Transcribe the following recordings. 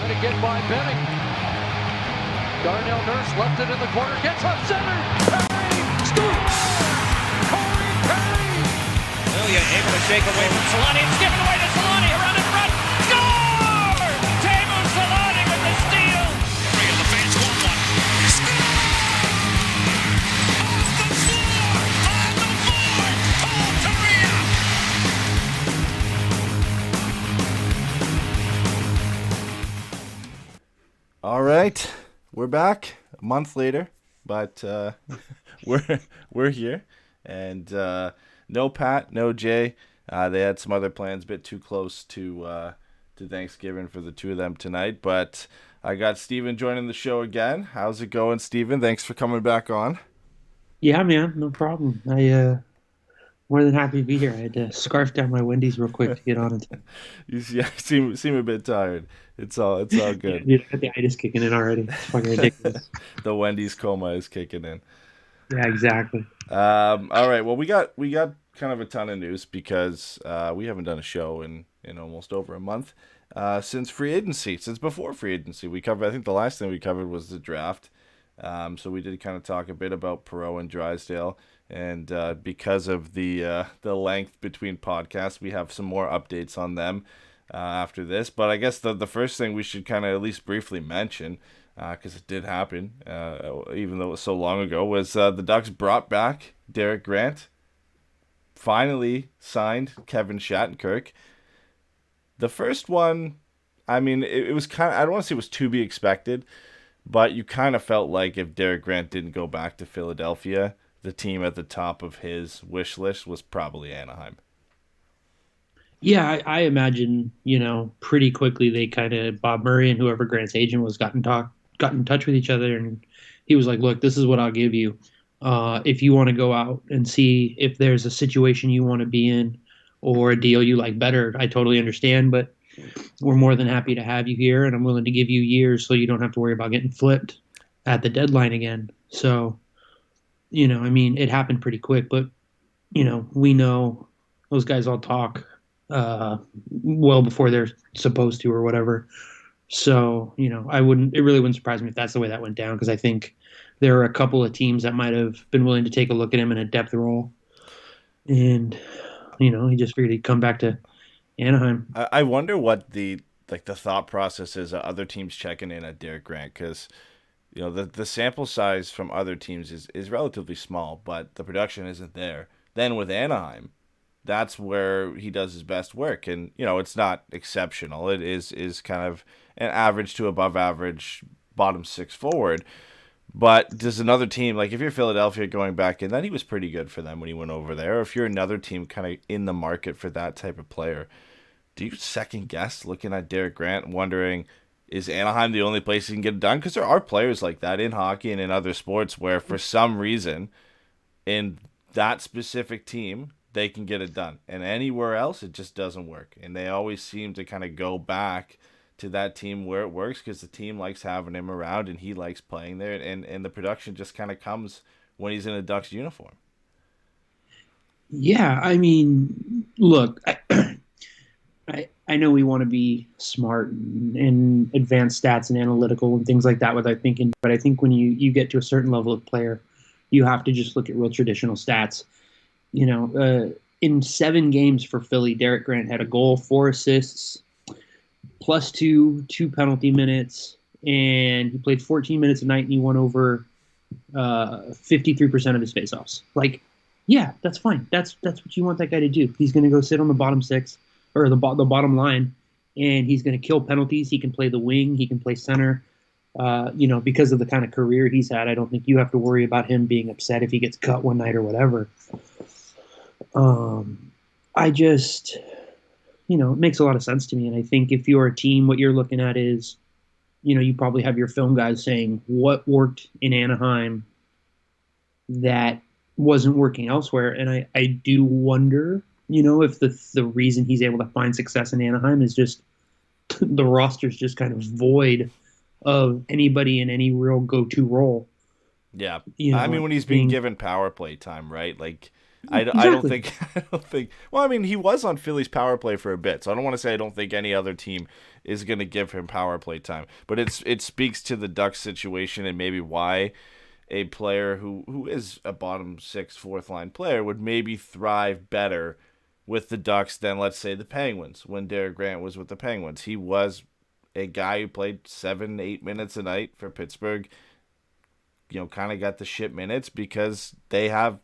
Trying to get by Benning. Darnell Nurse left it in the corner. Gets up center. Perry scores! Corey Perry! Ilya able to shake away from Solani. It's given away to Solani. Around in front. Score! Teemu Solani with the steal. Perry in the face. 1-1. Score! On the board! Paul Perreault! All right, we're back a month later, but we're here, and no Pat, no Jay. They had some other plans, a bit too close to Thanksgiving for the two of them tonight. But I got Stephen joining the show again. How's it going, Stephen? Thanks for coming back on. Yeah, man, no problem. More than happy to be here. I had to scarf down my Wendy's real quick to get on it. You seem a bit tired. It's all good. Yeah, dude, I got the itis kicking in already. It's fucking ridiculous. The Wendy's coma is kicking in. Yeah, exactly. All right. Well, we got kind of a ton of news because we haven't done a show in almost over a month since free agency. Since before free agency, I think the last thing we covered was the draft. So we did kind of talk a bit about Perreault and Drysdale, and because of the length between podcasts, we have some more updates on them after this. But I guess the first thing we should kind of at least briefly mention, because it did happen, even though it was so long ago, was the Ducks brought back Derek Grant, finally signed Kevin Shattenkirk. The first one, I mean, it was kind of, I don't want to say it was to be expected, but you kind of felt like if Derek Grant didn't go back to Philadelphia, the team at the top of his wish list was probably Anaheim. Yeah, I imagine, pretty quickly they kind of, Bob Murray and whoever Grant's agent was, got in touch with each other, and he was like, look, this is what I'll give you. If you want to go out and see if there's a situation you want to be in or a deal you like better, I totally understand, but we're more than happy to have you here, and I'm willing to give you years so you don't have to worry about getting flipped at the deadline again. So, it happened pretty quick, but, we know those guys all talk well before they're supposed to or whatever. So, it really wouldn't surprise me if that's the way that went down, because I think there are a couple of teams that might have been willing to take a look at him in a depth role. And, he just figured he'd come back to Anaheim. I wonder what the thought process is of other teams checking in at Derek Grant, because the sample size from other teams is relatively small, but the production isn't there. Then with Anaheim, that's where he does his best work, and it's not exceptional. It is kind of an average to above average bottom six forward. But does another team, like if you're Philadelphia going back in, then he was pretty good for them when he went over there. Or if you're another team kind of in the market for that type of player, do you second guess looking at Derek Grant and wondering, is Anaheim the only place he can get it done? Because there are players like that in hockey and in other sports where for some reason in that specific team, they can get it done. And anywhere else, it just doesn't work. And they always seem to kind of go back to that team where it works because the team likes having him around and he likes playing there. And the production just kind of comes when he's in a Ducks uniform. Yeah, I mean, look, I know we want to be smart and advanced stats and analytical and things like that without thinking, but I think when you get to a certain level of player, you have to just look at real traditional stats. In 7 games for Philly, Derek Grant had a goal, 4 assists, +2 penalty minutes, and he played 14 minutes a night, and he won over 53% of his faceoffs. Like, yeah, that's fine. That's what you want that guy to do. He's going to go sit on the bottom six or the bottom line, and he's going to kill penalties. He can play the wing. He can play center. Because of the kind of career he's had, I don't think you have to worry about him being upset if he gets cut one night or whatever. I just, it makes a lot of sense to me. And I think if you're a team, what you're looking at is, you probably have your film guys saying what worked in Anaheim that wasn't working elsewhere. And I do wonder, if the reason he's able to find success in Anaheim is just the roster's just kind of void of anybody in any real go-to role. Yeah. I mean, when he's being given power play time, right? Like, I don't Exactly. think I don't think. Well, I mean, he was on Philly's power play for a bit, so I don't want to say I don't think any other team is going to give him power play time. But it speaks to the Ducks situation and maybe why a player who is a bottom six, fourth line player would maybe thrive better with the Ducks than, let's say, the Penguins when Derek Grant was with the Penguins. He was a guy who played 7-8 minutes a night for Pittsburgh. Kind of got the shit minutes because they have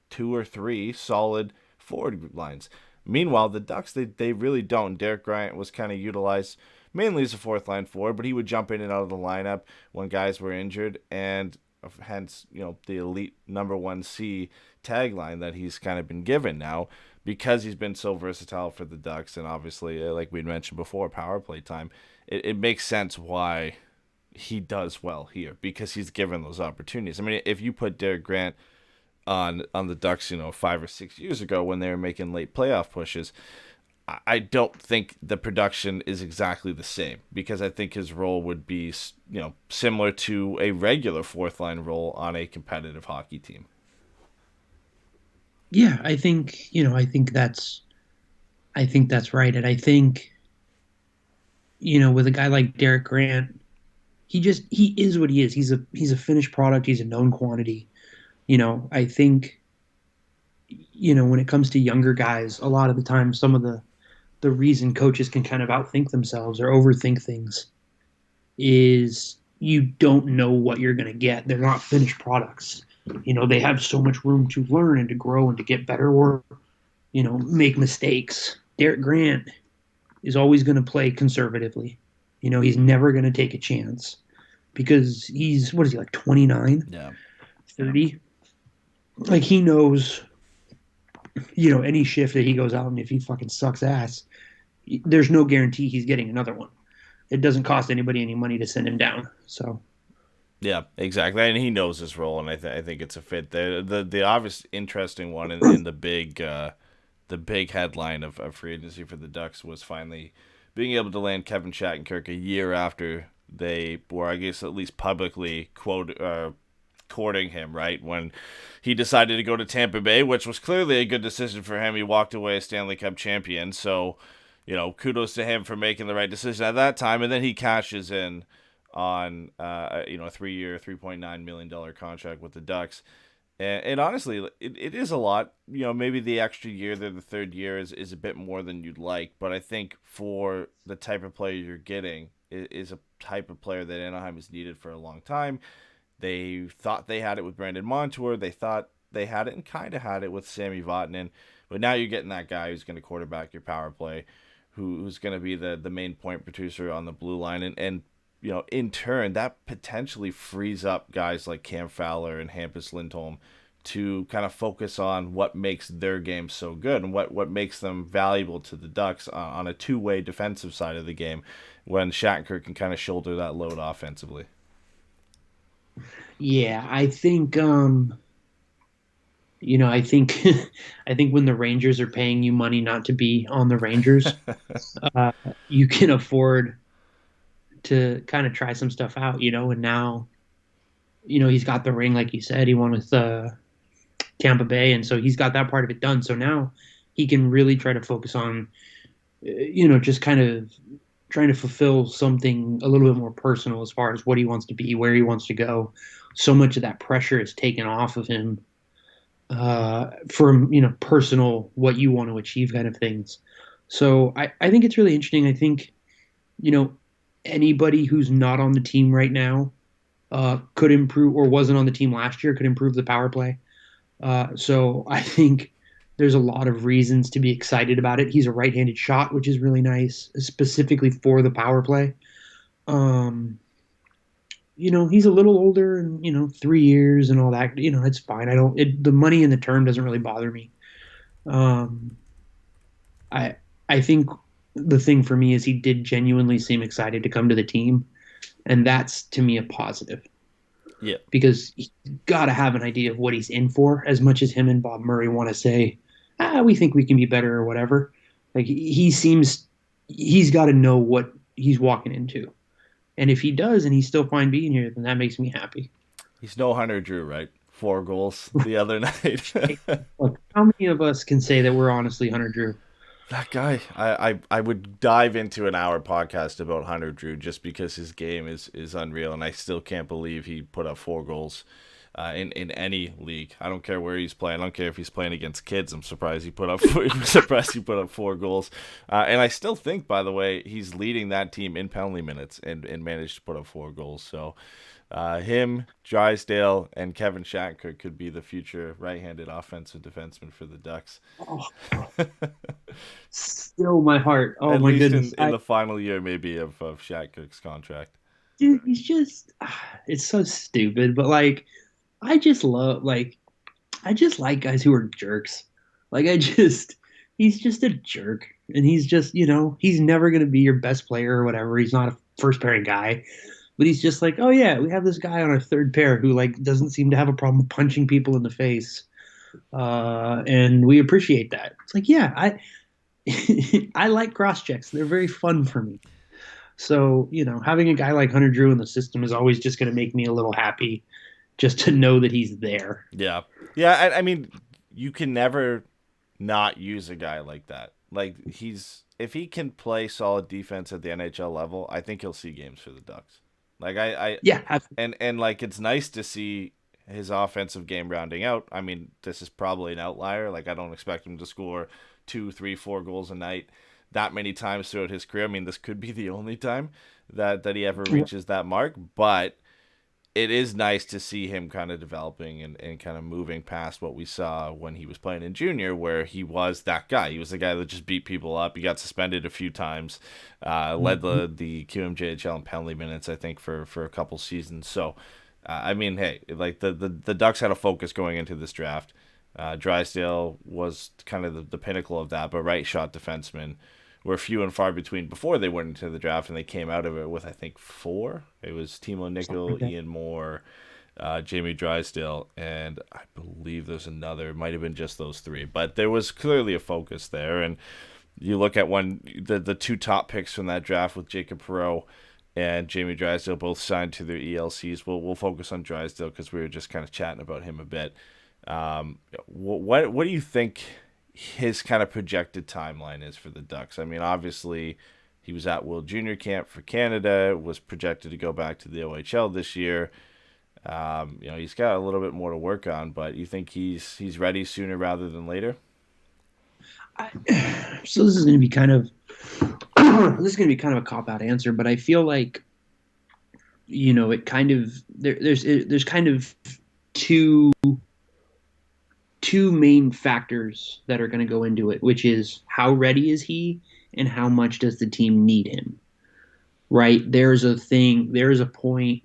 2 or 3 solid forward lines. Meanwhile, the Ducks, they really don't. Derek Grant was kind of utilized mainly as a fourth line forward, but he would jump in and out of the lineup when guys were injured, and hence, the elite number 1C tagline that he's kind of been given now because he's been so versatile for the Ducks, and obviously, like we mentioned before, power play time. It makes sense why he does well here because he's given those opportunities. I mean, if you put Derek Grant on the Ducks, 5 or 6 years ago when they were making late playoff pushes, I don't think the production is exactly the same because I think his role would be, similar to a regular fourth line role on a competitive hockey team. Yeah, I think that's right. And I think, with a guy like Derek Grant, he is what he is. He's a finished product. He's a known quantity. I think, when it comes to younger guys, a lot of the time, some of the reason coaches can kind of outthink themselves or overthink things is you don't know what you're going to get. They're not finished products. They have so much room to learn and to grow and to get better or, make mistakes. Derek Grant is always going to play conservatively. He's never going to take a chance because what is he, like 29? Yeah. 30? Like he knows, any shift that he goes out and if he fucking sucks ass, there's no guarantee he's getting another one. It doesn't cost anybody any money to send him down. So. Yeah, exactly, and he knows his role, and I think it's a fit. The obvious interesting one in the big headline of free agency for the Ducks was finally being able to land Kevin Shattenkirk a year after they were, I guess, at least publicly courting him, right? When he decided to go to Tampa Bay, which was clearly a good decision for him. He walked away a Stanley Cup champion, so kudos to him for making the right decision at that time, and then he cashes in on a 3-year, $3.9 million contract with the Ducks. And honestly, it is a lot. Maybe the extra year there, the third year, is a bit more than you'd like. But I think for the type of player you're getting, is a type of player that Anaheim has needed for a long time. They thought they had it with Brandon Montour. They thought they had it and kind of had it with Sami Vatanen. But now you're getting that guy who's going to quarterback your power play, who's going to be the main point producer on the blue line. And in turn, that potentially frees up guys like Cam Fowler and Hampus Lindholm to kind of focus on what makes their game so good and what makes them valuable to the Ducks on a two-way defensive side of the game when Shattenkirk can kind of shoulder that load offensively. Yeah, I think I think I think when the Rangers are paying you money not to be on the Rangers, you can afford to kind of try some stuff out, and now, he's got the ring, like you said, he won with Tampa Bay, and so he's got that part of it done. So now he can really try to focus on, just kind of trying to fulfill something a little bit more personal as far as what he wants to be, where he wants to go. So much of that pressure is taken off of him from, personal, what you want to achieve kind of things. So I think it's really interesting. I think, anybody who's not on the team right now could improve, or wasn't on the team last year, could improve the power play. So I think there's a lot of reasons to be excited about it. He's a right-handed shot, which is really nice, specifically for the power play. He's a little older and, 3 years and all that, it's fine. The money and the term doesn't really bother me. I think the thing for me is he did genuinely seem excited to come to the team, and that's to me a positive. Yeah. Because he's got to have an idea of what he's in for, as much as him and Bob Murray want to say, we think we can be better or whatever. Like he's got to know what he's walking into. And if he does and he's still fine being here, then that makes me happy. He's no Hunter Drew, right? 4 goals the other night. Look, how many of us can say that we're honestly Hunter Drew? That guy, I would dive into an hour podcast about Hunter Drew just because his game is unreal, and I still can't believe he put up 4 goals in any league. I don't care where he's playing. I don't care if he's playing against kids. I'm surprised he put up 4 goals. And I still think, by the way, he's leading that team in penalty minutes and managed to put up 4 goals. So him, Drysdale, and Kevin Shattenkirk could be the future right-handed offensive defenseman for the Ducks. Oh, still my heart. Oh, At my least goodness. in the final year, maybe, of Shattenkirk's contract. Dude, he's just, it's so stupid. But, like, I just like guys who are jerks. Like, he's just a jerk. And he's just, he's never going to be your best player or whatever. He's not a first pairing guy. But he's just like, oh, yeah, we have this guy on our third pair who, like, doesn't seem to have a problem punching people in the face. And we appreciate that. It's like, yeah, I like cross checks. They're very fun for me. So, having a guy like Hunter Drew in the system is always just going to make me a little happy just to know that he's there. Yeah. Yeah, I mean, you can never not use a guy like that. Like, if he can play solid defense at the NHL level, I think he'll see games for the Ducks. Like, Yeah. and like, it's nice to see his offensive game rounding out. I mean, this is probably an outlier. Like, I don't expect him to score 2, 3, 4 goals a night that many times throughout his career. I mean, this could be the only time that he ever reaches that mark, but it is nice to see him kind of developing and kind of moving past what we saw when he was playing in junior, where he was that guy. He was the guy that just beat people up. He got suspended a few times, led the QMJHL in penalty minutes, I think, for a couple seasons. So, I mean, hey, like the Ducks had a focus going into this draft. Drysdale was kind of the pinnacle of that, but right shot defensemen were few and far between before they went into the draft, and they came out of it with, I think, 4. It was Timo Nickel, Ian Moore, Jamie Drysdale, and I believe there's another. It might have been just those 3, but there was clearly a focus there. And you look at the 2 top picks from that draft with Jacob Perreault and Jamie Drysdale both signed to their ELCs. We'll focus on Drysdale because we were just kind of chatting about him a bit. What do you think his kind of projected timeline is for the Ducks? I mean, obviously, he was at World Junior Camp for Canada, was projected to go back to the OHL this year. He's got a little bit more to work on, but you think he's ready sooner rather than later? So this is going to be kind of a cop-out answer, but I feel like, it kind of there's kind of two main factors that are going to go into it, which is how ready is he and how much does the team need him, right? There's a point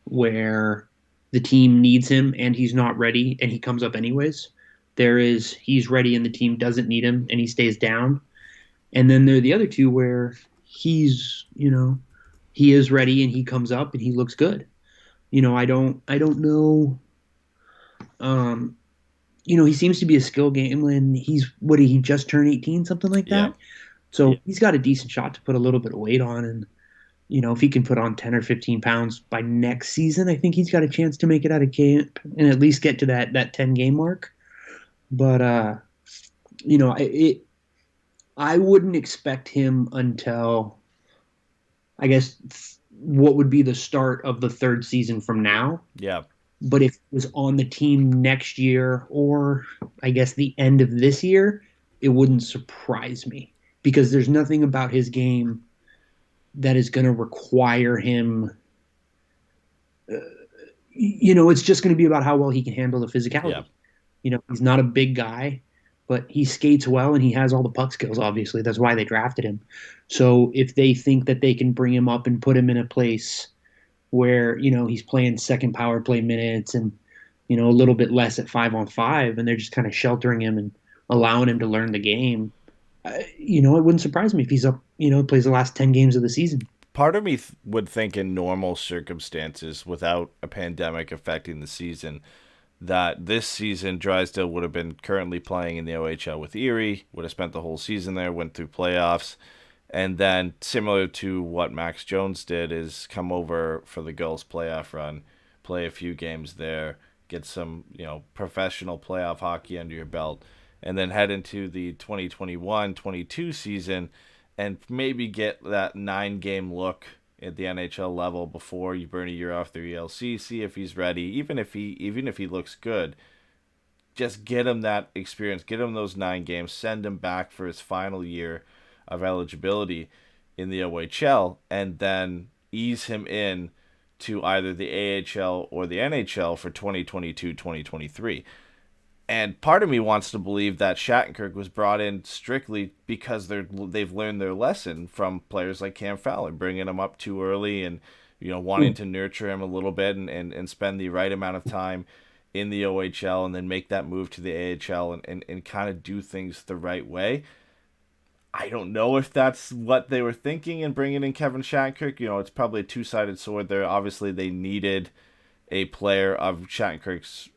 where the team needs him and he's not ready and he comes up anyways. He's ready and the team doesn't need him and he stays down. And then there are the other two where he is ready and he comes up and he looks good. I don't know. He seems to be a skill game, and he just turned 18, something like that. Yeah. So he's got a decent shot to put a little bit of weight on. And, if he can put on 10 or 15 pounds by next season, I think he's got a chance to make it out of camp and at least get to that 10-game mark. But, I wouldn't expect him until, I guess, what would be the start of the 3rd season from now. Yeah. But if it was on the team next year or, I guess, the end of this year, it wouldn't surprise me because there's nothing about his game that is going to require him. It's just going to be about how well he can handle the physicality. Yeah. He's not a big guy, but he skates well and he has all the puck skills, obviously. That's why they drafted him. So if they think that they can bring him up and put him in a place where, he's playing second power play minutes and, a little bit less at 5-on-5, and they're just kind of sheltering him and allowing him to learn the game, it wouldn't surprise me if he's up, plays the last 10 games of the season. Part of me would think in normal circumstances, without a pandemic affecting the season, that this season Drysdale would have been currently playing in the OHL with Erie, would have spent the whole season there, went through playoffs, and then similar to what Max Jones did is come over for the Gulls playoff run, play a few games there, get some, professional playoff hockey under your belt, and then head into the 2021-22 season and maybe get that 9-game look at the NHL level before you burn a year off the ELC, see if he's ready, even if he looks good. Just get him that experience, get him those 9 games, send him back for his final year of eligibility in the OHL, and then ease him in to either the AHL or the NHL for 2022-2023. And part of me wants to believe that Shattenkirk was brought in strictly because they've learned their lesson from players like Cam Fowler, bringing him up too early and wanting to nurture him a little bit and spend the right amount of time in the OHL and then make that move to the AHL and kind of do things the right way. I don't know if that's what they were thinking in bringing in Kevin Shattenkirk. It's probably a two-sided sword there. Obviously, they needed a player of Shattenkirk's,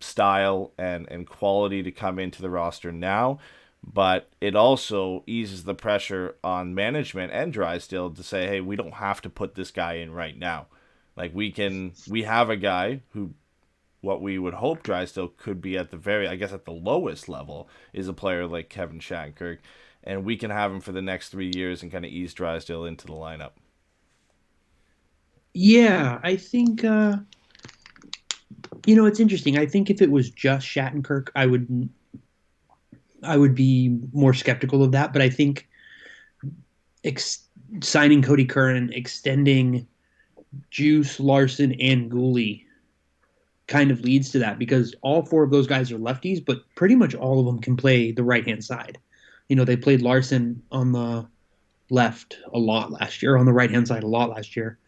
style and quality to come into the roster now. But it also eases the pressure on management and Drysdale to say, hey, we don't have to put this guy in right now. Like, we have a guy who, what we would hope Drysdale could be at the lowest level, is a player like Kevin Shattenkirk. And we can have him for the next 3 years and kind of ease Drysdale into the lineup. Yeah, I think, it's interesting. I think if it was just Shattenkirk, I would be more skeptical of that. But I think signing Cody Curran, extending Juice, Larson, and Gooley kind of leads to that, because all 4 of those guys are lefties, but pretty much all of them can play the right-hand side. They played Larson on the left a lot last year, on the right-hand side a lot last year.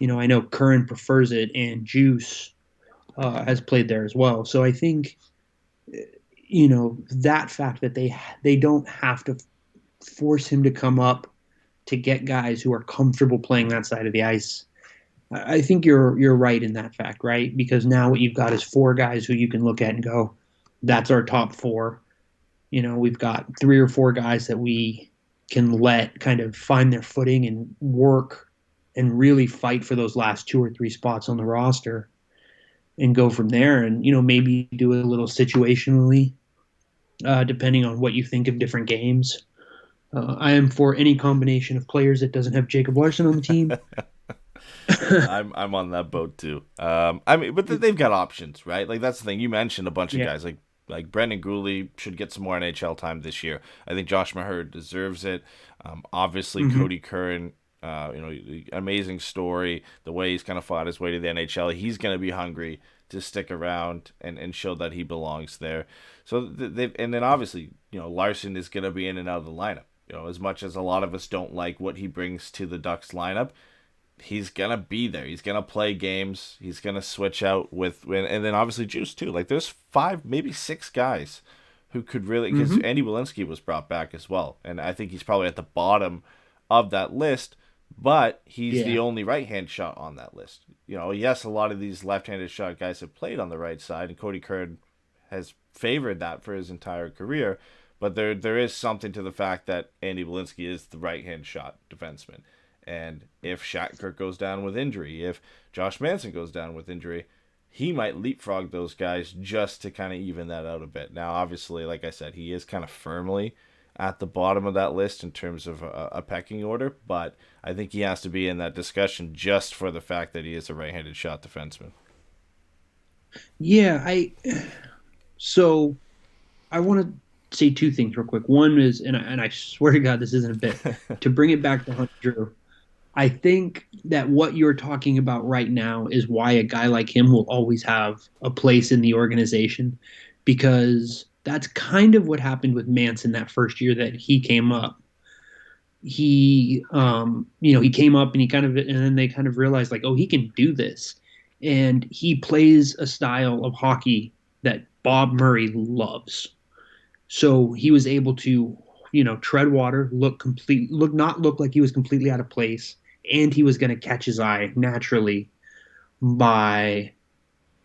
I know Curran prefers it, and Juice has played there as well. So I think, that fact that they don't have to force him to come up to get guys who are comfortable playing that side of the ice. I think you're right in that fact, right? Because now what you've got is 4 guys who you can look at and go, that's our top 4. We've got 3 or 4 guys that we can let kind of find their footing and work and really fight for those last 2 or 3 spots on the roster and go from there. And, maybe do it a little situationally, depending on what you think of different games. I am for any combination of players that doesn't have Jacob Larson on the team. I'm on that boat too. But they've got options, right? Like, that's the thing. You mentioned a bunch of guys like Brendan Gooley should get some more NHL time this year. I think Josh Maher deserves it. Obviously, Cody Curran, amazing story. The way he's kind of fought his way to the NHL, he's going to be hungry to stick around and show that he belongs there. So and then obviously, Larson is going to be in and out of the lineup. As much as a lot of us don't like what he brings to the Ducks lineup, he's going to be there. He's going to play games. He's going to switch out and then obviously Juice too. Like, there's 5, maybe 6 guys who could really, because Andy Walensky was brought back as well. And I think he's probably at the bottom of that list, but he's the only right-hand shot on that list. Yes, a lot of these left-handed shot guys have played on the right side, and Cody Curran has favored that for his entire career. But there is something to the fact that Andy Walensky is the right-hand shot defenseman. And if Shattenkirk goes down with injury, if Josh Manson goes down with injury, he might leapfrog those guys just to kind of even that out a bit. Now, obviously, like I said, he is kind of firmly at the bottom of that list in terms of a pecking order, but I think he has to be in that discussion just for the fact that he is a right-handed shot defenseman. Yeah, so I want to say 2 things real quick. One is, and I swear to God, this isn't a bit, to bring it back to Hunter Drew. I think that what you're talking about right now is why a guy like him will always have a place in the organization, because that's kind of what happened with Manson that first year that he came up. He came up and then they kind of realized, like, oh, he can do this. And he plays a style of hockey that Bob Murray loves. So he was able to, tread water, not look like he was completely out of place. And he was going to catch his eye naturally by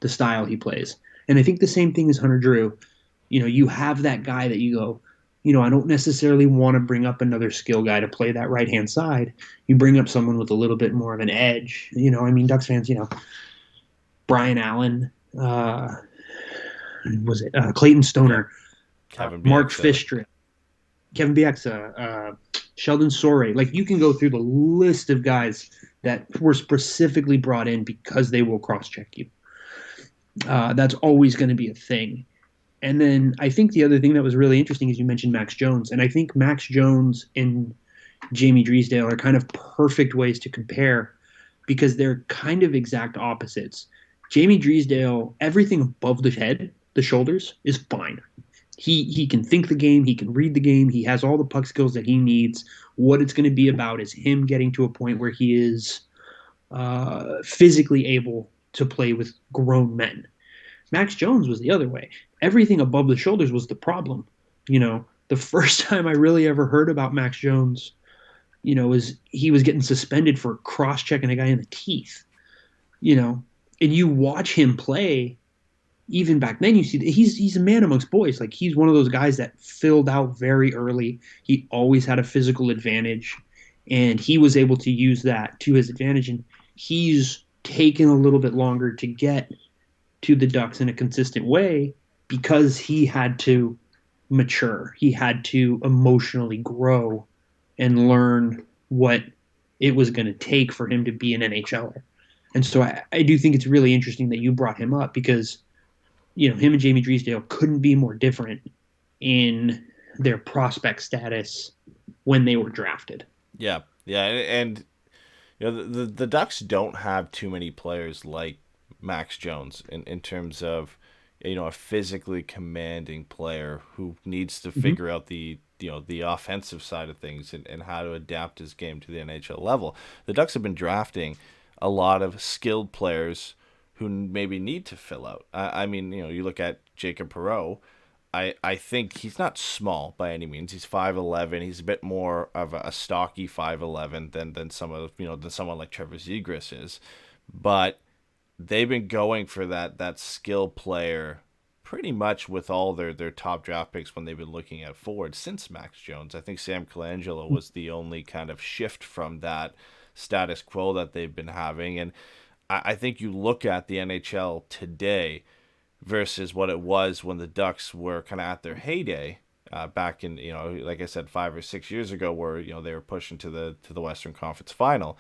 the style he plays. And I think the same thing as Hunter Drew. You have that guy that you go, I don't necessarily want to bring up another skill guy to play that right-hand side. You bring up someone with a little bit more of an edge. Ducks fans, Brian Allen, was it Clayton Stoner, Kevin Mark Bieksa. Fistrip, Kevin Bieksa, Sheldon Sore. Like you can go through the list of guys that were specifically brought in because they will cross-check you. That's always going to be a thing. And then I think the other thing that was really interesting is you mentioned Max Jones, and I think Max Jones and Jamie Drysdale are kind of perfect ways to compare because they're kind of exact opposites. Jamie Drysdale, everything above the head, the shoulders, is fine. He can think the game, he can read the game, he has all the puck skills that he needs. What it's going to be about is him getting to a point where he is physically able to play with grown men. Max Jones was the other way. Everything above the shoulders was the problem. The first time I really ever heard about Max Jones, was he was getting suspended for cross-checking a guy in the teeth. And you watch him play. Even back then, you see that he's a man amongst boys. Like he's one of those guys that filled out very early. He always had a physical advantage, and he was able to use that to his advantage. And he's taken a little bit longer to get to the Ducks in a consistent way because he had to mature. He had to emotionally grow and learn what it was going to take for him to be an NHLer. And so I do think it's really interesting that you brought him up because him and Jamie Drysdale couldn't be more different in their prospect status when they were drafted. Yeah, and the Ducks don't have too many players like Max Jones in terms of a physically commanding player who needs to figure out the offensive side of things and how to adapt his game to the NHL level. The Ducks have been drafting a lot of skilled players who maybe need to fill out. I mean, you look at Jacob Perreault. I think he's not small by any means. He's 5'11". He's a bit more of a stocky 5'11" than someone like Trevor Zegras is. But they've been going for that skill player pretty much with all their top draft picks when they've been looking at forward since Max Jones. I think Sam Colangelo was the only kind of shift from that status quo that they've been having. And I think you look at the NHL today versus what it was when the Ducks were kind of at their heyday back in, like I said, 5 or 6 years ago, where they were pushing to the Western Conference Final.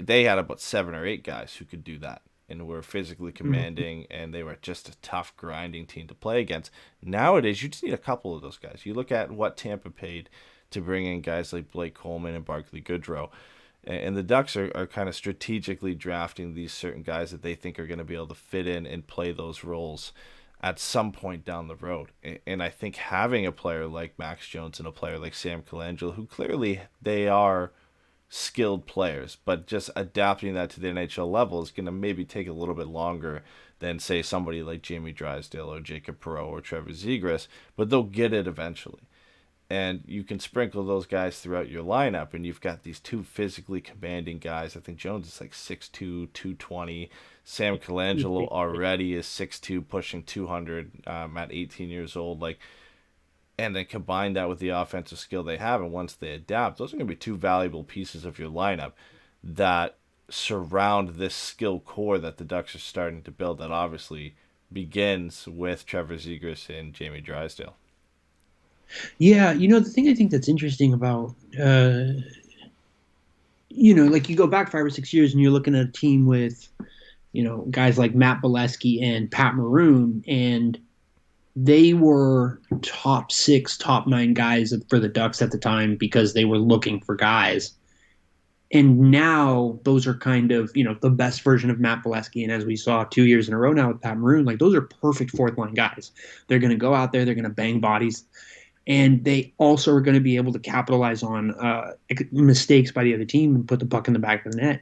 They had about 7 or 8 guys who could do that and were physically commanding, and they were just a tough, grinding team to play against. Nowadays, you just need a couple of those guys. You look at what Tampa paid to bring in guys like Blake Coleman and Barclay Goodrow. And the Ducks are kind of strategically drafting these certain guys that they think are going to be able to fit in and play those roles at some point down the road. And I think having a player like Max Jones and a player like Sam Colangelo, who clearly they are skilled players, but just adapting that to the NHL level is going to maybe take a little bit longer than, say, somebody like Jamie Drysdale or Jacob Perreault or Trevor Zegras, but they'll get it eventually. And you can sprinkle those guys throughout your lineup, and you've got these two physically commanding guys. I think Jones is like 6'2", 220. Sam Colangelo already is 6'2", pushing 200 at 18 years old. And then combine that with the offensive skill they have, and once they adapt, those are going to be two valuable pieces of your lineup that surround this skill core that the Ducks are starting to build that obviously begins with Trevor Zegras and Jamie Drysdale. Yeah, the thing I think that's interesting about, like you go back 5 or 6 years and you're looking at a team with, guys like Matt Bolesky and Pat Maroon, and they were top 6, top 9 guys for the Ducks at the time because they were looking for guys. And now those are kind of, the best version of Matt Bolesky. And as we saw 2 years in a row now with Pat Maroon, like those are perfect fourth line guys. They're going to go out there, they're going to bang bodies. And they also are going to be able to capitalize on mistakes by the other team and put the puck in the back of the net.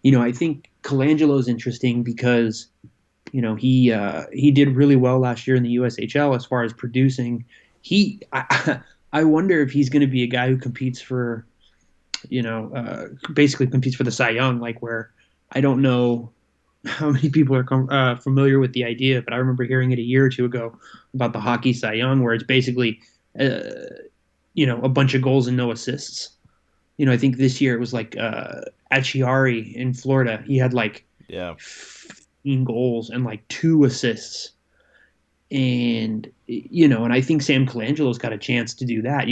I think Colangelo is interesting because, he did really well last year in the USHL as far as producing. I wonder if he's going to be a guy who competes for, basically competes for the Cy Young, like where I don't know how many people are familiar with the idea, but I remember hearing it a year or two ago about the hockey Cy Young, where it's basically a bunch of goals and no assists. I think this year it was like Acciari in Florida. He had 14 goals and like 2 assists. And, and I think Sam Colangelo's got a chance to do that,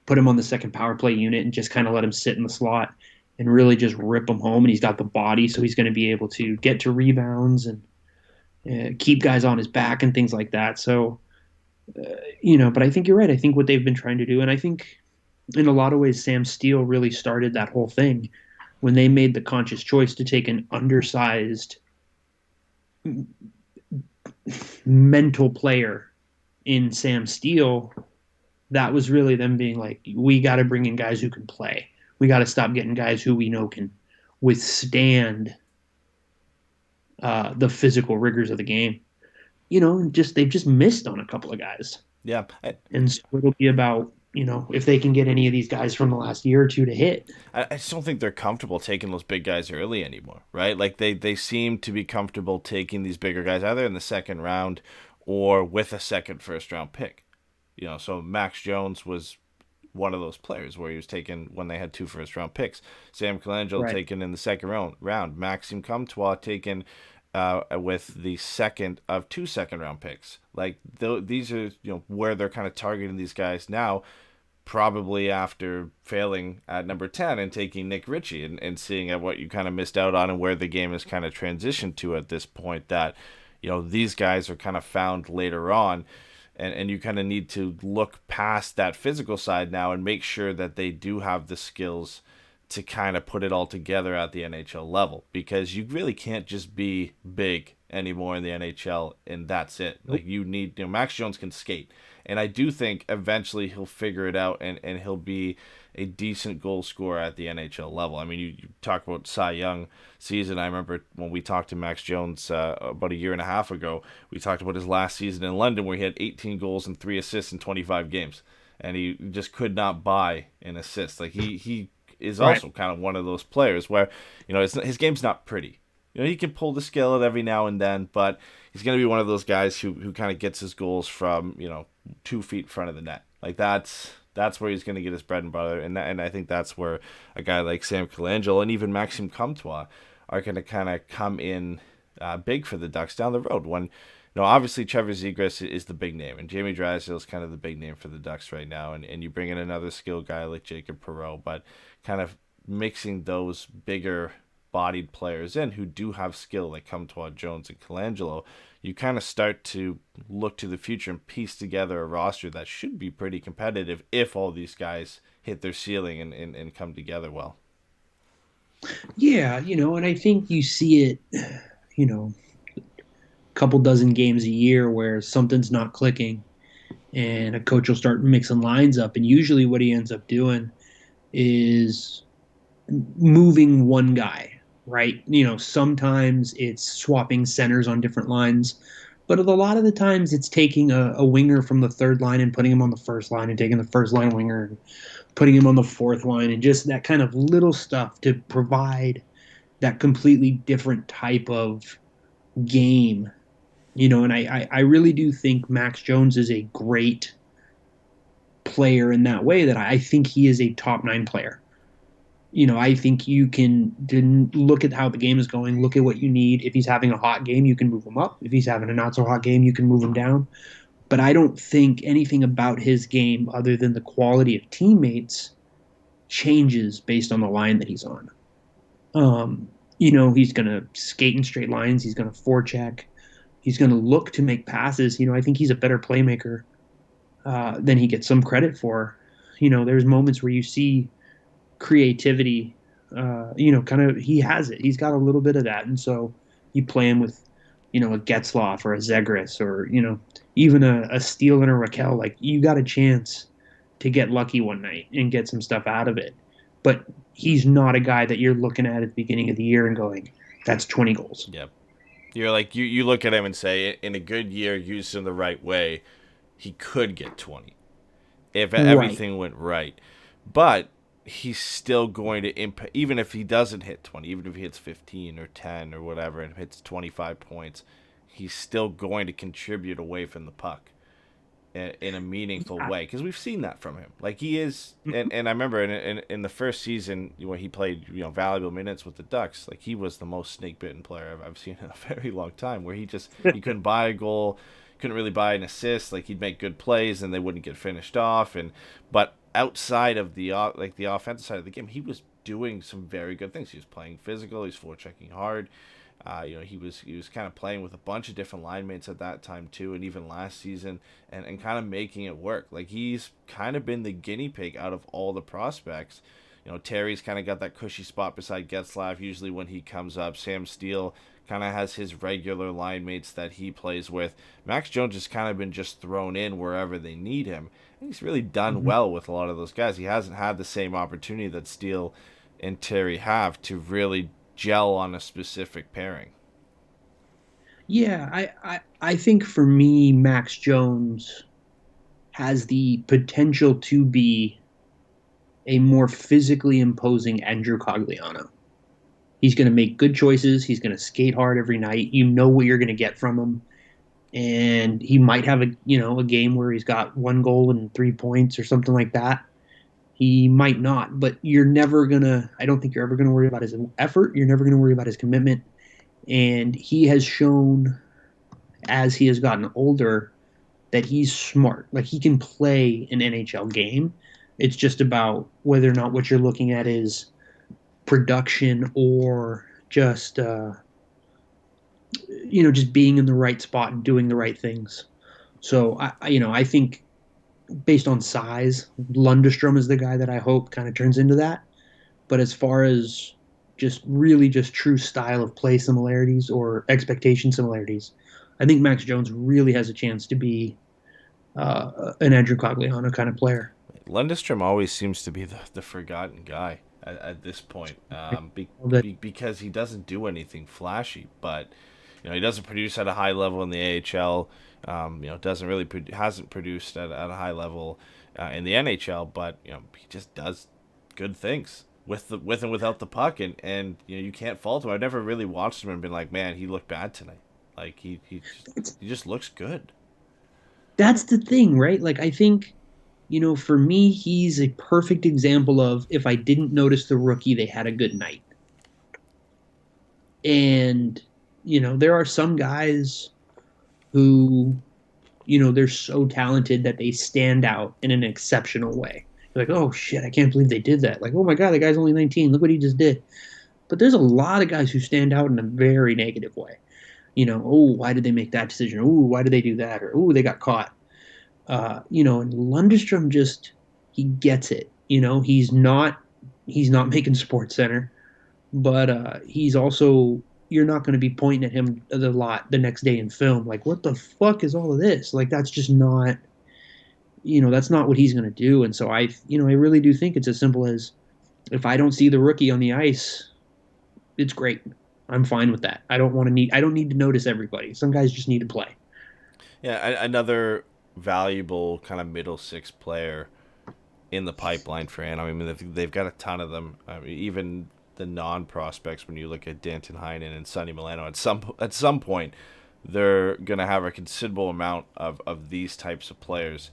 put him on the second power play unit and just kind of let him sit in the slot and really just rip him home. And he's got the body, so he's going to be able to get to rebounds and keep guys on his back and things like that. So, but I think you're right. I think what they've been trying to do, and I think in a lot of ways, Sam Steele really started that whole thing when they made the conscious choice to take an undersized mental player in Sam Steele. That was really them being like, we got to bring in guys who can play. We got to stop getting guys who we know can withstand the physical rigors of the game. They've just missed on a couple of guys. Yeah. And so it'll be about, if they can get any of these guys from the last year or two to hit. I just don't think they're comfortable taking those big guys early anymore, right? Like they seem to be comfortable taking these bigger guys either in the second round or with a second first-round pick. So Max Jones was one of those players where he was taken when they had 2 first-round picks. Sam Colangelo taken in the second round. Maxime Comtois taken with the second of 2 second-round picks. Like these are where they're kind of targeting these guys now, probably after failing at number 10 and taking Nick Ritchie and seeing at what you kind of missed out on and where the game has kind of transitioned to at this point, that these guys are kind of found later on. And you kind of need to look past that physical side now and make sure that they do have the skills to kind of put it all together at the NHL level, because you really can't just be big anymore in the NHL and that's it. Like you need, Max Jones can skate. And I do think eventually he'll figure it out and he'll be a decent goal scorer at the NHL level. I mean, you talk about Cy Young season. I remember when we talked to Max Jones about a year and a half ago, we talked about his last season in London where he had 18 goals and 3 assists in 25 games. And he just could not buy an assist. Like he is also kind of one of those players where, his game's not pretty. He can pull the skillet every now and then, but he's going to be one of those guys who kind of gets his goals from, 2 feet in front of the net. Like that's where he's going to get his bread and butter. And I think that's where a guy like Sam Colangelo and even Maxime Comtois are going to kind of come in big for the Ducks down the road. When, obviously Trevor Zegras is the big name, and Jamie Drysdale is kind of the big name for the Ducks right now. And you bring in another skilled guy like Jacob Perreault, but kind of mixing those bigger bodied players in who do have skill like Comtois, Jones, and Colangelo, you kind of start to look to the future and piece together a roster that should be pretty competitive if all these guys hit their ceiling and come together well. Yeah, and I think you see it, a couple dozen games a year where something's not clicking and a coach will start mixing lines up. And usually what he ends up doing is moving one guy. Right? Sometimes it's swapping centers on different lines, but a lot of the times it's taking a winger from the third line and putting him on the first line and taking the first line winger and putting him on the fourth line and just that kind of little stuff to provide that completely different type of game. And I really do think Max Jones is a great player in that way, that I think he is a top 9 player. I think you can look at how the game is going, look at what you need. If he's having a hot game, you can move him up. If he's having a not so hot game, you can move him down. But I don't think anything about his game other than the quality of teammates changes based on the line that he's on. He's going to skate in straight lines. He's going to forecheck. He's going to look to make passes. I think he's a better playmaker than he gets some credit for. There's moments where you see creativity, kind of he has it. He's got a little bit of that, and so you play him with, a Getzlaf or a Zegras or even a Steele and a Raquel. Like you got a chance to get lucky one night and get some stuff out of it, but he's not a guy that you're looking at the beginning of the year and going, that's 20 goals. Yep. You're like you look at him and say, in a good year, used in the right way, he could get 20 if everything went right, but he's still going to impact, even if he doesn't hit 20, even if he hits 15 or 10 or whatever and hits 25 points, he's still going to contribute away from the puck. in a meaningful way, because we've seen that from him. Like he is, and I remember in the first season when he played valuable minutes with the Ducks, like he was the most snake bitten player I've seen in a very long time. Where he couldn't buy a goal, couldn't really buy an assist. Like he'd make good plays and they wouldn't get finished off. But outside of the offensive side of the game, he was doing some very good things. He was playing physical. He's forechecking hard. He was kind of playing with a bunch of different line mates at that time too, and even last season, and kind of making it work. Like he's kind of been the guinea pig out of all the prospects. Terry's kind of got that cushy spot beside Getzlaf usually when he comes up. Sam Steele kind of has his regular line mates that he plays with. Max Jones has kind of been just thrown in wherever they need him. And he's really done well with a lot of those guys. He hasn't had the same opportunity that Steele and Terry have to really gel on a specific pairing. Yeah, I think for me, Max Jones has the potential to be a more physically imposing Andrew Cogliano. He's going to make good choices. He's going to skate hard every night. You know what you're going to get from him. And he might have a game where he's got 1 goal and 3 points or something like that. He might not, but I don't think you're ever going to worry about his effort. You're never going to worry about his commitment. And he has shown, as he has gotten older, that he's smart. Like he can play an NHL game. It's just about whether or not what you're looking at is production or just, just being in the right spot and doing the right things. So I think, based on size, Lundestrom is the guy that I hope kind of turns into that. But as far as just true style of play similarities or expectation similarities, I think Max Jones really has a chance to be an Andrew Cogliano kind of player. Lundestrom always seems to be the forgotten guy at this point, because he doesn't do anything flashy, but he doesn't produce at a high level in the AHL. Hasn't produced at a high level in the NHL, but he just does good things with and without the puck, and you can't fault him. I've never really watched him and been like, man, he looked bad tonight. Like he just looks good. That's the thing, right? Like I think, for me, he's a perfect example of, if I didn't notice the rookie, they had a good night. And there are some guys who, they're so talented that they stand out in an exceptional way. You're like, oh shit, I can't believe they did that. Like, oh my God, the guy's only 19. Look what he just did. But there's a lot of guys who stand out in a very negative way. Oh, why did they make that decision? Oh, why did they do that? Or, oh, they got caught. And Lundestrom he gets it. He's not making Sports Center, but he's also, you're not going to be pointing at him a lot the next day in film. Like, what the fuck is all of this? Like, that's just not, that's not what he's going to do. And so I really do think it's as simple as, if I don't see the rookie on the ice, it's great. I'm fine with that. I don't need to notice everybody. Some guys just need to play. Yeah. Another valuable kind of middle six player in the pipeline for Anaheim. I mean, they've got a ton of them. I mean, even the non-prospects, when you look at Danton Heinen and Sonny Milano, at some point they're going to have a considerable amount of these types of players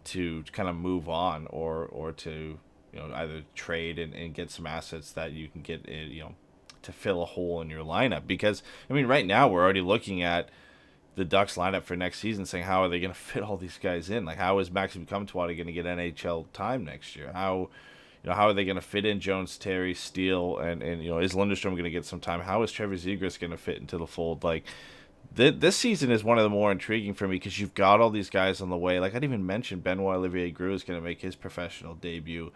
to kind of move on or to either trade and get some assets that you can get to fill a hole in your lineup. Because I mean, right now we're already looking at the Ducks lineup for next season, saying how are they going to fit all these guys in? Like, how is Maxim Comtois going to get NHL time next year? How are they going to fit in Jones, Terry, Steele, and is Lundestrom going to get some time? How is Trevor Zegras going to fit into the fold? Like, this season is one of the more intriguing for me because you've got all these guys on the way. Like, I didn't even mention Benoit Olivier Groulx is going to make his professional debut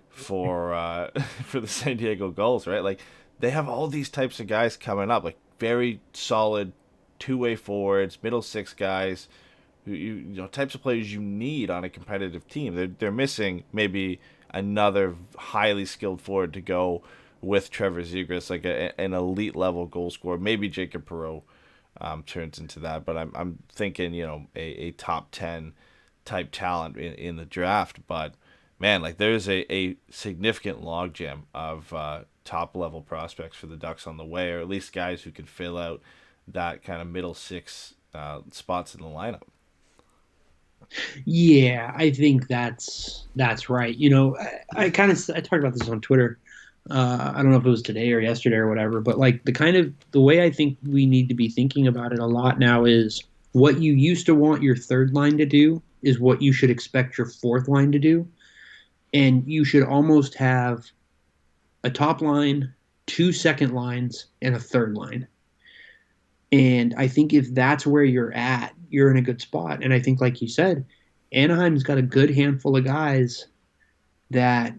for the San Diego Gulls, right? Like, they have all these types of guys coming up, like very solid two-way forwards, middle six guys, who types of players you need on a competitive team. They're missing maybe another highly skilled forward to go with Trevor Zegras, like an elite level goal scorer. Maybe Jacob Perreault turns into that, but I'm thinking a top 10 type talent in the draft. But man, like there's a significant logjam of top level prospects for the Ducks on the way, or at least guys who can fill out that kind of middle six spots in the lineup. Yeah, I think that's right. I talked about this on Twitter. I don't know if it was today or yesterday or whatever, but like the way I think we need to be thinking about it a lot now is what you used to want your third line to do is what you should expect your fourth line to do, and you should almost have a top line, two second lines, and a third line. And I think if that's where you're at, you're in a good spot. And I think, like you said, Anaheim's got a good handful of guys that,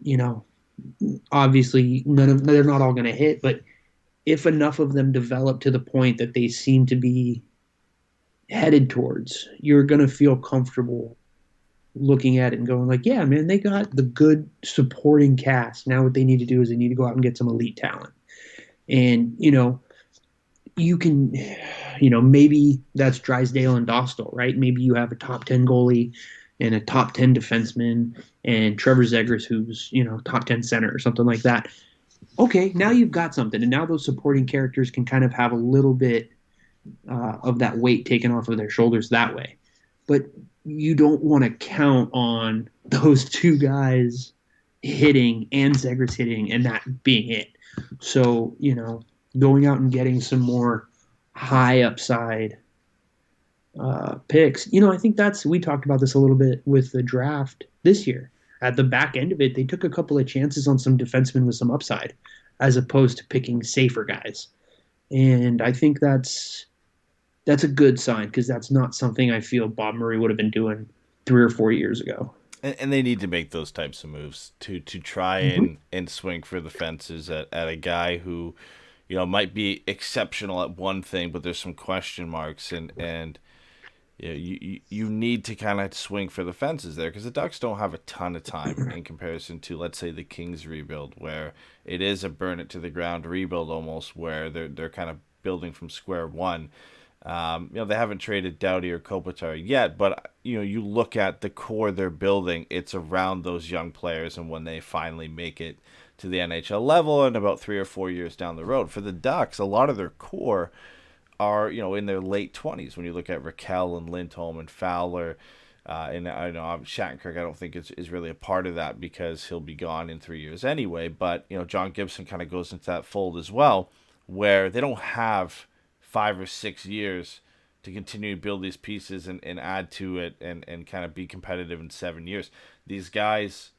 obviously they're not all going to hit, but if enough of them develop to the point that they seem to be headed towards, you're going to feel comfortable looking at it and going like, yeah, man, they got the good supporting cast. Now what they need to do is they need to go out and get some elite talent. And, you can, maybe that's Drysdale and Dostal, right? Maybe you have a top 10 goalie and a top 10 defenseman and Trevor Zegras, who's, top 10 center or something like that. Okay, now you've got something. And now those supporting characters can kind of have a little bit of that weight taken off of their shoulders that way. But you don't want to count on those two guys hitting and Zegras hitting and that being it. So, going out and getting some more high upside picks. I think we talked about this a little bit with the draft this year. At the back end of it, they took a couple of chances on some defensemen with some upside, as opposed to picking safer guys. And I think that's a good sign, because that's not something I feel Bob Murray would have been doing 3 or 4 years ago. And they need to make those types of moves to try and swing for the fences at a guy who, might be exceptional at one thing, but there's some question marks, and you need to kind of swing for the fences there, because the Ducks don't have a ton of time in comparison to, let's say, the Kings rebuild, where it is a burn it to the ground rebuild almost, where they're kind of building from square one. They haven't traded Doughty or Kopitar yet, but you look at the core they're building, it's around those young players, and when they finally make it to the NHL level and about 3 or 4 years down the road. For the Ducks, a lot of their core are, in their late 20s. When you look at Raquel and Lindholm and Fowler, and I know Shattenkirk, I don't think is really a part of that, because he'll be gone in 3 years anyway. But, John Gibson kind of goes into that fold as well, where they don't have 5 or 6 years to continue to build these pieces and add to it and kind of be competitive in 7 years. These guys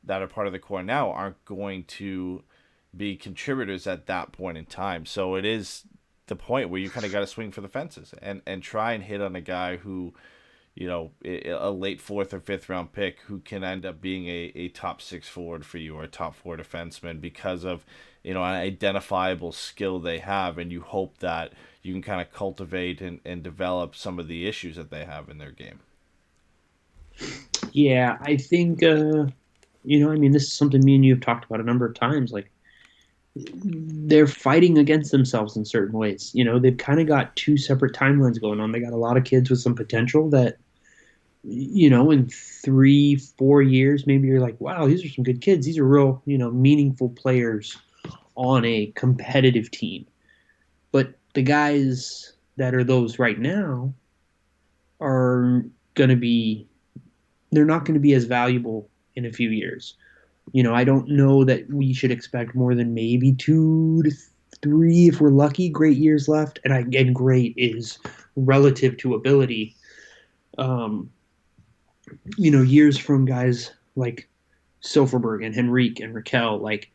that are part of the core now aren't going to be contributors at that point in time. So it is the point where you kind of got to swing for the fences and try and hit on a guy who, a late 4th or 5th round pick who can end up being a top 6 forward for you, or a top 4 defenseman, because of, an identifiable skill they have, and you hope that you can kind of cultivate and develop some of the issues that they have in their game. Yeah, I think, this is something me and you have talked about a number of times. Like, they're fighting against themselves in certain ways. They've kind of got two separate timelines going on. They got a lot of kids with some potential that, in 3-4 years, maybe you're like, wow, these are some good kids. These are real, meaningful players on a competitive team. But the guys that are those right now are going to be, they're not going to be as valuable in a few years. I don't know that we should expect more than maybe 2 to 3, if we're lucky, great years left. And again, great is relative to ability. Years from guys like Silverberg and Henrique and Raquel, like,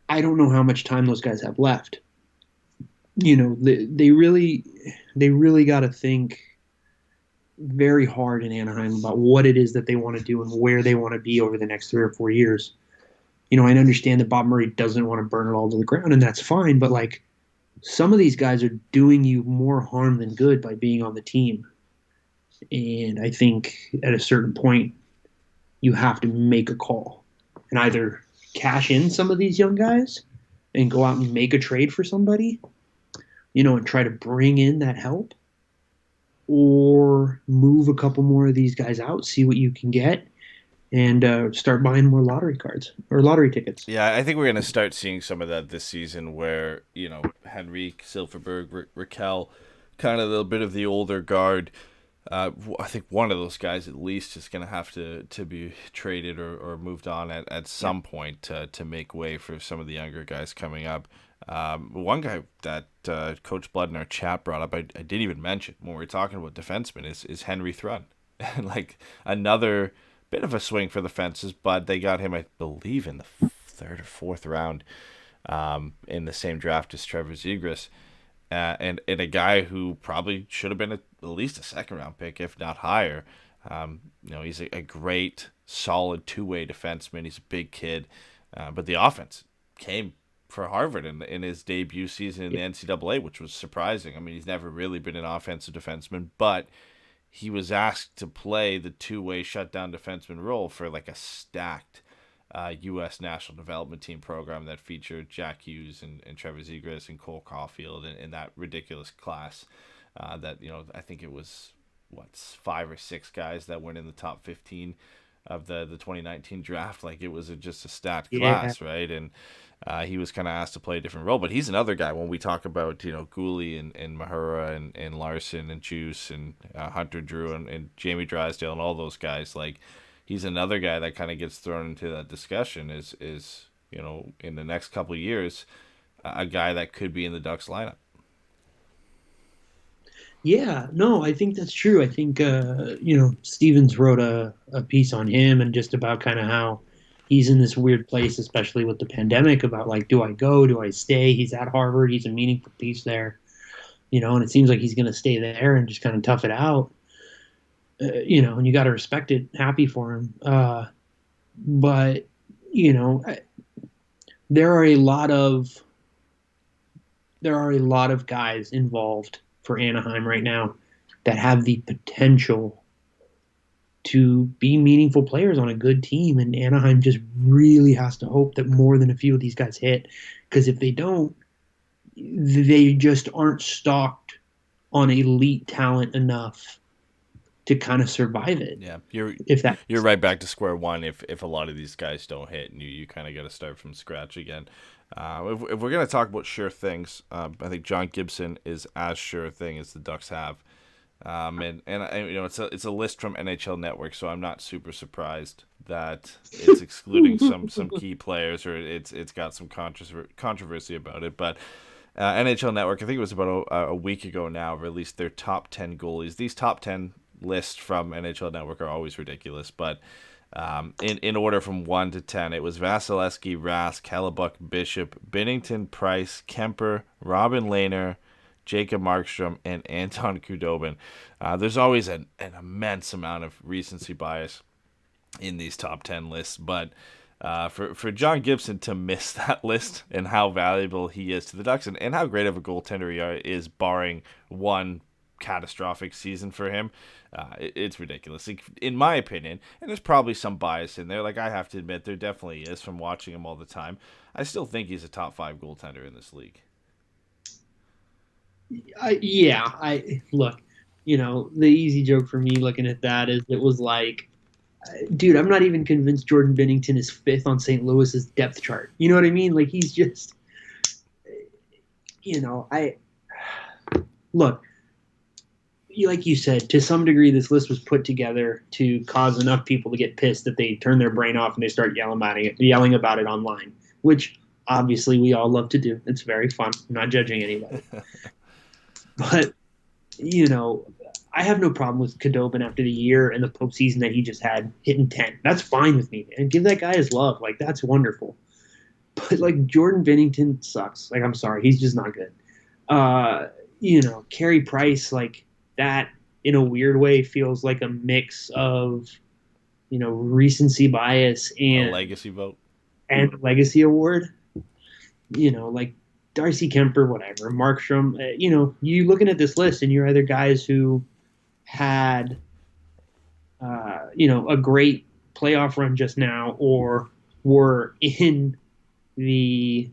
I don't know how much time those guys have left. They really got to think very hard in Anaheim about what it is that they want to do and where they want to be over the next 3 or 4 years. I understand that Bob Murray doesn't want to burn it all to the ground, and that's fine, but like, some of these guys are doing you more harm than good by being on the team. And I think at a certain point, you have to make a call and either cash in some of these young guys and go out and make a trade for somebody, and try to bring in that help, or move a couple more of these guys out, see what you can get, and start buying more lottery cards or lottery tickets. Yeah, I think we're going to start seeing some of that this season, where, Henrique, Silverberg, Raquel, kind of a little bit of the older guard, I think one of those guys at least is going to have to be traded or moved on at some point to make way for some of the younger guys coming up. One guy that Coach Blood in our chat brought up, I didn't even mention when we were talking about defensemen, is Henry Thrun. Like another bit of a swing for the fences, but they got him, I believe, in the third or fourth round in the same draft as Trevor Zegras. And a guy who probably should have been at least a second round pick, if not higher. He's a great, solid two-way defenseman. He's a big kid, but the offense came for Harvard in his debut season in the NCAA, which was surprising. I mean, he's never really been an offensive defenseman, but he was asked to play the two-way shutdown defenseman role for like a stacked U.S. National Development Team program that featured Jack Hughes and Trevor Zegras and Cole Caulfield in that ridiculous class that, I think it was, 5 or 6 guys that went in the top 15 of the 2019 draft. Like, it was just a stacked class, right? And he was kind of asked to play a different role. But he's another guy when we talk about, Gooley and Mahura and Larson and Juice and Hunter Drew and Jamie Drysdale and all those guys, like, he's another guy that kind of gets thrown into that discussion is in the next couple of years, a guy that could be in the Ducks lineup. Yeah, no, I think that's true. I think, Stevens wrote a piece on him and just about kind of how he's in this weird place, especially with the pandemic, about like, do I go? Do I stay? He's at Harvard. He's a meaningful piece there, and it seems like he's going to stay there and just kind of tough it out. And you got to respect it. Happy for him. But, there are a lot of guys involved for Anaheim right now that have the potential to be meaningful players on a good team. And Anaheim just really has to hope that more than a few of these guys hit. Because if they don't, they just aren't stocked on elite talent enough to kind of survive it. Yeah, you're right back to square one if a lot of these guys don't hit, and you kind of got to start from scratch again. If we're gonna talk about sure things, I think John Gibson is as sure a thing as the Ducks have, and it's a list from NHL Network, so I'm not super surprised that it's excluding some key players, or it's got some controversy about it, but. NHL Network, I think it was about a week ago now, released their top 10 goalies. These top 10 lists from NHL Network are always ridiculous, but in order from 1 to 10, it was Vasilevsky, Rask, Hellebuck, Bishop, Binnington, Price, Kemper, Robin Lehner, Jacob Markstrom, and Anton Khudobin. There's always an immense amount of recency bias in these top 10 lists, but for John Gibson to miss that list and how valuable he is to the Ducks and how great of a goaltender he is, barring one catastrophic season for him, it's ridiculous. In my opinion, and there's probably some bias in there, like I have to admit there definitely is from watching him all the time, I still think he's a top 5 goaltender in this league. Look, the easy joke for me looking at that is it was like, dude, I'm not even convinced Jordan Binnington is 5th on St. Louis's depth chart. You know what I mean? Like, he's just, look, like you said, to some degree, this list was put together to cause enough people to get pissed that they turn their brain off and they start yelling about it online, which obviously we all love to do. It's very fun. I'm not judging anybody. But, I have no problem with Khudobin after the year and the postseason that he just had hitting 10. That's fine with me, man. Give that guy his love. Like, that's wonderful. But, like, Jordan Binnington sucks. Like, I'm sorry. He's just not good. Carey Price, like, that in a weird way feels like a mix of, recency bias and a legacy vote and legacy award. Like Darcy Kemper, whatever, Markstrom. You looking at this list and you're either guys who had, a great playoff run just now, or were in the,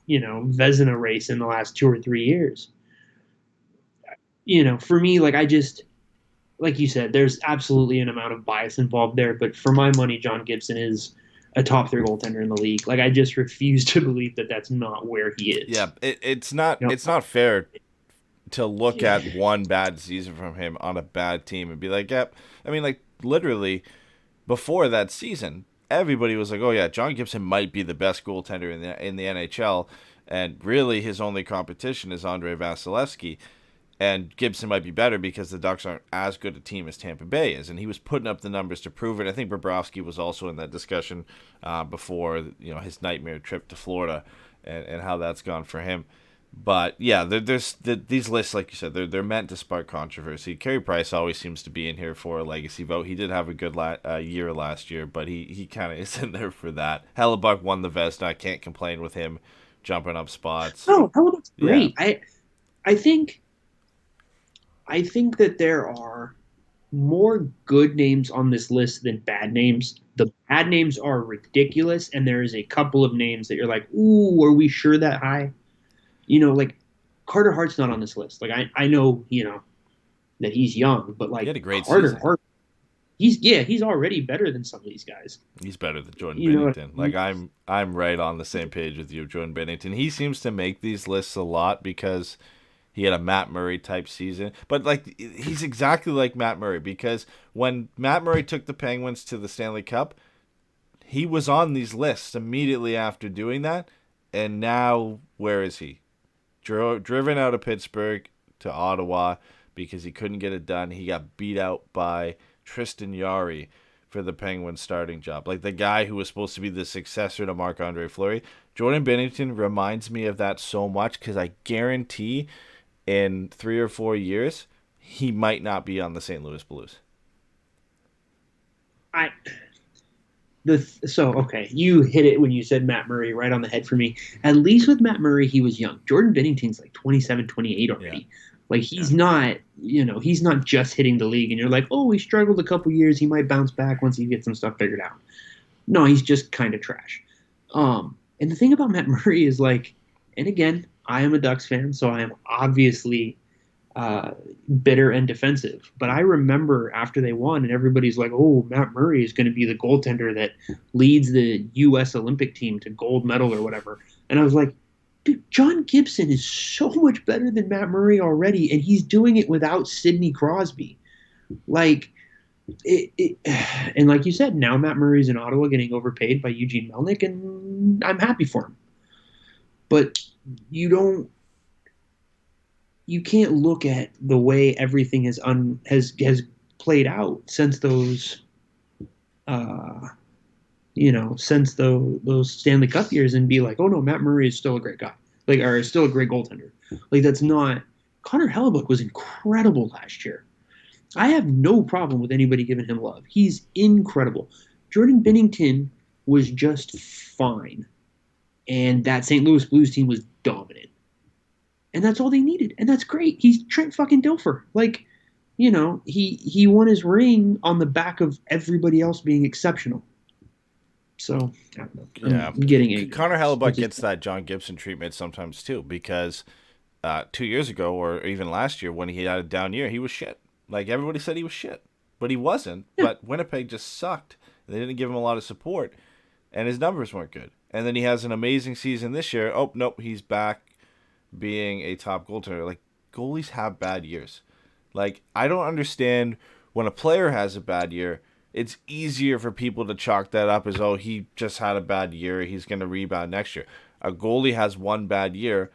Vezina race in the last 2 or 3 years. For me, like, I just, like you said, there's absolutely an amount of bias involved there. But for my money, John Gibson is a top 3 goaltender in the league. Like, I just refuse to believe that that's not where he is. Yeah, it's not fair to look at one bad season from him on a bad team and be like, yep. I mean, like, literally, before that season, everybody was like, oh, yeah, John Gibson might be the best goaltender in the NHL, and really his only competition is Andrei Vasilevsky. And Gibson might be better because the Ducks aren't as good a team as Tampa Bay is. And he was putting up the numbers to prove it. I think Bobrovsky was also in that discussion before his nightmare trip to Florida and how that's gone for him. But, yeah, there's these lists, like you said, they're meant to spark controversy. Carey Price always seems to be in here for a legacy vote. He did have a good year last year, but he kind of is in there for that. Hellebuck won the Vezina. I can't complain with him jumping up spots. No, Hellebuck's great. Yeah. I think that there are more good names on this list than bad names. The bad names are ridiculous, and there is a couple of names that you're like, ooh, are we sure that high? Like Carter Hart's not on this list. Like I know, that he's young, but like he had a great Carter season. Hart, he's already better than some of these guys. He's better than Jordan Binnington. Like I'm right on the same page with you, Jordan Binnington. He seems to make these lists a lot because he had a Matt Murray type season. But like he's exactly like Matt Murray, because when Matt Murray took the Penguins to the Stanley Cup, he was on these lists immediately after doing that. And now where is he? Driven out of Pittsburgh to Ottawa because he couldn't get it done. He got beat out by Tristan Jarry for the Penguins starting job. Like the guy who was supposed to be the successor to Marc-Andre Fleury. Jordan Binnington reminds me of that so much, because I guarantee in 3 or 4 years, he might not be on the St. Louis Blues. Okay, you hit it when you said Matt Murray right on the head for me. At least with Matt Murray, he was young. Jordan Binnington's like 27, 28 already. Yeah. Like he's not, he's not just hitting the league and you're like, oh, he struggled a couple years. He might bounce back once he gets some stuff figured out. No, he's just kind of trash. And the thing about Matt Murray is like, and again, I am a Ducks fan, so I am obviously bitter and defensive. But I remember after they won and everybody's like, oh, Matt Murray is going to be the goaltender that leads the U.S. Olympic team to gold medal or whatever. And I was like, dude, John Gibson is so much better than Matt Murray already, and he's doing it without Sidney Crosby. Like, and like you said, now Matt Murray's in Ottawa getting overpaid by Eugene Melnyk, and I'm happy for him. But you can't look at the way everything has played out since those since those Stanley Cup years and be like, oh no, Matt Murray is still a great guy, or is still a great goaltender. Like that's not. Connor Hellebuck was incredible last year. I have no problem with anybody giving him love. He's incredible. Jordan Binnington was just fine, and that St. Louis Blues team was dominant. And that's all they needed. And that's great. He's Trent fucking Dilfer. Like, he won his ring on the back of everybody else being exceptional. So, I don't know. I'm getting it. Connor Hellebuck gets that John Gibson treatment sometimes too, because 2 years ago or even last year when he had a down year, he was shit. Like, everybody said he was shit. But he wasn't. Yeah. But Winnipeg just sucked. They didn't give him a lot of support. And his numbers weren't good. And then he has an amazing season this year. Oh, nope, he's back being a top goaltender. Like, goalies have bad years. Like, I don't understand when a player has a bad year, it's easier for people to chalk that up as, oh, he just had a bad year, he's going to rebound next year. A goalie has one bad year,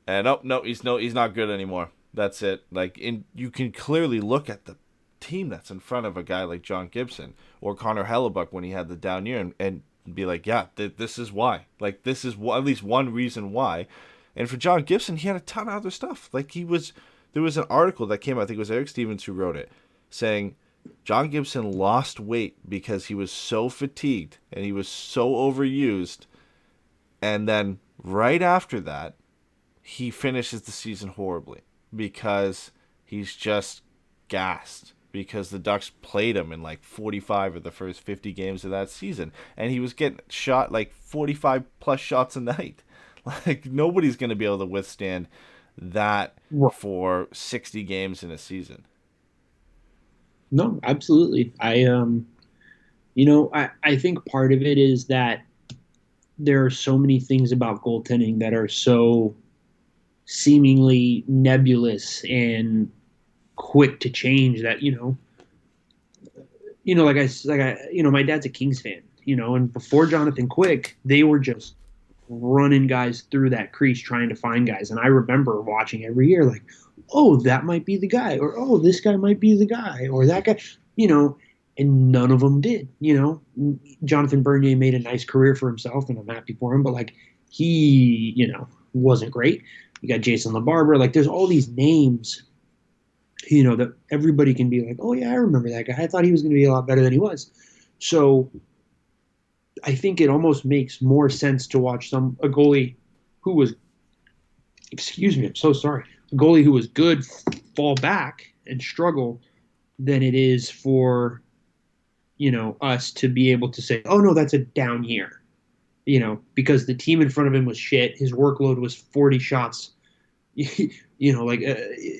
and oh, no, he's not good anymore. That's it. Like, you can clearly look at the team that's in front of a guy like John Gibson or Connor Hellebuck when he had the down year and be like, yeah, this is why. Like, this is at least one reason why. And for John Gibson, he had a ton of other stuff. Like, there was an article that came out, I think it was Eric Stevens who wrote it, saying John Gibson lost weight because he was so fatigued and he was so overused. And then right after that, he finishes the season horribly because he's just gassed. Because the Ducks played him in like 45 of the first 50 games of that season. And he was getting shot like 45 plus shots a night. Like, nobody's going to be able to withstand that for 60 games in a season. No, absolutely. I think part of it is that there are so many things about goaltending that are so seemingly nebulous and quick to change that, my dad's a Kings fan, and before Jonathan Quick, they were just running guys through that crease trying to find guys. And I remember watching every year, like, oh, that might be the guy, or oh, this guy might be the guy, or that guy, and none of them did. Jonathan Bernier made a nice career for himself, and I'm happy for him, but like he, wasn't great. You got Jason LaBarbera, like there's all these names, that everybody can be like, oh yeah, I remember that guy. I thought he was going to be a lot better than he was. So I think it almost makes more sense to watch a goalie who was, excuse me, I'm so sorry, a goalie who was good fall back and struggle than it is for, us to be able to say, oh no, that's a down year, because the team in front of him was shit. His workload was 40 shots,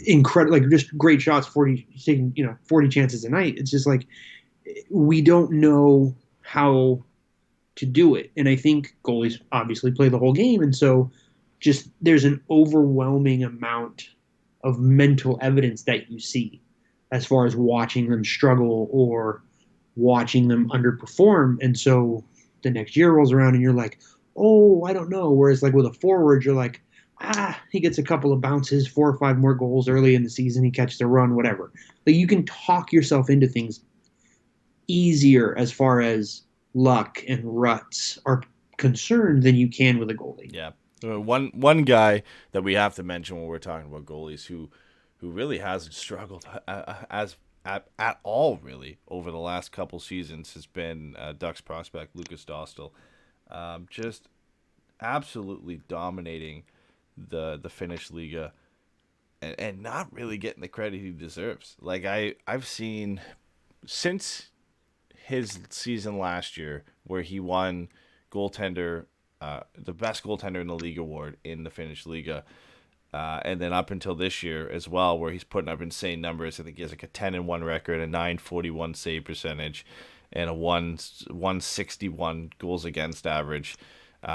incredible, like just great shots, 40 chances a night. It's just like, we don't know how to do it. And I think goalies obviously play the whole game. And so just there's an overwhelming amount of mental evidence that you see as far as watching them struggle or watching them underperform. And so the next year rolls around and you're like, oh, I don't know. Whereas like with a forward, you're like, he gets a couple of bounces, 4 or 5 more goals early in the season. He catches a run, whatever. Like you can talk yourself into things easier as far as luck and ruts are concerned than you can with a goalie. Yeah. One guy that we have to mention when we're talking about goalies who really hasn't struggled at all really over the last couple seasons has been Ducks prospect Lukas Dostal. Just absolutely dominating the Finnish Liga and not really getting the credit he deserves. Like I've seen since his season last year where he won goaltender, the best goaltender in the league award in the Finnish Liga, and then up until this year as well, where he's putting up insane numbers. I think he has like a 10-1 record, a 941 save percentage, and a 161 goals against average,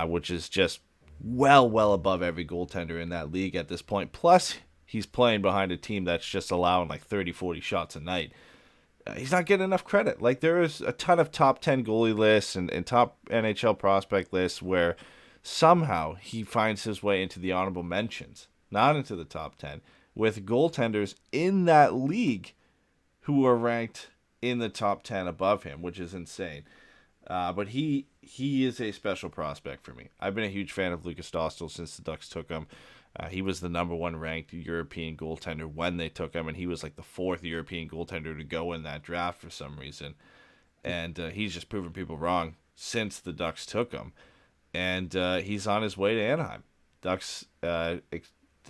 which is just well above every goaltender in that league at this point. Plus, he's playing behind a team that's just allowing like 30, 40 shots a night. He's not getting enough credit. Like there is a ton of top 10 goalie lists and top NHL prospect lists where somehow he finds his way into the honorable mentions, not into the top 10, with goaltenders in that league who are ranked in the top 10 above him, which is insane. But he is a special prospect for me. I've been a huge fan of Lukas Dostal since the Ducks took him. He was the number 1 ranked European goaltender when they took him, and he was like the 4th European goaltender to go in that draft for some reason. And he's just proven people wrong since the Ducks took him. And he's on his way to Anaheim. Ducks, don't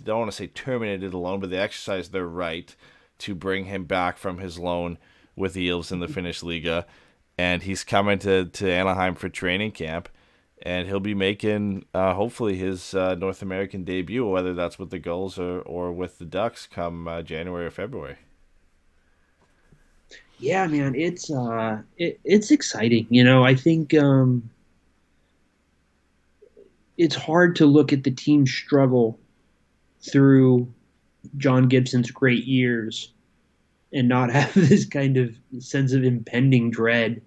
want to say terminated the loan, but they exercised their right to bring him back from his loan with the Eels in the Finnish Liga. And he's coming to Anaheim for training camp. And he'll be making, hopefully, his North American debut, whether that's with the Gulls or with the Ducks, come January or February. Yeah, man, it's exciting. I think it's hard to look at the team struggle through John Gibson's great years and not have this kind of sense of impending dread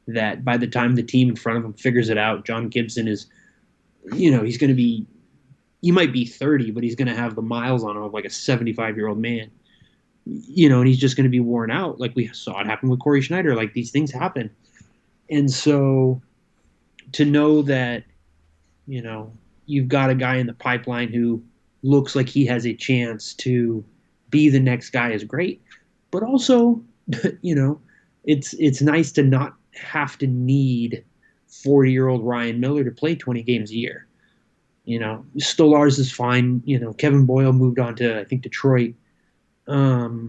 that by the time the team in front of him figures it out, John Gibson is, he's going to be, he might be 30, but he's going to have the miles on him of like a 75-year-old man, and he's just going to be worn out. Like we saw it happen with Corey Schneider. Like these things happen. And so to know that, you've got a guy in the pipeline who looks like he has a chance to be the next guy is great. But also, it's nice to not have to need 40-year-old Ryan Miller to play 20 games a year. Stolarz is fine. Kevin Boyle moved on to, I think, Detroit. There's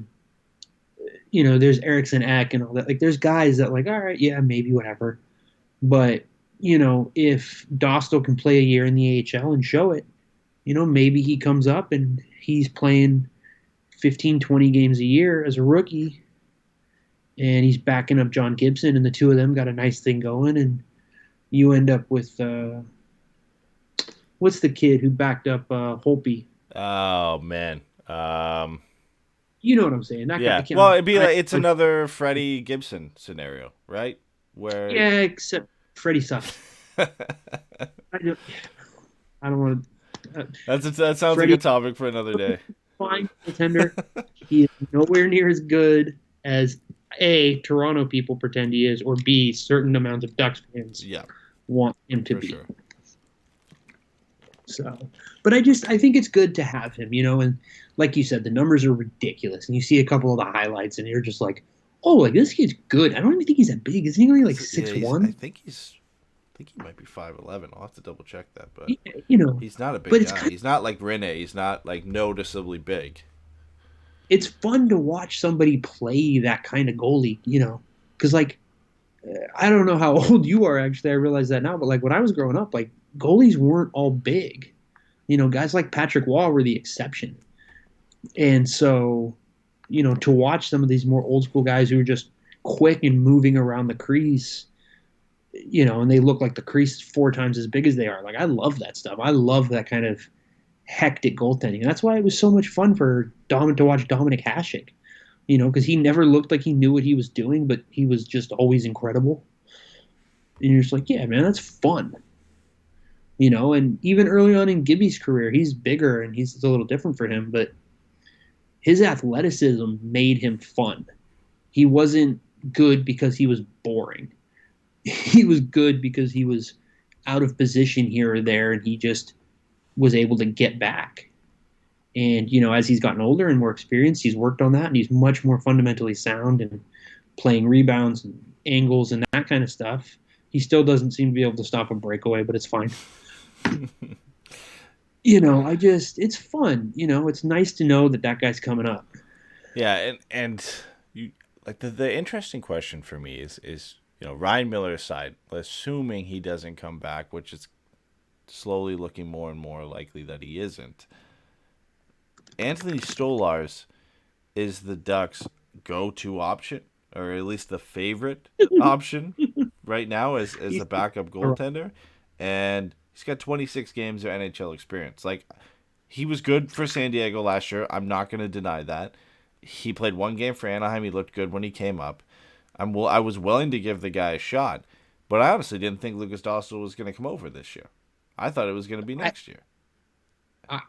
Eriksson Ek and all that. Like, there's guys that like, all right, yeah, maybe whatever. But, if Dostal can play a year in the AHL and show it, maybe he comes up and he's playing 15, 20 games a year as a rookie, and he's backing up John Gibson, and the two of them got a nice thing going, and you end up with what's the kid who backed up Holtby? Oh man. You know what I'm saying? That guy Yeah. can. Well, it'd be like it's another Freddie Gibson scenario, right? Where Yeah, except Freddie sucks. I don't want to. that sounds like a Freddie, topic for another day. fine contender. He is nowhere near as good as A, Toronto people pretend he is, or B, certain amounts of Ducks fans Yeah, want him to for be. sure. So, but I think it's good to have him, and like you said, the numbers are ridiculous, and you see a couple of the highlights, and you're just like, oh, like this kid's good. I don't even think he's that big. Isn't he only like Yeah, 6'1"? I think he might be 5'11". I'll have to double check that, but Yeah, he's not a but big it's guy. He's not like Rene. He's not like noticeably big. it's fun to watch somebody play that kind of goalie, because like I don't know how old you are actually. I realize that now, but like when I was growing up, like goalies weren't all big. Guys like Patrick Waugh were the exception, and so to watch some of these more old school guys who are just quick and moving around the crease, and they look like the crease is 4 times as big as they are. Like I love that stuff. I love that kind of hectic goaltending. And that's why it was so much fun for to watch Dominic Hasek, because he never looked like he knew what he was doing, but he was just always incredible. And you're just like, yeah, man, that's fun. And even early on in Gibby's career, he's bigger and it's a little different for him, but his athleticism made him fun. He wasn't good because he was boring. He was good because he was out of position here or there, and he just was able to get back. And, as he's gotten older and more experienced, he's worked on that, and he's much more fundamentally sound and playing rebounds and angles and that kind of stuff. He still doesn't seem to be able to stop a breakaway, but it's fine. It's fun. It's nice to know that guy's coming up. Yeah, and you like the interesting question for me is Ryan Miller aside, assuming he doesn't come back, which is slowly looking more and more likely that he isn't. Anthony Stolarz is the Ducks' go-to option, or at least the favorite option right now as a backup goaltender, and he's got 26 games of NHL experience. Like, he was good for San Diego last year. I'm not going to deny that. He played 1 game for Anaheim. He looked good when he came up. I was willing to give the guy a shot, but I honestly didn't think Lukas Dostal was going to come over this year. I thought it was going to be next year.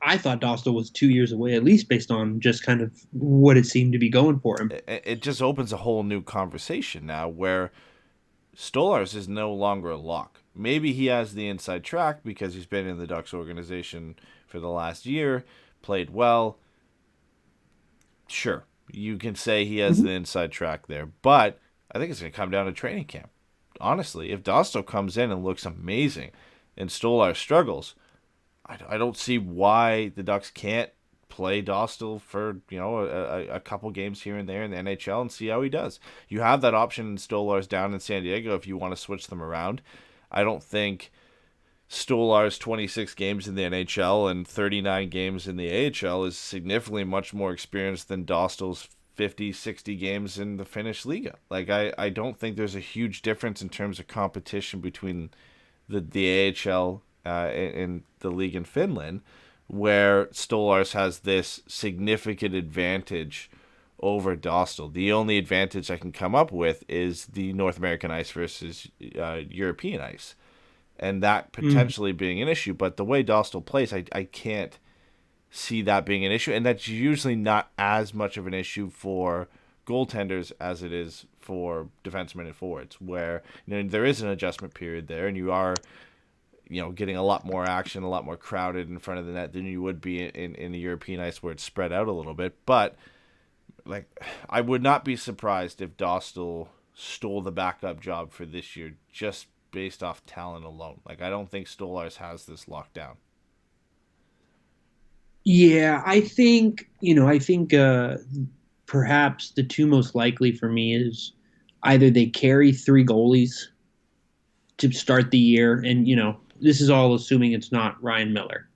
I thought Dostal was 2 years away, at least based on just kind of what it seemed to be going for him. It just opens a whole new conversation now where Stolarz is no longer a lock. Maybe he has the inside track because he's been in the Ducks organization for the last year, played well. Sure, you can say he has the inside track there, but I think it's going to come down to training camp. Honestly, if Dostal comes in and looks amazing and Stolarz struggles, I don't see why the Ducks can't play Dostal for a couple games here and there in the NHL and see how he does. You have that option in Stolarz down in San Diego if you want to switch them around. I don't think Stolarz 26 games in the NHL and 39 games in the AHL is significantly much more experienced than Dostal's 50, 60 games in the Finnish Liga. Like, I don't think there's a huge difference in terms of competition between the AHL in the league in Finland, where Stolarz has this significant advantage over Dostal. The only advantage I can come up with is the North American ice versus European ice, and that potentially being an issue. But the way Dostal plays, I can't see that being an issue, and that's usually not as much of an issue for goaltenders as it is for defensemen and forwards, where there is an adjustment period there, and you are getting a lot more action, a lot more crowded in front of the net than you would be in the European ice where it's spread out a little bit. But like, I would not be surprised if Dostal stole the backup job for this year just based off talent alone. Like, I don't think Stolarz has this locked down. Yeah, I think perhaps the 2 most likely for me is either they carry 3 goalies to start the year, and this is all assuming it's not Ryan Miller.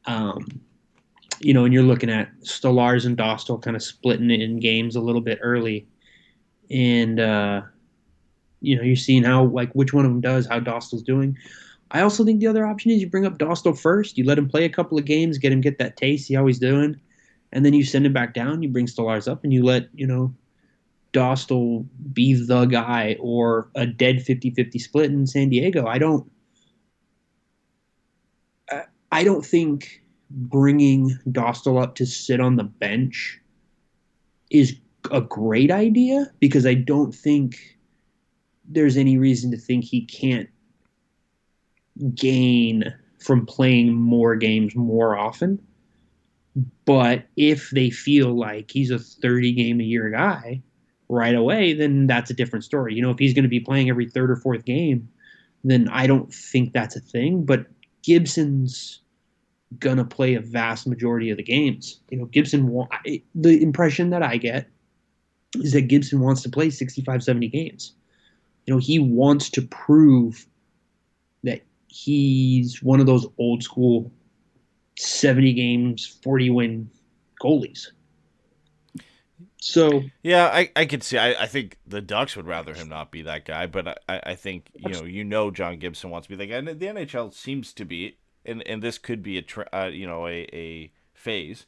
And you're looking at Stolarz and Dostal kind of splitting it in games a little bit early, and you're seeing how, like, which one of them does, how Dostal's doing. I also think the other option is you bring up Dostal first. You let him play a couple of games, get that taste, see how he's doing, and then you send him back down. You bring Stolarz up, and you let Dostal be the guy, or a dead 50-50 split in San Diego. I don't think bringing Dostal up to sit on the bench is a great idea, because I don't think there's any reason to think he can't gain from playing more games more often. But if they feel like he's a 30 game a year guy right away, then that's a different story. If he's going to be playing every third or fourth game, then I don't think that's a thing. But Gibson's gonna play a vast majority of the games. The impression that I get is that Gibson wants to play 65, 70 games. He wants to prove that he's one of those old school 70 games, 40 win goalies. So yeah, I could see. I think the Ducks would rather him not be that guy, but I think John Gibson wants to be that guy. And the NHL seems to be, and this could be a phase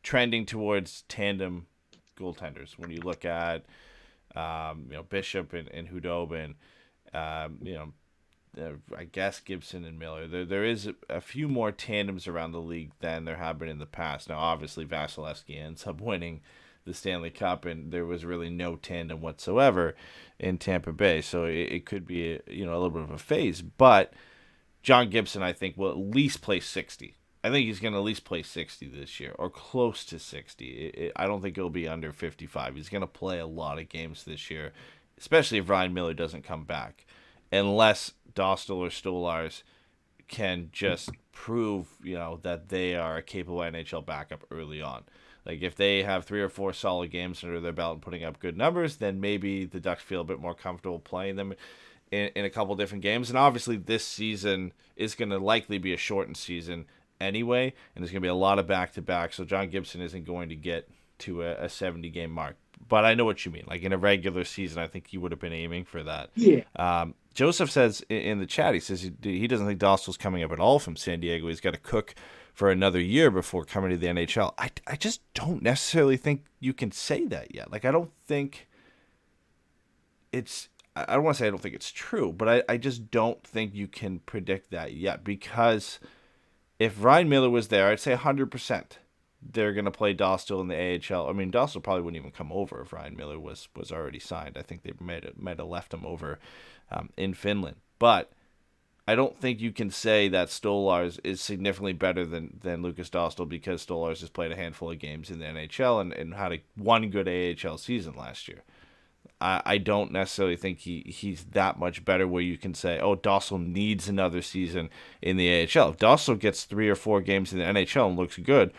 trending towards tandem goaltenders. When you look at Bishop and Hudobin, I guess Gibson and Miller. There is a few more tandems around the league than there have been in the past. Now, obviously, Vasilevsky ends up winning the Stanley Cup, and there was really no tandem whatsoever in Tampa Bay. So it could be a little bit of a phase. But John Gibson, I think, will at least play 60. I think he's going to at least play 60 this year, or close to 60. I don't think he'll be under 55. He's going to play a lot of games this year, especially if Ryan Miller doesn't come back, unless Dostal or Stolarz can just prove, that they are a capable NHL backup early on. Like, if they have 3 or 4 solid games under their belt and putting up good numbers, then maybe the Ducks feel a bit more comfortable playing them in a couple different games. And obviously this season is going to likely be a shortened season anyway, and there's going to be a lot of back-to-back, so John Gibson isn't going to get to a 70-game mark. But I know what you mean. Like, in a regular season, I think he would have been aiming for that. Yeah. Joseph says in the chat, he says he doesn't think Dostal's coming up at all from San Diego. He's got to cook for another year before coming to the NHL. I just don't necessarily think you can say that yet. Like, I don't think it's... I don't want to say I don't think it's true, but I just don't think you can predict that yet, because if Ryan Miller was there, I'd say 100% they're going to play Dostal in the AHL. I mean, Dostal probably wouldn't even come over if Ryan Miller was already signed. I think they might have left him over in Finland. But I don't think you can say that Stolarz is significantly better than Lukas Dostal, because Stolarz has played a handful of games in the NHL and had one good AHL season last year. I don't necessarily think he's that much better where you can say, oh, Dostal needs another season in the AHL. If Dostal gets 3 or 4 games in the NHL and looks good,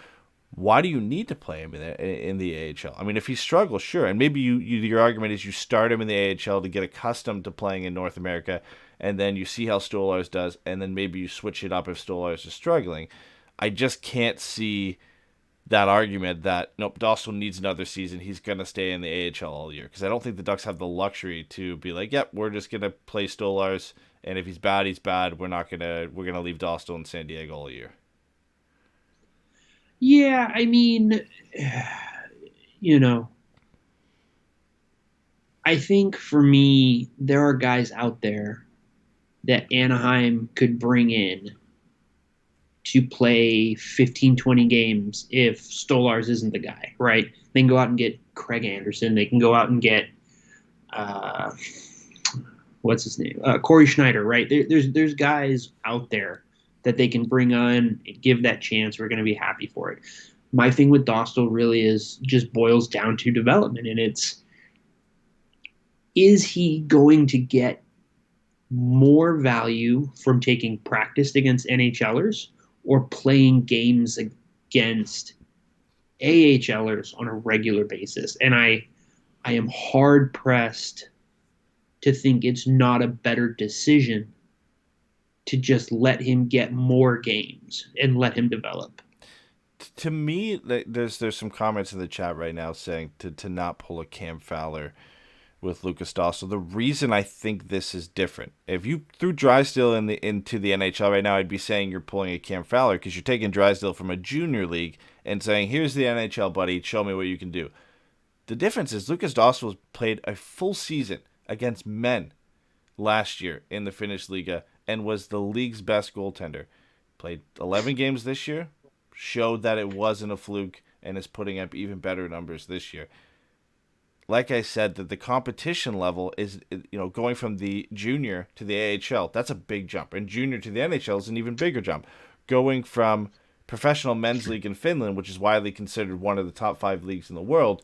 why do you need to play him in the AHL? I mean, if he struggles, sure. And maybe your argument is you start him in the AHL to get accustomed to playing in North America, and then you see how Stolarz does, and then maybe you switch it up if Stolarz is struggling. I just can't see that argument that, nope, Dostal needs another season. He's going to stay in the AHL all year. Because I don't think the Ducks have the luxury to be like, yep, we're just going to play Stolarz, and if he's bad, he's bad. We're going to leave Dostal in San Diego all year. Yeah, I mean, I think for me, there are guys out there that Anaheim could bring in to play 15, 20 games if Stolarz isn't the guy, right? They can go out and get Craig Anderson. They can go out and get, what's his name? Corey Schneider, right? There's guys out there that they can bring on and give that chance. We're going to be happy for it. My thing with Dostal really just boils down to development, and is he going to get more value from taking practice against NHLers or playing games against AHLers on a regular basis? And I am hard pressed to think it's not a better decision to just let him get more games and let him develop. To me, there's some comments in the chat right now saying to not pull a Cam Fowler with Lukas Dostal. The reason I think this is different, if you threw Drysdale into the NHL right now, I'd be saying you're pulling a Cam Fowler because you're taking Drysdale from a junior league and saying, here's the NHL, buddy, show me what you can do. The difference is Lukas Dostal played a full season against men last year in the Finnish Liga and was the league's best goaltender. Played 11 games this year, showed that it wasn't a fluke, and is putting up even better numbers this year. Like I said, that the competition level is, going from the junior to the AHL, that's a big jump. And junior to the NHL is an even bigger jump. Going from professional men's league in Finland, which is widely considered one of the top 5 leagues in the world,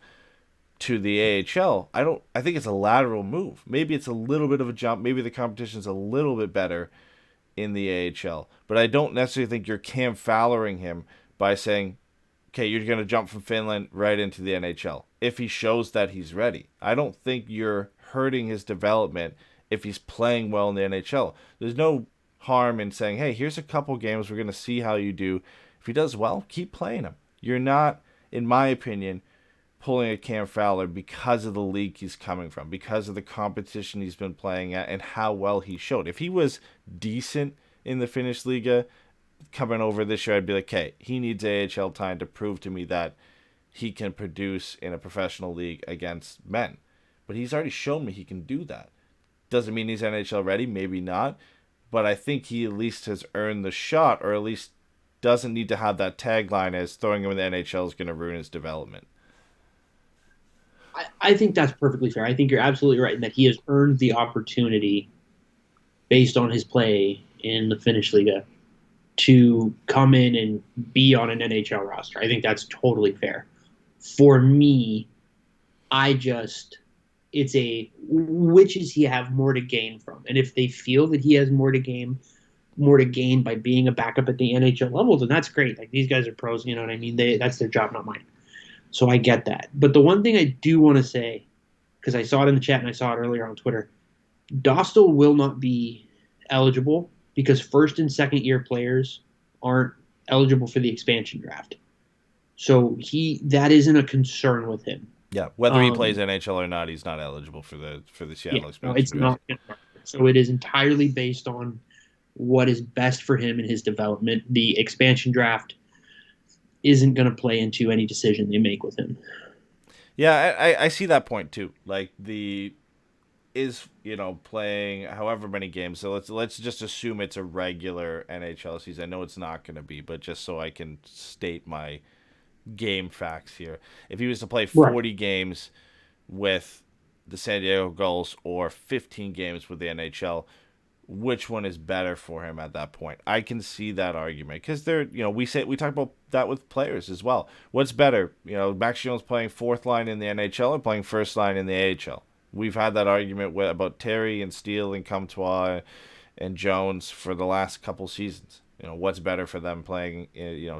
to the AHL, I think it's a lateral move. Maybe it's a little bit of a jump. Maybe the competition's a little bit better in the AHL. But I don't necessarily think you're Cam Fowlering him by saying, okay, you're going to jump from Finland right into the NHL if he shows that he's ready. I don't think you're hurting his development if he's playing well in the NHL. There's no harm in saying, hey, here's a couple games. We're going to see how you do. If he does well, keep playing him. You're not, in my opinion, pulling a Cam Fowler because of the league he's coming from, because of the competition he's been playing at and how well he showed. If he was decent in the Finnish Liga coming over this year, I'd be like, okay, he needs AHL time to prove to me that he can produce in a professional league against men. But he's already shown me he can do that. Doesn't mean he's NHL ready, maybe not, but I think he at least has earned the shot, or at least doesn't need to have that tagline as throwing him in the NHL is going to ruin his development. I think that's perfectly fair. I think you're absolutely right in that he has earned the opportunity based on his play in the Finnish Liga to come in and be on an NHL roster. I think that's totally fair. For me, it's which does he have more to gain from? And if they feel that he has more to gain by being a backup at the NHL level, then that's great. Like, these guys are pros, you know what I mean? That's their job, not mine. So I get that. But the one thing I do want to say, because I saw it in the chat and I saw it earlier on Twitter, Dostal will not be eligible because first and second year players aren't eligible for the expansion draft. So that isn't a concern with him. Yeah, whether he plays NHL or not, he's not eligible for the Seattle expansion. No, it's not. So it is entirely based on what is best for him and his development. The expansion draft isn't going to play into any decision they make with him. Yeah, I see that point too. Like, playing however many games. So let's just assume it's a regular NHL season. I know it's not going to be, but just so I can state my game facts here. If he was to play 40 games with the San Diego Gulls or 15 games with the NHL, which one is better for him at that point? I can see that argument because we talk about that with players as well. What's better, Max Jones playing fourth line in the NHL or playing first line in the AHL? We've had that argument about Terry and Steele and Comtois and Jones for the last couple seasons. What's better for them playing,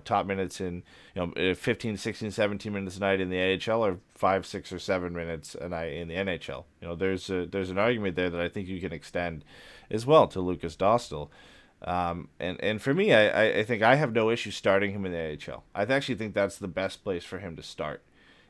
top minutes in, 15, 16, 17 minutes a night in the AHL or 5, 6, or 7 minutes a night in the NHL? There's an argument there that I think you can extend as well to Lukas Dostal. And for me, I think I have no issue starting him in the AHL. I actually think that's the best place for him to start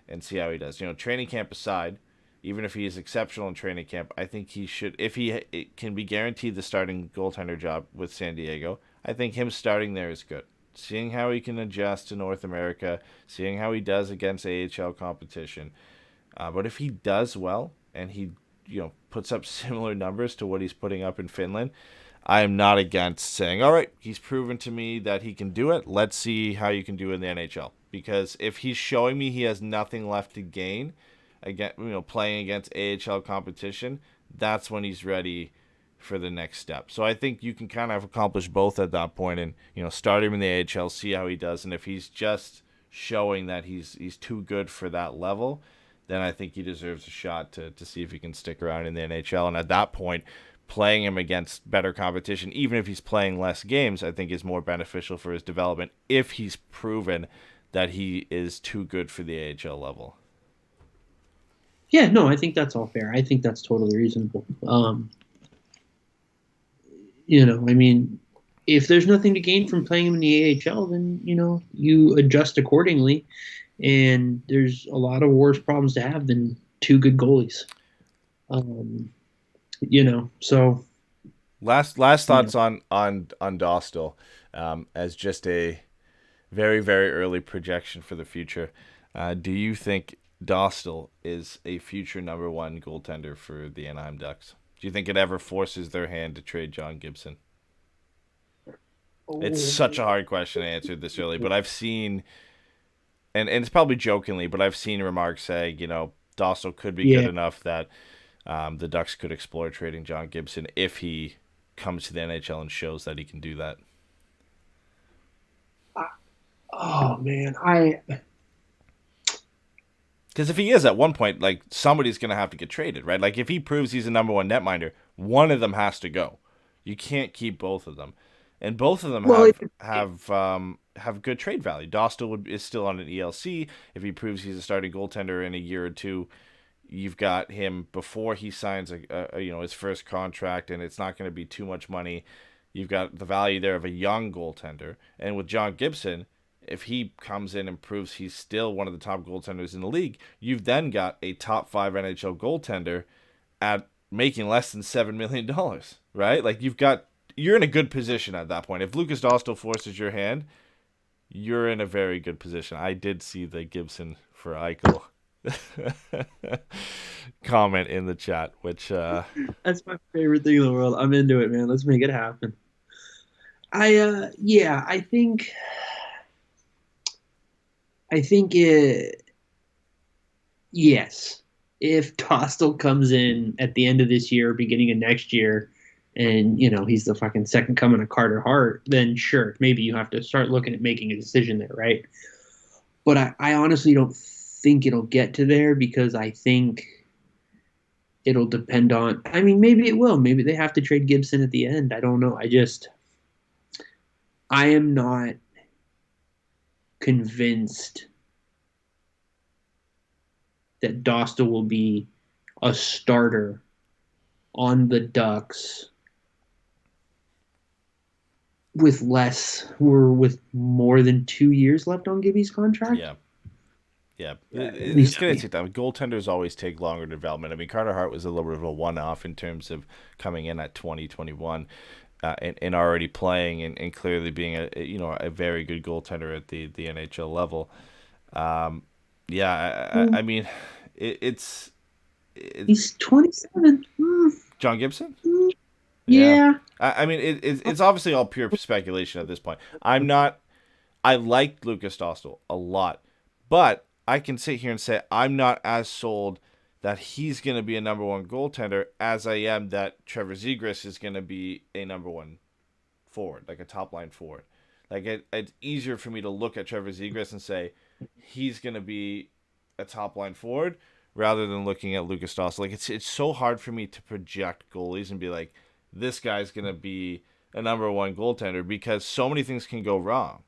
and see how he does. Training camp aside, even if he is exceptional in training camp, I think he should, if he can be guaranteed the starting goaltender job with San Diego, I think him starting there is good. Seeing how he can adjust to North America, seeing how he does against AHL competition. But if he does well and he puts up similar numbers to what he's putting up in Finland, I am not against saying, all right, he's proven to me that he can do it. Let's see how you can do in the NHL. Because if he's showing me he has nothing left to gain, again, playing against AHL competition, that's when he's ready for the next step. So I think you can kind of accomplish both at that point and, start him in the AHL, see how he does. And if he's just showing that he's too good for that level, then I think he deserves a shot to see if he can stick around in the NHL. And at that point, playing him against better competition, even if he's playing less games, I think is more beneficial for his development if he's proven that he is too good for the AHL level. Yeah, no, I think that's all fair. I think that's totally reasonable. If there's nothing to gain from playing him in the AHL, then, you adjust accordingly. And there's a lot of worse problems to have than two good goalies. So Last thoughts on Dostal, as just a very very early projection for the future. Do you think Dostal is a future number one goaltender for the Anaheim Ducks? Do you think it ever forces their hand to trade John Gibson? It's such a hard question to answer this early, but I've seen, and it's probably jokingly, but I've seen remarks say, Dostal could be good yeah, enough that the Ducks could explore trading John Gibson if he comes to the NHL and shows that he can do that. oh man, Because if he is at one point, like somebody's going to have to get traded, right? Like if he proves he's a number one netminder, one of them has to go. You can't keep both of them, and both of them well, have good trade value. Dostal is still on an ELC. If he proves he's a starting goaltender in a year or two, you've got him before he signs his first contract, and it's not going to be too much money. You've got the value there of a young goaltender, and with John Gibson, if he comes in and proves he's still one of the top goaltenders in the league, you've then got a top 5 NHL goaltender at making less than $7 million, right? Like you're in a good position at that point. If Lukas Dostal forces your hand, you're in a very good position. I did see the Gibson for Eichel comment in the chat, which that's my favorite thing in the world. I'm into it, man. Let's make it happen. I think yes. If Tostel comes in at the end of this year, beginning of next year, and he's the fucking second coming of Carter Hart, then sure, maybe you have to start looking at making a decision there, right? But I honestly don't think it'll get to there because I think it'll depend on. I mean, maybe it will. Maybe they have to trade Gibson at the end. I don't know. I am not convinced that Dostal will be a starter on the Ducks with more than 2 years left on Gibby's contract. Yeah, it's going to take time. Goaltenders always take longer development. I mean, Carter Hart was a little bit of a one-off in terms of coming in at 2021 and already playing and clearly being a very good goaltender at the NHL level. I mean, it's he's 27. John Gibson. Yeah. I mean, it's obviously all pure speculation at this point. I like Lukas Dostal a lot, but I can sit here and say I'm not as sold that he's going to be a number one goaltender as I am that Trevor Zegras is going to be a number one forward, like a top line forward. Like it's easier for me to look at Trevor Zegras and say he's going to be a top line forward rather than looking at Lukas Dostal. Like it's so hard for me to project goalies and be like, this guy's going to be a number one goaltender because so many things can go wrong.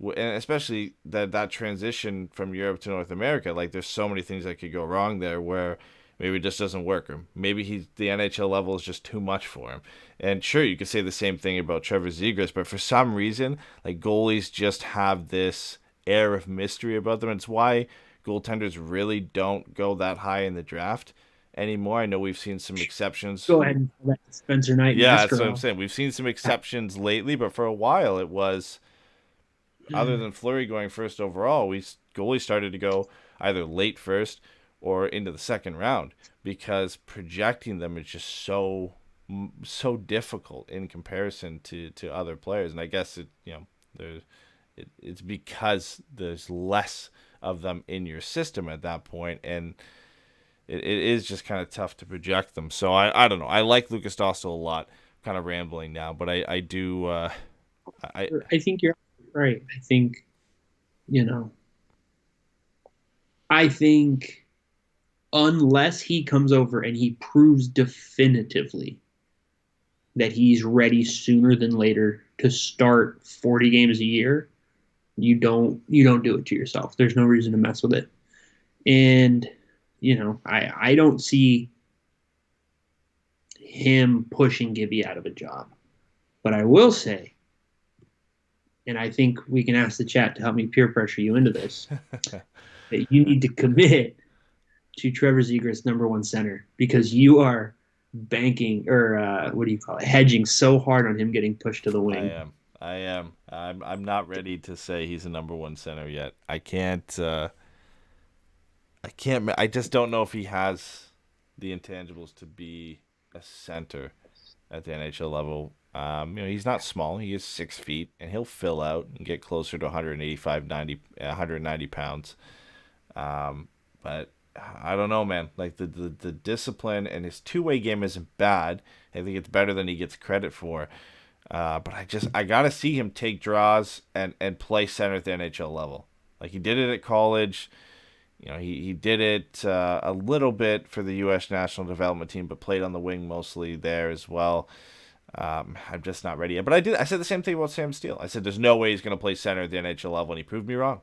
And especially that transition from Europe to North America, like there's so many things that could go wrong there where maybe it just doesn't work, or maybe the NHL level is just too much for him. And sure, you could say the same thing about Trevor Zegras, but for some reason, like goalies just have this air of mystery about them. It's why goaltenders really don't go that high in the draft anymore. I know we've seen some exceptions. Go ahead and let Spencer Knight. Yeah, that's what I'm saying. We've seen some exceptions lately, but for a while it was. Other than Fleury going first overall, goalies started to go either late first or into the second round because projecting them is just so difficult in comparison to other players. And I guess it's because there's less of them in your system at that point, and it is just kind of tough to project them. So I don't know. I like Lukas Dostal a lot. I'm kind of rambling now, but I do. I think you're right. I think unless he comes over and he proves definitively that he's ready sooner than later to start 40 games a year, you don't do it to yourself. There's no reason to mess with it. And I don't see him pushing Gibby out of a job. But I will say, and I think we can ask the chat to help me peer pressure you into this, that you need to commit to Trevor Zegras number one center because you are banking or what do you call it, hedging so hard on him getting pushed to the wing. I am. I'm not ready to say he's a number one center yet. I can't. I can't. I just don't know if he has the intangibles to be a center at the NHL level. He's not small. He is 6 feet, and he'll fill out and get closer to 185, 190 pounds. But I don't know, man. Like the discipline and his two-way game isn't bad. I think it's better than he gets credit for. But I gotta see him take draws and play center at the NHL level. Like he did it at college. He did it a little bit for the U.S. national development team, but played on the wing mostly there as well. I'm just not ready yet. But I said the same thing about Sam Steele. I said there's no way he's going to play center at the NHL level, and he proved me wrong.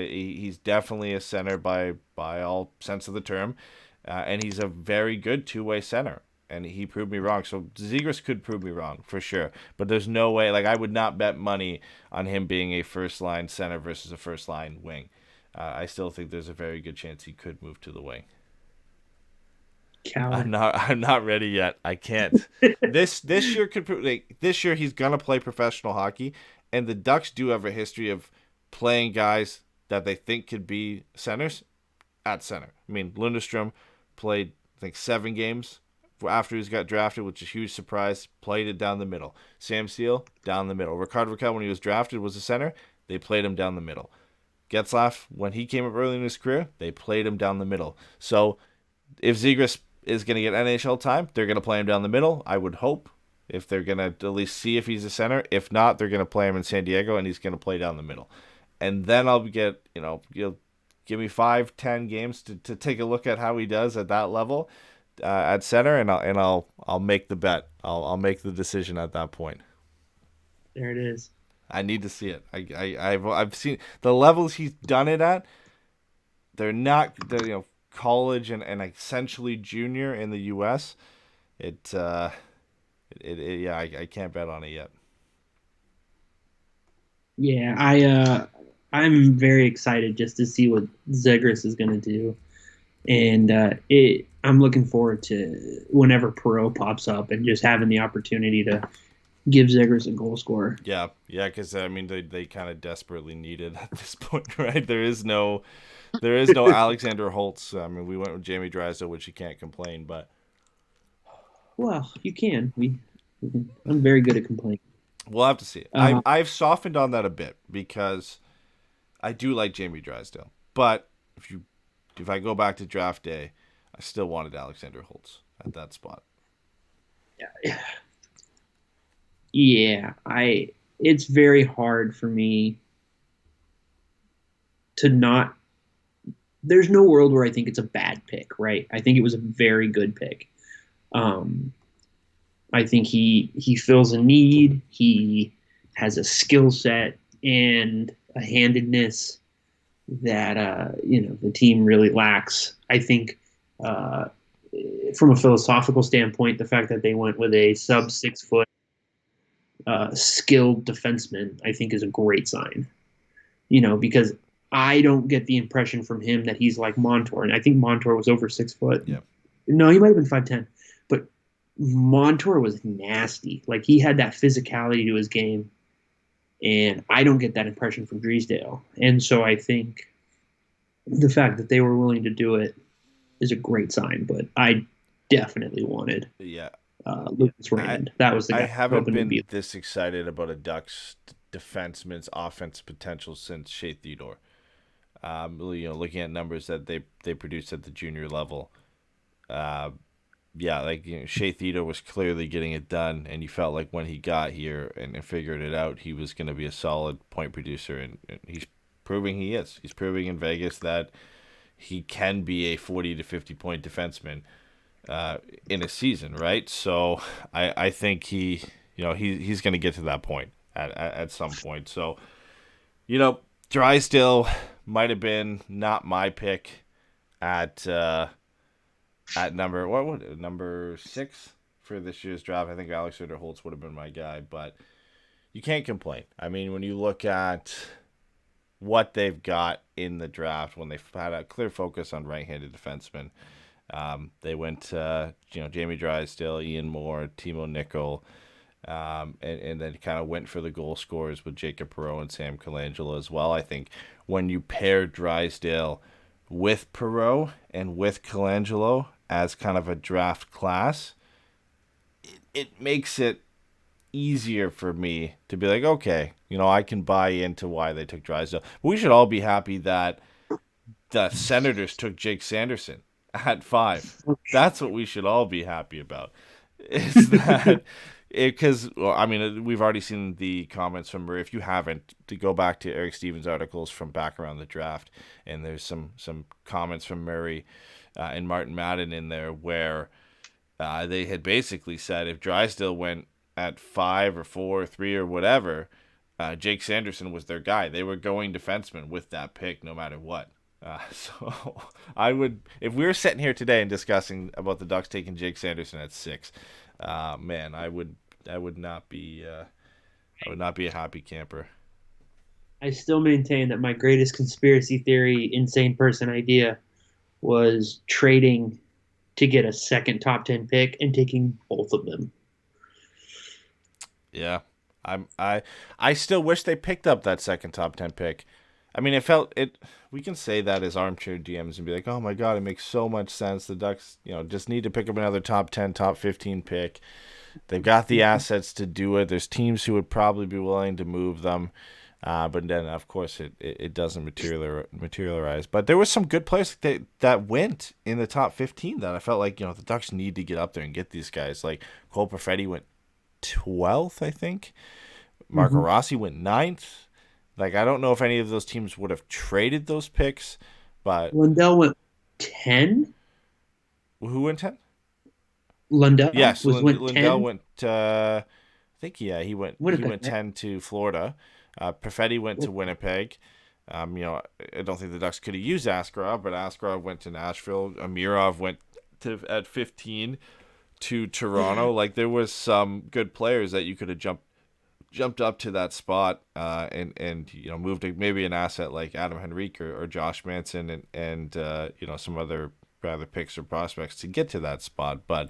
He's definitely a center by all sense of the term, and he's a very good two-way center. And he proved me wrong. So Zegras could prove me wrong for sure. But there's no way. Like I would not bet money on him being a first-line center versus a first-line wing. I still think there's a very good chance he could move to the wing. Coward. I'm not ready yet. I can't. This year this year he's gonna play professional hockey, and the Ducks do have a history of playing guys that they think could be centers at center. I mean, Lundestrom played I think 7 games after he got drafted, which is a huge surprise. Played it down the middle. Sam Steele down the middle. Rickard Rakell when he was drafted was a center. They played him down the middle. Getzlaf, when he came up early in his career, they played him down the middle. So if Zegras is going to get NHL time, they're going to play him down the middle, I would hope, if they're going to at least see if he's a center. If not, they're going to play him in San Diego, and he's going to play down the middle. And then I'll get, you'll give me 5-10 games to take a look at how he does at that level at center, and I'll make the bet. I'll make the decision at that point. There it is. I need to see it. I've seen the levels he's done it at. They're not college and essentially junior in the U.S. I can't bet on it yet. Yeah, I'm very excited just to see what Zegras is going to do, and I'm looking forward to whenever Perreault pops up and just having the opportunity to give Zegras a goal scorer. Yeah, because they kind of desperately need it at this point, right? There is no Alexander Holtz. We went with Jamie Drysdale, which you can't complain, but well, you can. I'm very good at complaining. We'll have to see. I've softened on that a bit because I do like Jamie Drysdale, but if I go back to draft day, I still wanted Alexander Holtz at that spot. Yeah. Yeah, it's very hard for me to not. There's no world where I think it's a bad pick, right? I think it was a very good pick. I think he fills a need. He has a skill set and a handedness that the team really lacks. I think from a philosophical standpoint, the fact that they went with a sub 6 foot skilled defenseman, I think is a great sign. Because I don't get the impression from him that he's like Montour, and I think Montour was over 6 foot. Yep. No, he might have been 5'10", but Montour was nasty. Like he had that physicality to his game, and I don't get that impression from Drysdale. And so I think the fact that they were willing to do it is a great sign. But I definitely wanted Lucas Raymond. That was the guy. I haven't been this excited about a Ducks defenseman's offense potential since Shea Theodore. Looking at numbers that they produced at the junior level. Shea Theodore was clearly getting it done, and you felt like when he got here and figured it out, he was going to be a solid point producer, and he's proving he is. He's proving in Vegas that he can be a 40 to 50 point defenseman in a season, right? So I think he's going to get to that point at some point. So, Drysdale might have been not my pick at number 6 for this year's draft. I think Alexander Holtz would have been my guy, but you can't complain. When you look at what they've got in the draft when they've had a clear focus on right-handed defensemen. They went, Jamie Drysdale, Ian Moore, Timo Nickel, and then kind of went for the goal scorers with Jacob Perreault and Sam Colangelo as well. I think when you pair Drysdale with Perreault and with Colangelo as kind of a draft class, it makes it easier for me to be like, okay, I can buy into why they took Drysdale. We should all be happy that the Senators took Jake Sanderson at 5. That's what we should all be happy about. Is that because we've already seen the comments from Murray. If you haven't, to go back to Eric Stevens' articles from back around the draft, and there's some comments from Murray and Martin Madden in there where they had basically said if Drysdale went at 5 or 4 or 3 or whatever, Jake Sanderson was their guy. They were going defenseman with that pick no matter what. So I would, if we were sitting here today and discussing about the Ducks taking Jake Sanderson at 6, man, I would not be a happy camper. I still maintain that my greatest conspiracy theory, insane person idea was trading to get a second top 10 pick and taking both of them. Yeah. I still wish they picked up that second top 10 pick. I mean, we can say that as armchair GMs and be like, oh my God, it makes so much sense. The Ducks, just need to pick up another top 10, top 15 pick. They've got the assets to do it. There's teams who would probably be willing to move them. But then, of course, it doesn't materialize. But there was some good players that went in the top 15 that I felt like, the Ducks need to get up there and get these guys. Like Cole Perfetti went 12th, I think. Marco Rossi went 9th. Like, I don't know if any of those teams would have traded those picks, but... Lundell went 10? Who went 10? Lundell? Yes, Lundell 10? Went, I think, yeah, he went 10 to Florida. Perfetti went to Winnipeg. I don't think the Ducks could have used Askarov, but Askarov went to Nashville. Amirov went at 15 to Toronto. Like, there was some good players that you could have jumped up to that spot and moved maybe an asset like Adam Henrique or Josh Manson and some other rather picks or prospects to get to that spot. But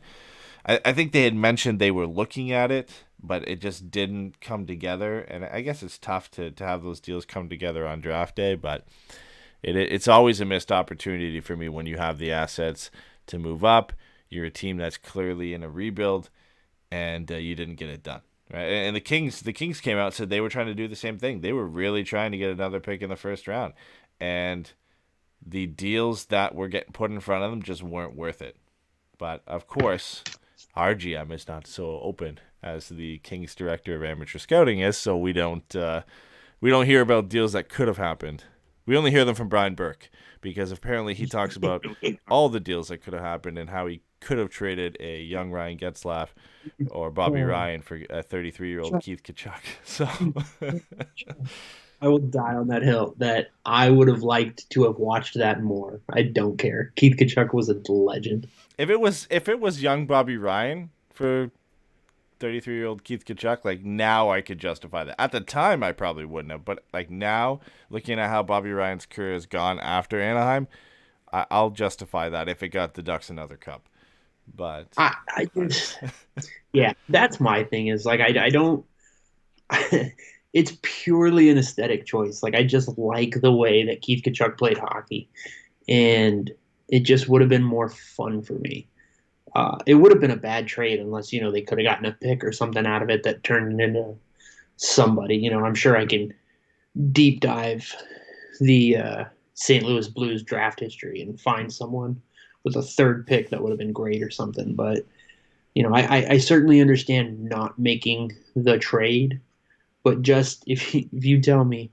I think they had mentioned they were looking at it, but it just didn't come together. And I guess it's tough to have those deals come together on draft day, but it's always a missed opportunity for me when you have the assets to move up. You're a team that's clearly in a rebuild, and you didn't get it done. Right, and the Kings came out and said they were trying to do the same thing. They were really trying to get another pick in the first round, and the deals that were getting put in front of them just weren't worth it. But of course, our GM is not so open as the Kings director of amateur scouting is, so we don't hear about deals that could have happened. We only hear them from Brian Burke, because apparently he talks about all the deals that could have happened and how he could have traded a young Ryan Getzlaf or Bobby Ryan for a 33-year-old Keith Tkachuk. So I will die on that hill that I would have liked to have watched that more. I don't care. Keith Tkachuk was a legend. If it was young Bobby Ryan for 33-year-old Keith Tkachuk, like, now I could justify that. At the time, I probably wouldn't have, but like now, looking at how Bobby Ryan's career has gone after Anaheim, I'll justify that if it got the Ducks another cup. But I just, yeah, that's my thing. Is like I don't. It's purely an aesthetic choice. Like, I just like the way that Keith Tkachuk played hockey, and it just would have been more fun for me. It would have been a bad trade unless, they could have gotten a pick or something out of it that turned into somebody. I'm sure I can deep dive the St. Louis Blues draft history and find someone with a third pick that would have been great or something. But, I certainly understand not making the trade. But just if you tell me,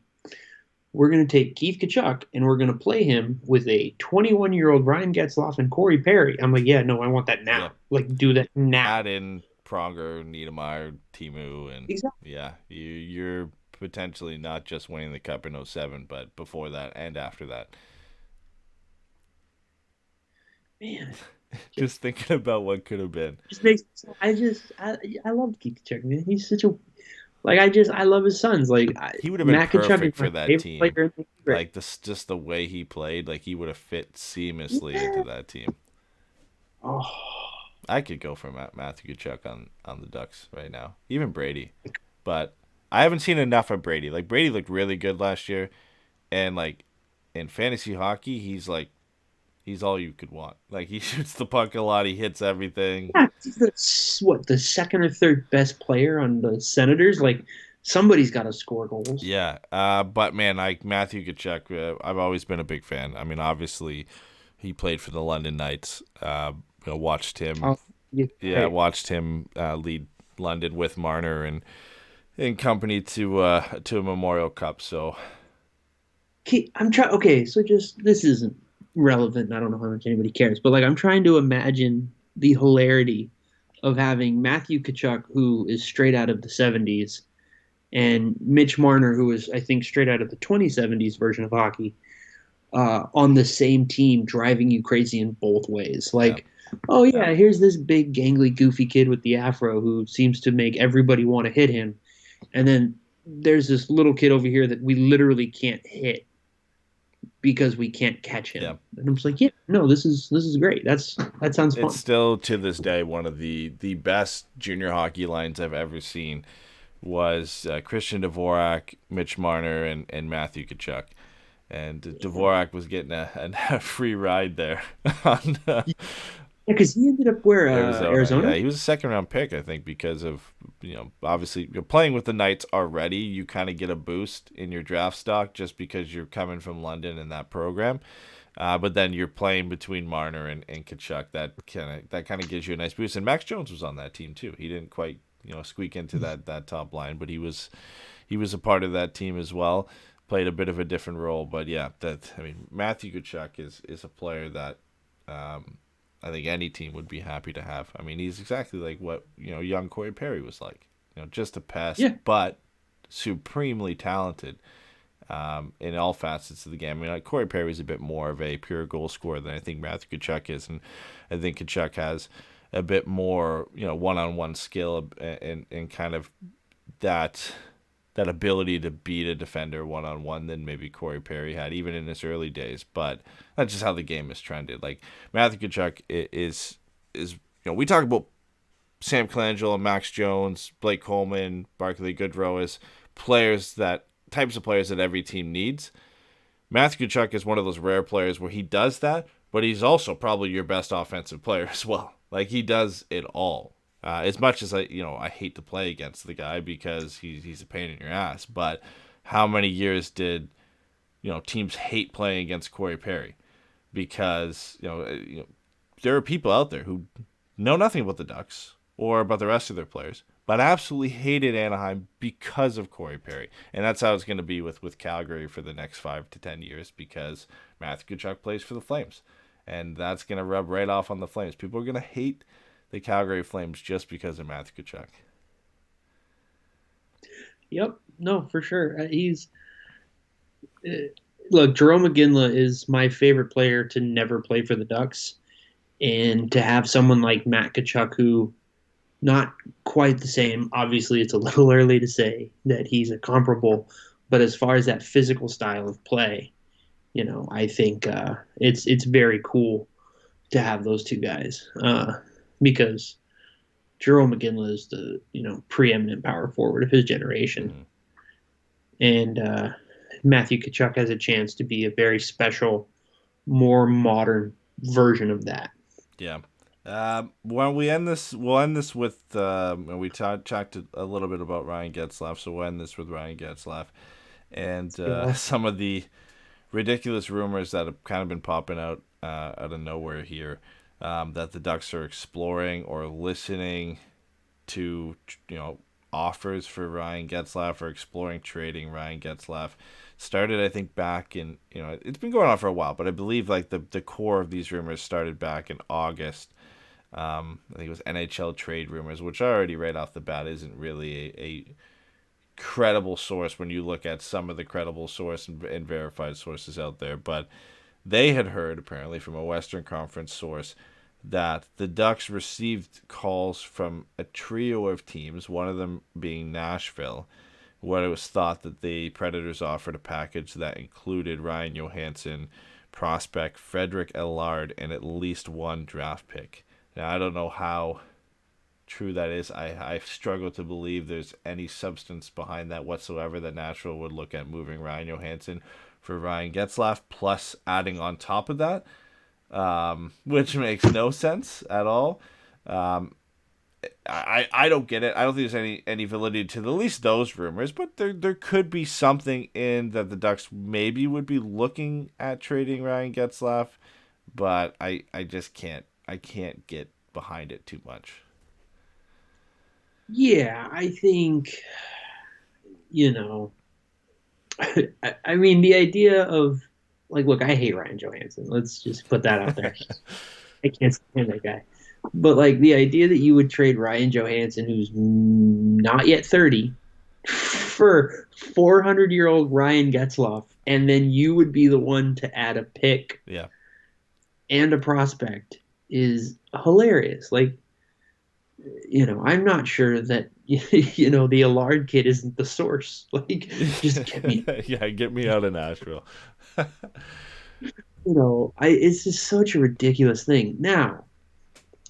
we're going to take Keith Tkachuk and we're going to play him with a 21-year-old Ryan Getzlaf and Corey Perry, I'm like, yeah, no, I want that now. Yeah. Like, do that now. Add in Pronger, Niedermeyer, Timu, and exactly. Yeah, you're potentially not just winning the Cup in 2007, but before that and after that. Man. Just thinking about what could have been. I loved Keith Tkachuk, man. He's such a Like I love his sons. Like He would have been Matt Kachuk is perfect my for that favorite team. player in the league. Like this, just the way he played, like he would have fit seamlessly into Yeah. that team. Oh, I could go for Matthew Kachuk on the Ducks right now, even Brady, but I haven't seen enough of Brady. Like Brady looked really good last year, and like in fantasy hockey, he's all you could want. Like he shoots the puck a lot, he hits everything. yeah, he's the second or third best player on the Senators. Like somebody's got to score goals. Yeah, but man, like Matthew Kachuk, I've always been a big fan. I mean, obviously, he played for the London Knights. Watched him. Oh, yeah, Yeah, right. watched him lead London with Marner and in company to a Memorial Cup. So Okay, I'm trying. Okay, so just this isn't relevant. I don't know how much anybody cares, but like I'm trying to imagine the hilarity of having Matthew Kachuk, who is straight out of the '70s, and Mitch Marner, who is I think straight out of the 2070s version of hockey, on the same team, driving you crazy in both ways. yeah, Like, oh yeah, here's this big, gangly, goofy kid with the afro who seems to make everybody want to hit him, and then there's this little kid over here that we literally can't hit because we can't catch yeah. him. And I'm just like, yeah, no, this is great. That sounds It's fun. still to this day one of the best junior hockey lines I've ever seen. Was Christian Dvorak, Mitch Marner, and Matthew Kachuk. And Dvorak was getting a free ride there on Yeah, because he ended up where Arizona. Yeah, Arizona. he was a second round pick, I think, because of obviously you're playing with the Knights already. You kind of get a boost in your draft stock just because you're coming from London in that program. But then you're playing between Marner and Kachuk. That kind of gives you a nice boost. And Max Jones was on that team too. He didn't quite squeak into that top line, but he was a part of that team as well. Played a bit of a different role, but yeah, Matthew Kachuk is a player that I think any team would be happy to have. I mean, he's exactly like what young Corey Perry was like. Just a pest, Yeah, but supremely talented in all facets of the game. I mean, like Corey Perry's a bit more of a pure goal scorer than I think Matthew Kachuk is, and I think Kachuk has a bit more one-on-one skill and kind of that ability to beat a defender one-on-one than maybe Corey Perry had even in his early days. But that's just how the game has trended. Like Matthew Kachuk is we talk about Sam Colangelo, Max Jones, Blake Coleman, Barclay Goodrow as types of players that every team needs. Matthew Kachuk is one of those rare players where he does that, but he's also probably your best offensive player as well. Like he does it all. As much as I hate to play against the guy because he's a pain in your ass, but how many years did teams hate playing against Corey Perry? Because there are people out there who know nothing about the Ducks or about the rest of their players, but absolutely hated Anaheim because of Corey Perry. And that's how it's going to be with Calgary for the next 5 to 10 years because Matthew Kachuk plays for the Flames. And that's going to rub right off on the Flames. People are going to hate the Calgary Flames just because of Matthew Kachuk. yep, no, for sure. He's look, Jerome McGinley is my favorite player to never play for the Ducks, and to have someone like Matt Kachuk who not quite the same. Obviously, it's a little early to say that he's a comparable, but as far as that physical style of play, I think it's very cool to have those two guys because Jerome McGinley is the preeminent power forward of his generation, Mm-hmm. and Matthew Kachuk has a chance to be a very special, more modern version of that. Yeah. When we end this, we'll end this with, and we talked a little bit about Ryan Getzlaf, so we'll end this with Ryan Getzlaf and Yeah. some of the ridiculous rumors that have kind of been popping out of nowhere here, that the Ducks are exploring or listening to, offers for Ryan Getzlaf or exploring trading Ryan Getzlaf. Started, I think, back in, it's been going on for a while, but I believe like the core of these rumors started back in August. I think it was NHL trade rumors, which already right off the bat isn't really a credible source when you look at some of the credible source and verified sources out there. But they had heard apparently from a Western Conference source that the Ducks received calls from a trio of teams, one of them being Nashville, where it was thought that the Predators offered a package that included Ryan Johansson, prospect Frederick Allard, and at least one draft pick. Now, I don't know how true that is. I struggle to believe there's any substance behind that whatsoever, that Nashville would look at moving Ryan Johansson for Ryan Getzlaf, plus adding on top of that, which makes no sense at all. I don't get it. I don't think there's any validity to at least those rumors, but there could be something in that the Ducks maybe would be looking at trading Ryan Getzlaf, but I just can't get behind it too much. Yeah, I think, I mean, the idea of, like, look, I hate Ryan Johansson. Let's just put that out there. I can't stand that guy. But, like, the idea that you would trade Ryan Johansson, who's not yet 30, for 400-year-old Ryan Getzlaf, and then you would be the one to add a pick Yeah. and a prospect is hilarious. Like, I'm not sure that, the Allard kid isn't the source. Like, just get me, Yeah, get me out of Nashville. it's just such a ridiculous thing. Now,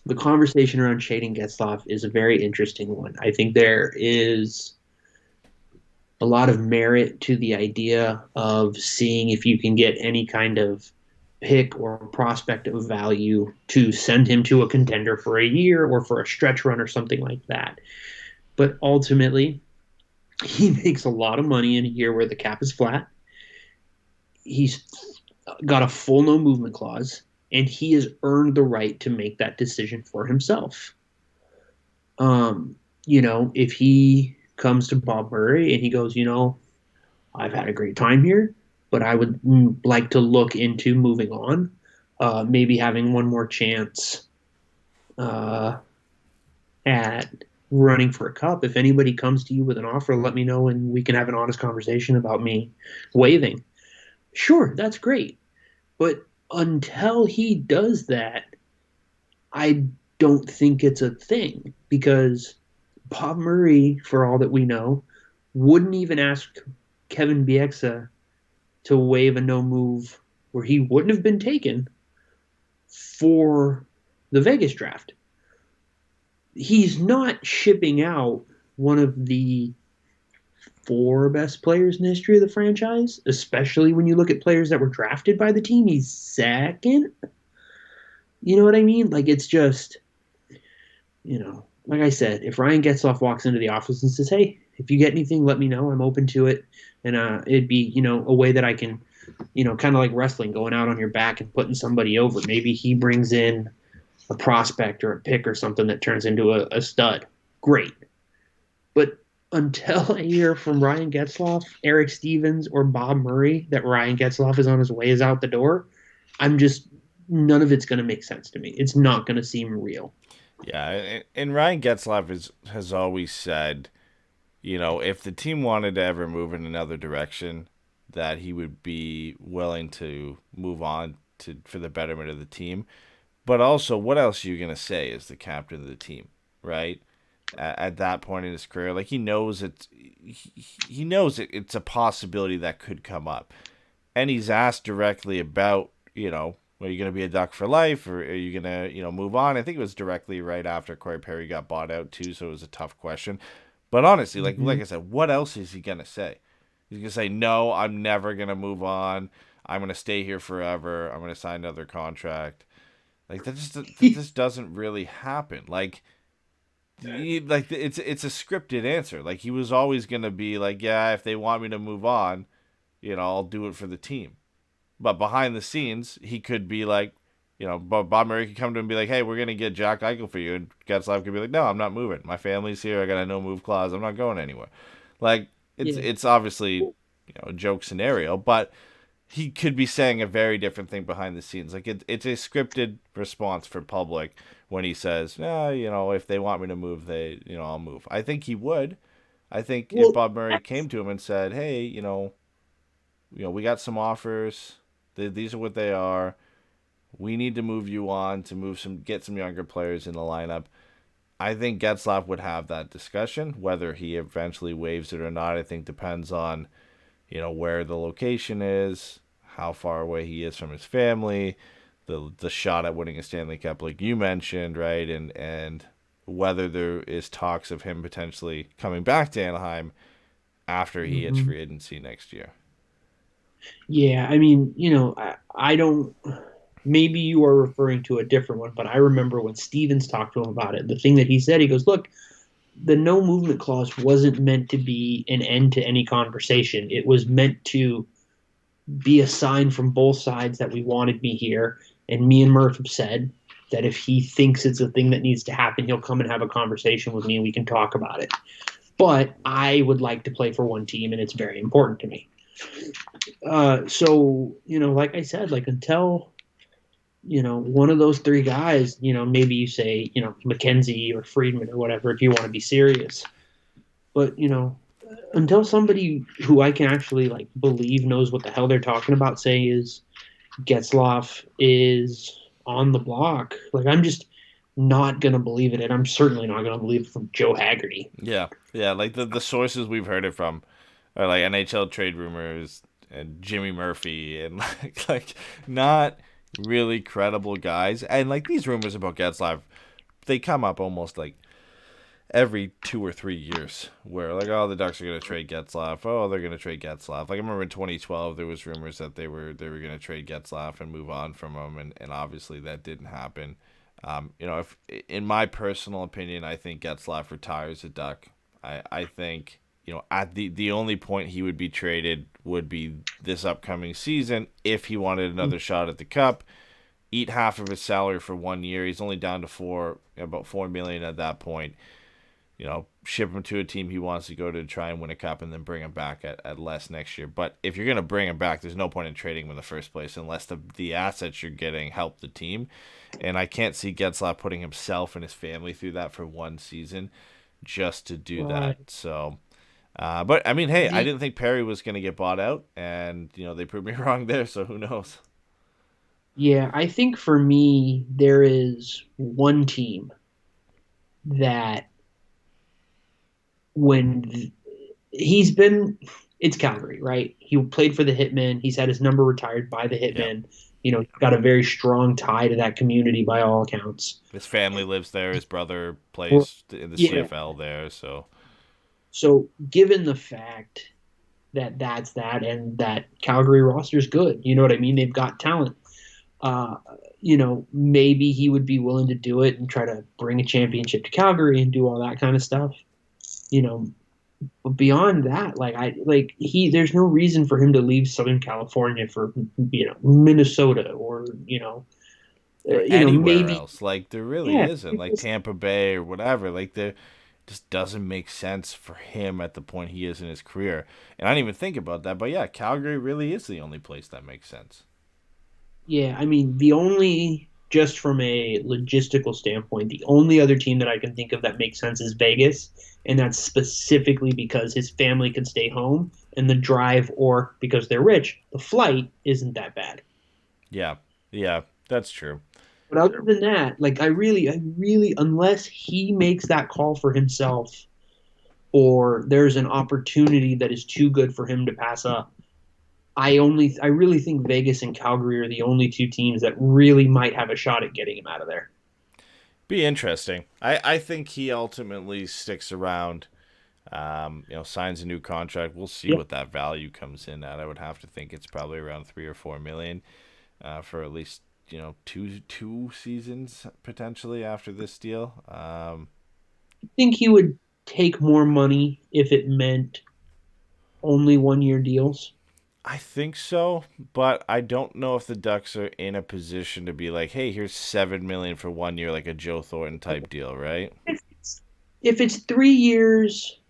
the conversation around shading Getzlaf is a very interesting one. I think there is a lot of merit to the idea of seeing if you can get any kind of pick or prospect of value to send him to a contender for a year or for a stretch run or something like that. But ultimately, he makes a lot of money in a year where the cap is flat. He's got a full no movement clause, and he has earned the right to make that decision for himself. If he comes to Bob Murray and he goes, I've had a great time here, but I would like to look into moving on, maybe having one more chance at running for a cup. If anybody comes to you with an offer, let me know and we can have an honest conversation about me waiving. Sure, that's great. But until he does that, I don't think it's a thing, because Bob Murray, for all that we know, wouldn't even ask Kevin Bieksa to waive a no move where he wouldn't have been taken for the Vegas draft. He's not shipping out one of the 4 best players in the history of the franchise, especially when you look at players that were drafted by the team. He's second. You know what I mean? Like, it's just, like I said, if Ryan Getzlaf walks into the office and says, hey, if you get anything, let me know. I'm open to it. And it'd be, a way that I can, kind of like wrestling, going out on your back and putting somebody over. Maybe he brings in a prospect or a pick or something that turns into a stud. Great. But until I hear from Ryan Getzlaf, Eric Stevens, or Bob Murray that Ryan Getzlaf is on his way, is out the door, none of it's going to make sense to me. It's not going to seem real. Yeah, and Ryan Getzlaf has always said, if the team wanted to ever move in another direction, that he would be willing to move on for the betterment of the team. But also, what else are you going to say as the captain of the team, right? At that point in his career, like, he knows it's a possibility that could come up. And he's asked directly about, are you going to be a Duck for life, or are you going to, move on? I think it was directly right after Corey Perry got bought out too, so it was a tough question. But honestly, like I said, what else is he going to say? He's going to say, no, I'm never going to move on. I'm going to stay here forever. I'm going to sign another contract. Like, that just doesn't really happen. Like, it's a scripted answer. Like, he was always going to be like, yeah, if they want me to move on, I'll do it for the team. But behind the scenes, he could be like, Bob Murray could come to him and be like, hey, we're going to get Jack Eichel for you. And Getzlaf could be like, no, I'm not moving. My family's here. I got a no-move clause. I'm not going anywhere. Like, it's obviously, a joke scenario, but he could be saying a very different thing behind the scenes. Like, it's a scripted response for public when he says, if they want me to move, I'll move. I think he would. I think if Bob Murray came to him and said, hey, we got some offers. These are what they are. we need to move you on to get some younger players in the lineup. I think Getzlaf would have that discussion. Whether he eventually waives it or not, I think depends on, where the location is, how far away he is from his family, the shot at winning a Stanley Cup, like you mentioned, right? And whether there is talks of him potentially coming back to Anaheim after he hits free agency next year. Yeah, I mean, I don't. Maybe you are referring to a different one, but I remember when Stevens talked to him about it. The thing that he said, he goes, "Look, the no movement clause wasn't meant to be an end to any conversation. It was meant to be a sign from both sides that we wanted me here. And me and Murph have said that if he thinks it's a thing that needs to happen, he'll come and have a conversation with me and we can talk about it. But I would like to play for one team, and it's very important to me." So, like I said, like until, one of those three guys, maybe you say, McKenzie or Friedman or whatever, if you want to be serious. But, until somebody who I can actually like believe knows what the hell they're talking about say is Getzlaf is on the block, like I'm just not going to believe it. And I'm certainly not going to believe it from Joe Haggerty. Yeah. Yeah. Like the sources we've heard it from are like NHL trade rumors and Jimmy Murphy and like not really credible guys. And like these rumors about Getzlaf, they come up almost like every 2 or 3 years where like, oh, the Ducks are going to trade Getzlaf. Oh, they're going to trade Getzlaf. Like I remember in 2012, there was rumors that they were going to trade Getzlaf and move on from him. And obviously that didn't happen. If in my personal opinion, I think Getzlaf retires a Duck. I think, at the only point he would be traded would be this upcoming season if he wanted another shot at the Cup. Eat half of his salary for 1 year. He's only down to about $4 million at that point. Ship him to a team he wants to go to try and win a cup, and then bring him back at less next year. But if you're going to bring him back, there's no point in trading him in the first place unless the assets you're getting help the team. And I can't see Getzlaf putting himself and his family through that for one season just to do that. So, but I mean, hey, I didn't think Perry was going to get bought out, and they proved me wrong there. So who knows? Yeah, I think for me, there is one team that it's Calgary, right? He played for the Hitmen. He's had his number retired by the Hitmen. Yep. Got a very strong tie to that community by all accounts. His family lives there. His brother plays in the CFL there. So given the fact that that's that and that Calgary roster is good, you know what I mean? They've got talent. Maybe he would be willing to do it and try to bring a championship to Calgary and do all that kind of stuff. But beyond that, there's no reason for him to leave Southern California for Minnesota or anywhere maybe else. Like there really isn't, like Tampa Bay or whatever. Like there just doesn't make sense for him at the point he is in his career. And I didn't even think about that, but yeah, Calgary really is the only place that makes sense. Yeah, I mean, just from a logistical standpoint, the only other team that I can think of that makes sense is Vegas, and that's specifically because his family can stay home, and the drive, or because they're rich, the flight isn't that bad. Yeah, that's true. But other than that, I really, unless he makes that call for himself, or there's an opportunity that is too good for him to pass up, I really think Vegas and Calgary are the only two teams that really might have a shot at getting him out of there. Be interesting. I think he ultimately sticks around, signs a new contract. We'll see what that value comes in at. I would have to think it's probably around $3 or $4 million for at least two seasons potentially after this deal. I think he would take more money if it meant only 1 year deals. I think so, but I don't know if the Ducks are in a position to be like, hey, here's $7 million for 1 year, like a Joe Thornton type deal, right? If it's 3 years,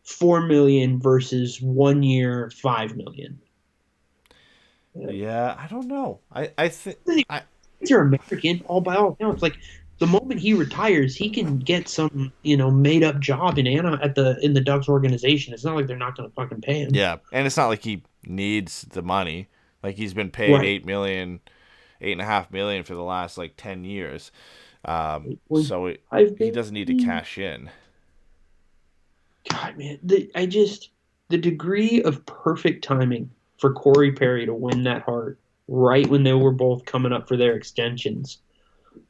$4 million versus 1 year, $5 million. Yeah, I don't know. I think you're American, all by all accounts. Like the moment he retires, he can get some, made up job in in the Ducks organization. It's not like they're not going to fucking pay him. Yeah, and it's not like he needs the money. Like he's been paid $8 million $8.5 million for the last like 10 years. Well, He doesn't need to cash in. God, man, the degree of perfect timing for Corey Perry to win that Hart right when they were both coming up for their extensions,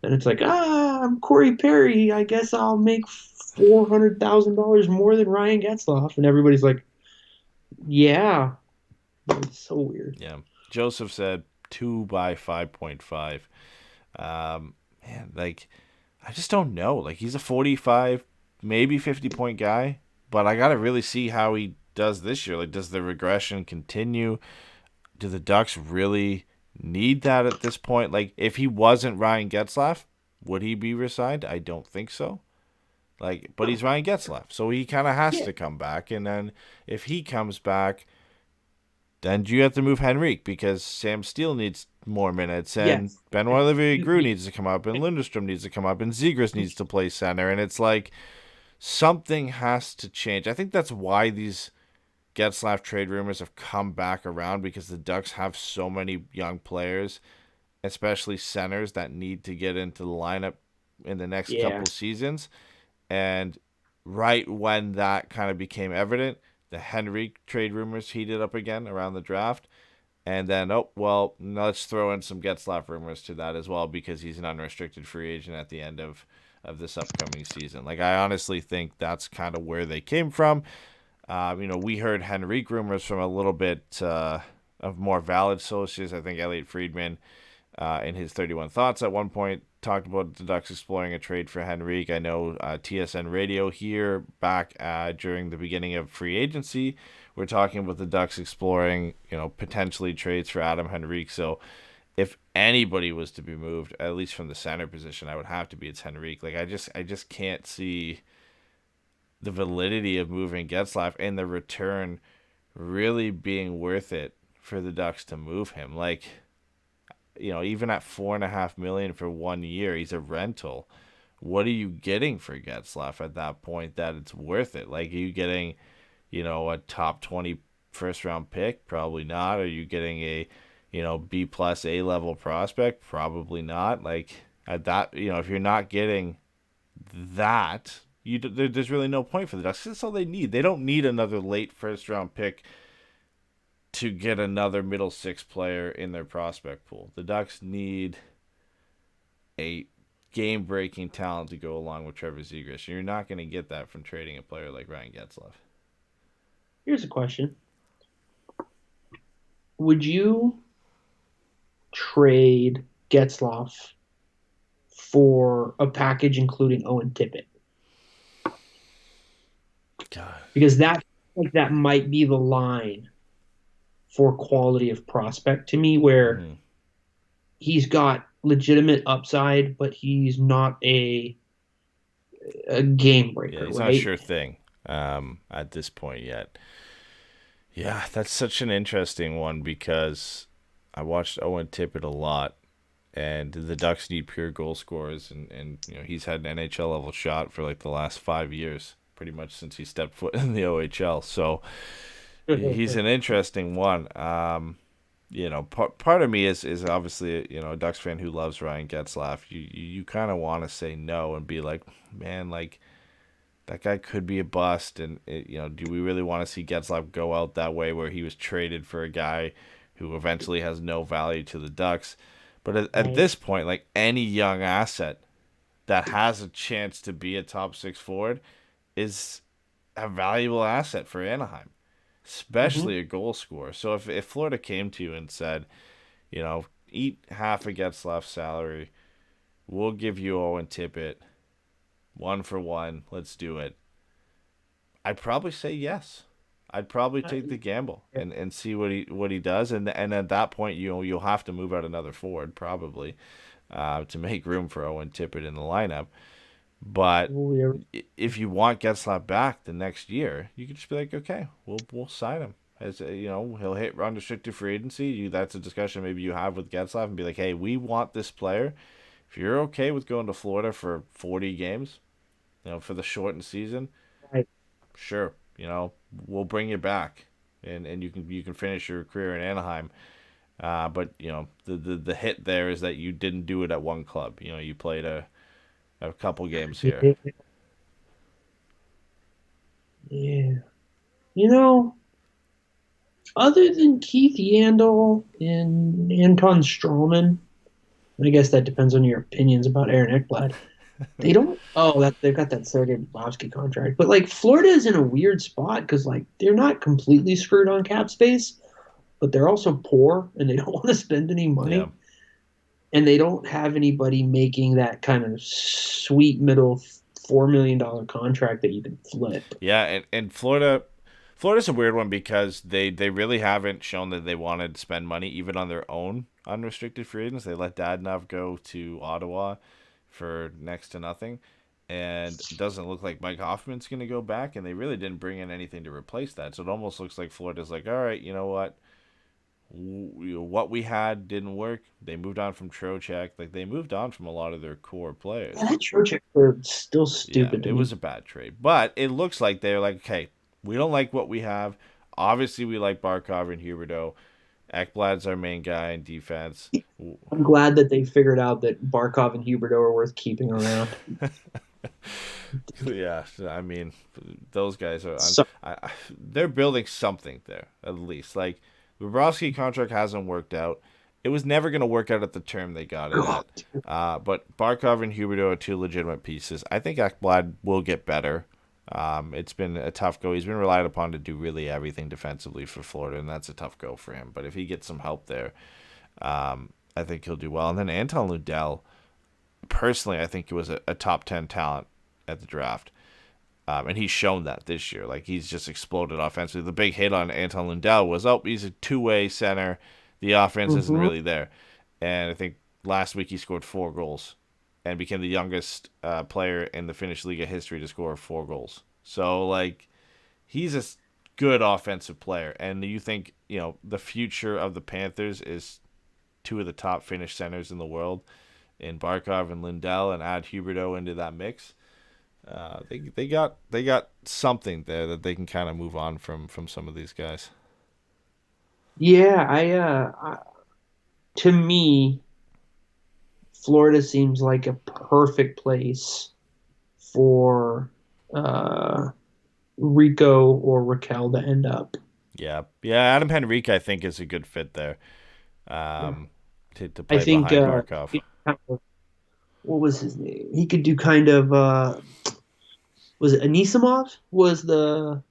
and it's like, I'm Corey Perry. I guess I'll make $400,000 more than Ryan Getzlaf, and everybody's like, yeah, it's so weird. Yeah. Joseph said 2 by 5.5. Man, like, I just don't know. Like, he's a 45, maybe 50-point guy, but I got to really see how he does this year. Like, does the regression continue? Do the Ducks really need that at this point? Like, if he wasn't Ryan Getzlaf, would he be resigned? I don't think so. Like, but he's Ryan Getzlaf, so he kind of has to come back. And then if he comes back, then you have to move Henrique because Sam Steele needs more minutes, and Benoit Olivier-Giroux needs to come up, and Lundestrom needs to come up, and Zegras needs to play center. And it's like something has to change. I think that's why these Getzlaf trade rumors have come back around, because the Ducks have so many young players, especially centers, that need to get into the lineup in the next couple seasons. And right when that kind of became evident, the Henrique trade rumors heated up again around the draft. And then, let's throw in some Getzlaf rumors to that as well, because he's an unrestricted free agent at the end of this upcoming season. Like, I honestly think that's kind of where they came from. We heard Henrique rumors from a little bit of more valid sources. I think Elliot Friedman, in his 31 Thoughts at one point, talked about the Ducks exploring a trade for Henrique. I know TSN Radio here back during the beginning of free agency, we're talking about the Ducks exploring, potentially trades for Adam Henrique. So if anybody was to be moved, at least from the center position, I would have to be it's Henrique. Like, I just can't see the validity of moving Getzlaf and the return really being worth it for the Ducks to move him. Like, even at $4.5 million for 1 year, he's a rental. What are you getting for Getzlaf at that point that it's worth it? Like, are you getting, a top 20 first round pick? Probably not. Are you getting a, B plus A level prospect? Probably not. Like, at that, if you're not getting that, there's really no point for the Ducks. That's all they need. They don't need another late first round pick to get another middle six player in their prospect pool. The Ducks need a game-breaking talent to go along with Trevor Zegras. You're not going to get that from trading a player like Ryan Getzlaf. Here's a question. Would you trade Getzlaf for a package including Owen Tippett? God. Because that might be the line for quality of prospect to me, where he's got legitimate upside, but he's not a game breaker. Yeah, he's right? not a sure thing at this point yet. Yeah, that's such an interesting one, because I watched Owen Tippett a lot, and the Ducks need pure goal scorers, and he's had an NHL level shot for like the last 5 years, pretty much since he stepped foot in the OHL. So he's an interesting one. Part of me is obviously a Ducks fan who loves Ryan Getzlaf. You kind of want to say no and be like, man, like, that guy could be a bust, and do we really want to see Getzlaf go out that way, where he was traded for a guy who eventually has no value to the Ducks? But at this point, like, any young asset that has a chance to be a top six forward is a valuable asset for Anaheim, especially a goal scorer. So if Florida came to you and said, eat half of Getzlaf's salary, we'll give you Owen Tippett, 1-for-1, let's do it, I'd probably say yes. I'd probably take the gamble and see what he does, and at that point, you'll have to move out another forward probably to make room for Owen Tippett in the lineup. But if you want Getzlaf back the next year, you could just be like, okay, we'll sign him. As he'll hit unrestricted free agency. That's a discussion maybe you have with Getzlaf, and be like, hey, we want this player. If you're okay with going to Florida for 40 games, for the shortened season, Right. Sure, we'll bring you back, and you can finish your career in Anaheim. But the hit there is that you didn't do it at one club. You played a couple games here. Yeah. Yeah. You know, other than Keith Yandel and Anton Strawman, I guess that depends on your opinions about Aaron Ekblad. They don't. Oh, that they've got that Sergei Bobrovsky contract, but like Florida is in a weird spot because like they're not completely screwed on cap space, but they're also poor and they don't want to spend any money, Yeah. and they don't have anybody making that kind of sweet middle $4 million contract that you can flip. Yeah, and Florida's a weird one because they really haven't shown that they wanted to spend money even on their own unrestricted free agents. They let Dadonov go to Ottawa for next to nothing, and it doesn't look like Mike Hoffman's going to go back, and they really didn't bring in anything to replace that. So it almost looks like Florida's like, all right, you know what? What we had didn't work. They moved on from Trocheck. Like, they moved on from a lot of their core players. Yeah, that Trocheck are still stupid. Yeah, it was a bad trade. But it looks like they're like, okay, we don't like what we have. Obviously, we like Barkov and Huberdeau. Ekblad's our main guy in defense. I'm glad that they figured out that Barkov and Huberdeau are worth keeping around. Yeah, I mean, those guys are. So, They're building something there, at least. Like, the Bobrovsky contract hasn't worked out. It was never going to work out at the term they got it at. But Barkov and Huberdeau are two legitimate pieces. I think Ekblad will get better. It's been a tough go. He's been relied upon to do really everything defensively for Florida, and that's a tough go for him. But if he gets some help there, I think he'll do well. And then Anton Lundell, personally, I think he was a top 10 talent at the draft. And he's shown that this year. Like, he's just exploded offensively. The big hit on Anton Lundell was, he's a two-way center. The offense isn't really there. And I think last week he scored 4 goals and became the youngest player in the Finnish Liga history to score 4 goals. So, like, he's a good offensive player. And you think, the future of the Panthers is 2 of the top Finnish centers in the world in Barkov and Lundell, and add Huberdeau into that mix. They got something there that they can kind of move on from some of these guys. yeah, to me, Florida seems like a perfect place for Rico or Raquel to end up. Yeah. Adam Henrique, I think, is a good fit there. To play I think behind Barkov. what was his name? He could do kind of was it Anisimov was the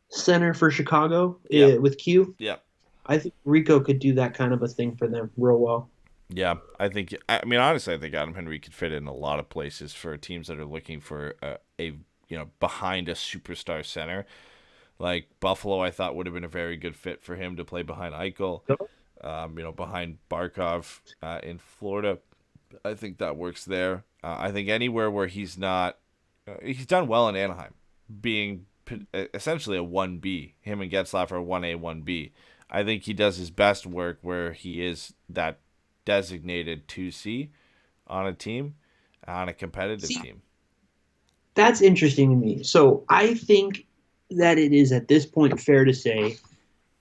center for Chicago with Q? Yeah. I think Rico could do that kind of a thing for them real well. Yeah, honestly, I think Adam Henrique could fit in a lot of places for teams that are looking for a behind a superstar center. Like Buffalo, I thought would have been a very good fit for him to play behind Eichel. Behind Barkov in Florida, I think that works there. I think anywhere where he's not, he's done well in Anaheim, being essentially a 1B. Him and Getzlaf are 1A, 1B. I think he does his best work where he is that designated 2C on a team, on a competitive team. That's interesting to me. So I think that it is at this point fair to say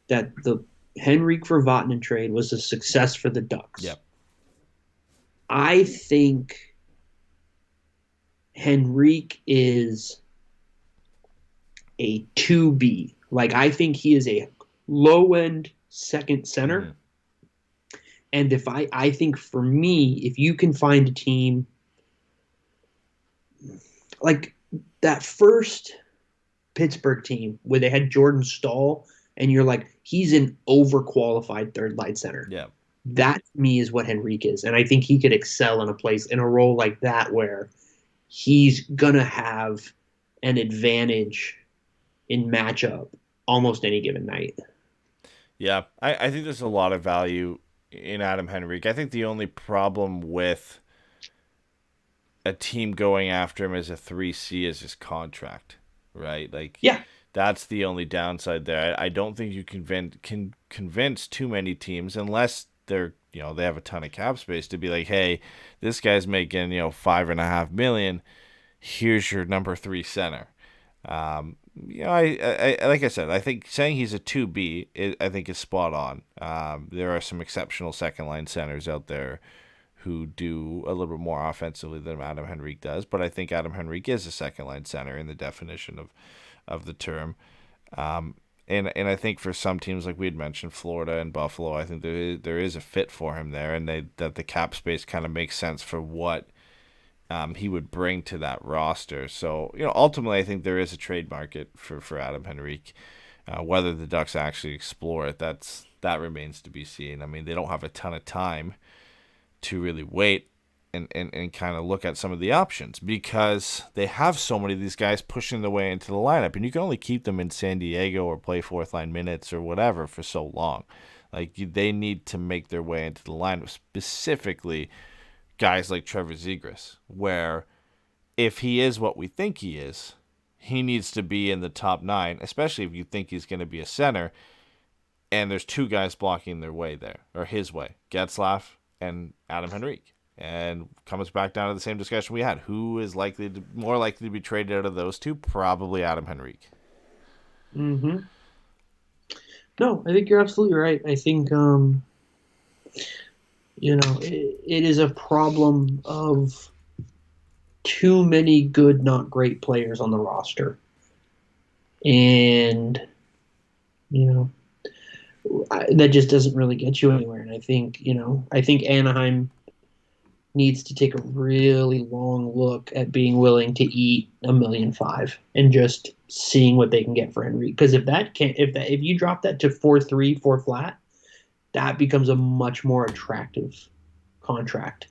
that the Henrique for Vatanen trade was a success for the Ducks. Yep. I think Henrique is a 2B. Like, I think he is a low-end second center. Mm-hmm. And I think for me, if you can find a team like that first Pittsburgh team where they had Jordan Stahl, and you're like, he's an overqualified third line center. Yeah. That to me is what Henrique is. And I think he could excel in a role like that where he's going to have an advantage in matchup almost any given night. Yeah, I think there's a lot of value in Adam Henrique. I think the only problem with a team going after him as a 3C is his contract, right? Like, yeah, that's the only downside there. I don't think you can convince too many teams unless they're, they have a ton of cap space to be like, hey, this guy's making, $5.5 million. Here's your number 3 center. I like I said, I think saying he's a 2B, I think is spot on. There are some exceptional second line centers out there who do a little bit more offensively than Adam Henrique does, but I think Adam Henrique is a second line center in the definition of the term. And I think for some teams, like we had mentioned, Florida and Buffalo, I think there is a fit for him there, and that the cap space kind of makes sense for what he would bring to that roster. So, ultimately, I think there is a trade market for Adam Henrique. Whether the Ducks actually explore it, that remains to be seen. I mean, they don't have a ton of time to really wait and kind of look at some of the options because they have so many of these guys pushing their way into the lineup, and you can only keep them in San Diego or play fourth line minutes or whatever for so long. Like, they need to make their way into the lineup, specifically guys like Trevor Zegras, where if he is what we think he is, he needs to be in the top 9, especially if you think he's going to be a center, and there's 2 guys blocking their way there, or his way, Getzlaf and Adam Henrique. And comes back down to the same discussion we had. Who is more likely to be traded out of those 2? Probably Adam Henrique. Mm-hmm. No, I think you're absolutely right. I think, it is a problem of too many good, not great players on the roster. And, that just doesn't really get you anywhere. And I think Anaheim needs to take a really long look at being willing to eat $1.5 million and just seeing what they can get for Henrique. Because if you drop that to 4.3, 4 flat, that becomes a much more attractive contract.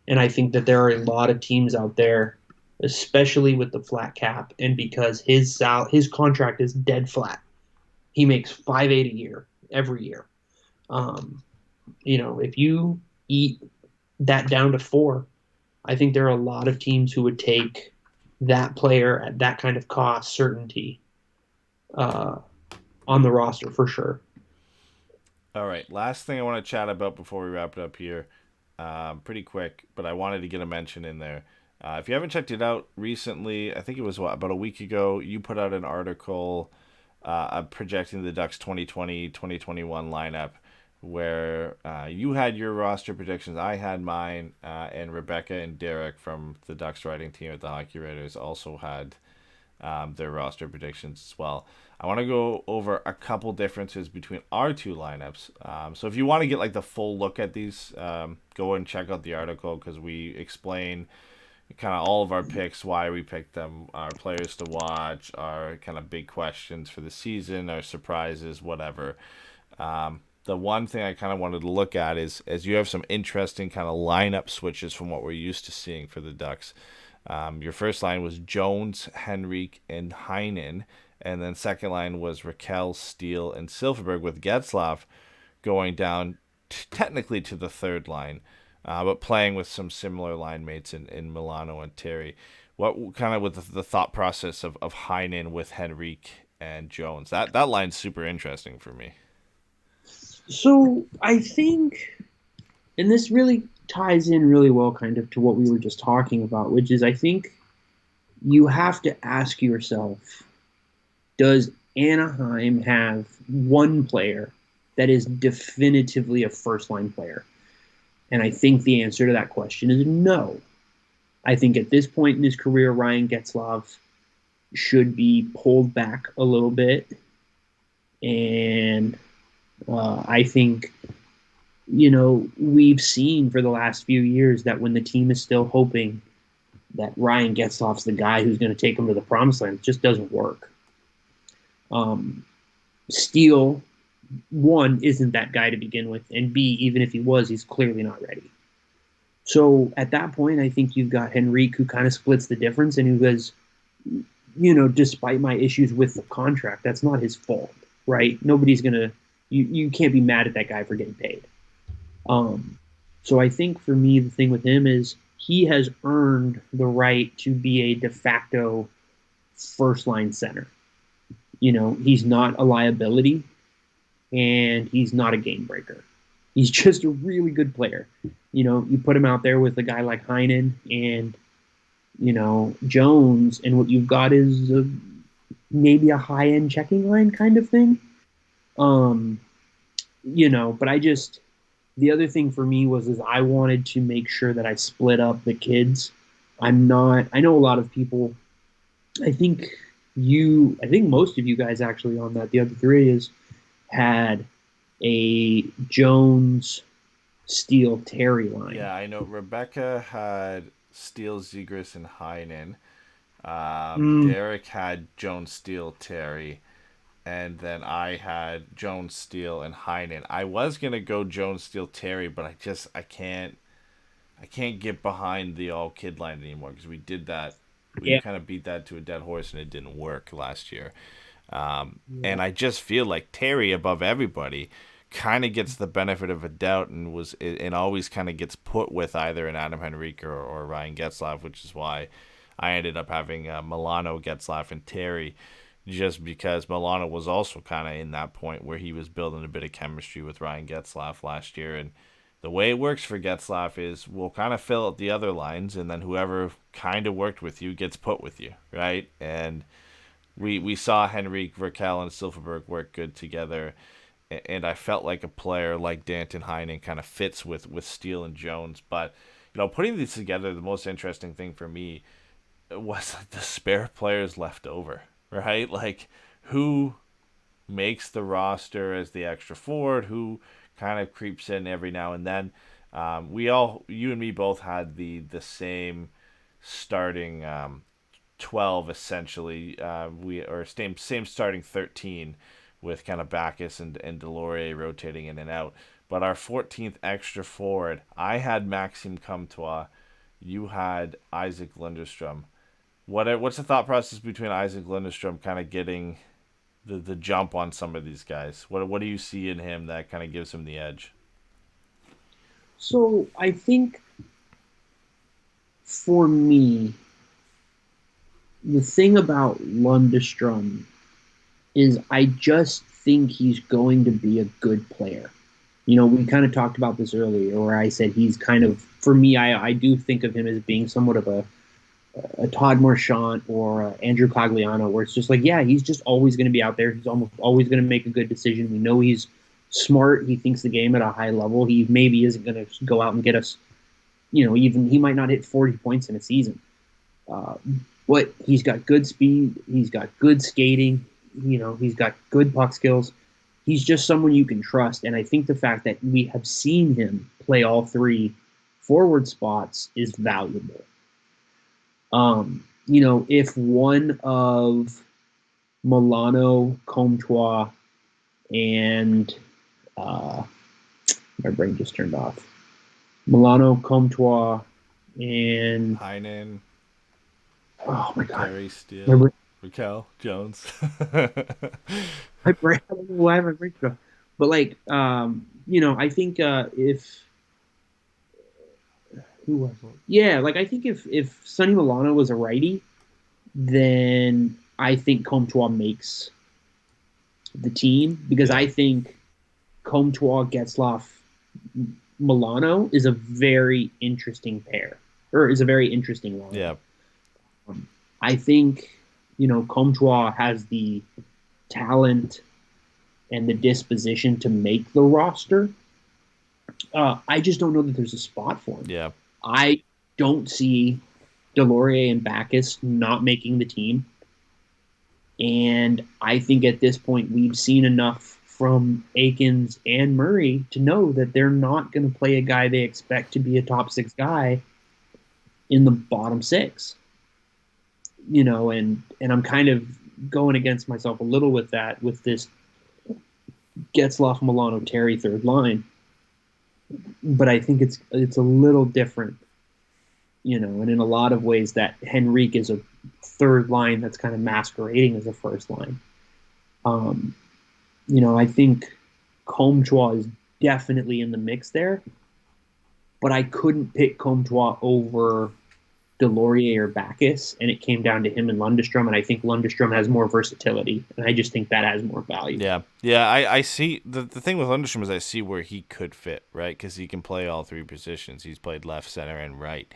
And I think that there are a lot of teams out there, especially with the flat cap, and because his contract is dead flat. He makes $5.8 a year every year. If you eat that down to 4, I think there are a lot of teams who would take that player at that kind of cost certainty on the roster for sure. All right, last thing I want to chat about before we wrap it up here, pretty quick, but I wanted to get a mention in there. If you haven't checked it out recently, I think it was about a week ago, you put out an article projecting the Ducks 2020-2021 lineup, where you had your roster predictions, I had mine, and Rebecca and Derek from the Ducks writing team at the Hockey Writers also had their roster predictions as well. I want to go over a couple differences between our 2 lineups. So if you want to get the full look at these, go and check out the article because we explain kind of all of our picks, why we picked them, our players to watch, our kind of big questions for the season, our surprises, whatever. The one thing I kind of wanted to look at is you have some interesting kind of lineup switches from what we're used to seeing for the Ducks. Your first line was Jones, Henrique, and Heinen, and then second line was Raquel, Steele, and Silfverberg, with Getzlaf going down technically to the third line, but playing with some similar line mates in Milano and Terry. What kind of with the thought process of Heinen with Henrique and Jones? That line's super interesting for me. So I think, and this really ties in really well kind of to what we were just talking about, which is I think you have to ask yourself, does Anaheim have one player that is definitively a first-line player? And I think the answer to that question is no. I think at this point in his career, Ryan Getzlaf should be pulled back a little bit. And I think, we've seen for the last few years that when the team is still hoping that Ryan Getzlaf's the guy who's going to take them to the promised land, it just doesn't work. Steele, 1, isn't that guy to begin with, and B, even if he was, he's clearly not ready. So at that point, I think you've got Henrique, who kind of splits the difference, and who has, despite my issues with the contract, that's not his fault, right? Nobody's going to, you can't be mad at that guy for getting paid. So I think for me, the thing with him is he has earned the right to be a de facto first-line center. He's not a liability, and he's not a game breaker. He's just a really good player. You put him out there with a guy like Heinen and, Jones, and what you've got is maybe a high-end checking line kind of thing. Um, but the other thing for me is I wanted to make sure that I split up the kids. I know a lot of people, I think I think most of you guys actually on that, the other three is had a Jones, Steele, Terry line. Yeah, I know Rebecca had Steele, Zegras, and Heinen. Derek had Jones, Steele, Terry, and then I had Jones, Steele, and Heinen. I was gonna go Jones, Steele, Terry, but I can't get behind the all kid line anymore because we did that. We Yeah. kind of beat that to a dead horse and it didn't work last year. Yeah. And I just feel like Terry above everybody kind of gets the benefit of a doubt and always kind of gets put with either an Adam Henrique or Ryan Getzlaf, which is why I ended up having Milano, Getzlaf, and Terry, just because Milano was also kind of in that point where he was building a bit of chemistry with Ryan Getzlaf last year. And the way it works for Getzlaf is we'll kind of fill out the other lines, and then whoever kind of worked with you gets put with you, right? And we saw Henrique, Verkel, and Silverberg work good together, and I felt like a player like Danton Heinen kind of fits with Steele and Jones. But putting these together, the most interesting thing for me was like the spare players left over, right? Like who makes the roster as the extra forward, who kind of creeps in every now and then. You and me both had the same starting 12 essentially. Same starting 13 with kind of Backus and Delorier rotating in and out. But our 14th extra forward, I had Maxime Comtois, you had Isaac Lundestrom. What's the thought process between Isaac Lundestrom kind of getting the jump on some of these guys? What do you see in him that kind of gives him the edge? So I think for me, the thing about Lundestrom is I just think he's going to be a good player. We kind of talked about this earlier, where I said he's kind of, for me, I do think of him as being somewhat of a Todd Marchant or Andrew Cogliano, where it's just like, yeah, he's just always going to be out there. He's almost always going to make a good decision. We know he's smart. He thinks the game at a high level. He maybe isn't going to go out and get us, even he might not hit 40 points in a season. But he's got good speed. He's got good skating. He's got good puck skills. He's just someone you can trust. And I think the fact that we have seen him play all three forward spots is valuable. If one of Milano, Comtois, and my brain just turned off. Milano, Comtois, and Heinen, oh my god, Terry, Steele, Raquel, Jones. I don't know why my brain goes. But I think if who was it? Yeah, I think if Sonny Milano was a righty, then I think Comtois makes the team because I think Comtois, Getzlaf, Milano is a very interesting pair, or is a very interesting line. Yeah. I think, Comtois has the talent and the disposition to make the roster. I just don't know that there's a spot for him. Yeah. I don't see Delorier and Backus not making the team. And I think at this point we've seen enough from Aikens and Murray to know that they're not going to play a guy they expect to be a top six guy in the bottom six. And I'm kind of going against myself a little with that, with this Getzlaf, Milano, Terry third line. But I think it's a little different, and in a lot of ways that Henrique is a third line that's kind of masquerading as a first line. I think Comtois is definitely in the mix there, but I couldn't pick Comtois over Delorier or Backus, and it came down to him and Lundestrom, and I think Lundestrom has more versatility, and I just think that has more value. Yeah. I see the thing with Lundestrom is I see where he could fit, right? Because he can play all three positions. He's played left, center, and right,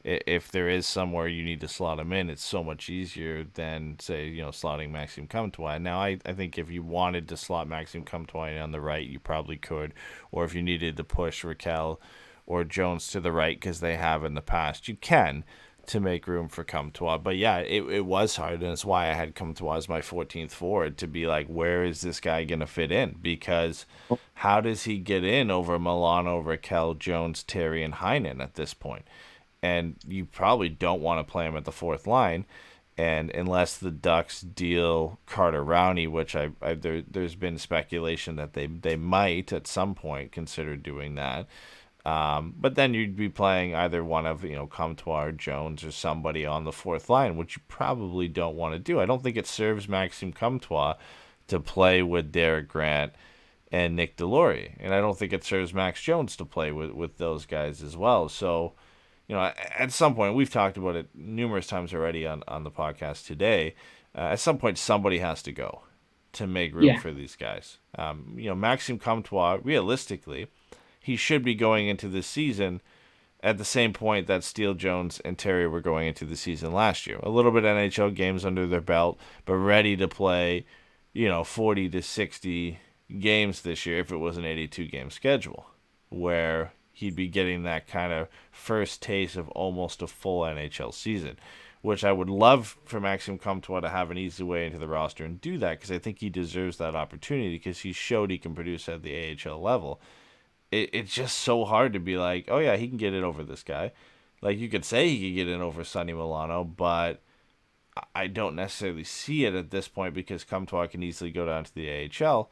if there is somewhere you need to slot him in, it's so much easier than, say, slotting Maxime Comtois. Now, I think if you wanted to slot Maxime Comtois on the right, you probably could, or if you needed to push Raquel or Jones to the right, because they have in the past, you can, to make room for Comtois. But yeah, it was hard, and it's why I had Comtois as my 14th forward, to be like, where is this guy going to fit in? Because how does he get in over Milano, Raquel, Jones, Terry, and Heinen at this point? And you probably don't want to play him at the fourth line, and unless the Ducks deal Carter Rowney, which there's been speculation that they might at some point consider doing that. But then you'd be playing either one of, Comtois or Jones or somebody on the fourth line, which you probably don't want to do. I don't think it serves Maxime Comtois to play with Derek Grant and Nick Deslauriers. And I don't think it serves Max Jones to play with those guys as well. So, at some point, we've talked about it numerous times already on the podcast today, at some point somebody has to go to make room for these guys. Maxime Comtois, realistically, he should be going into this season at the same point that Steele, Jones, and Terry were going into the season last year. A little bit of NHL games under their belt, but ready to play, 40 to 60 games this year if it was an 82-game schedule, where he'd be getting that kind of first taste of almost a full NHL season, which I would love for Maxime Comtois to have an easy way into the roster and do that, because I think he deserves that opportunity, because he showed he can produce at the AHL level. It's just so hard to be like, oh yeah, he can get it over this guy. Like, you could say he could get it over Sonny Milano, but I don't necessarily see it at this point, because Comtois can easily go down to the AHL.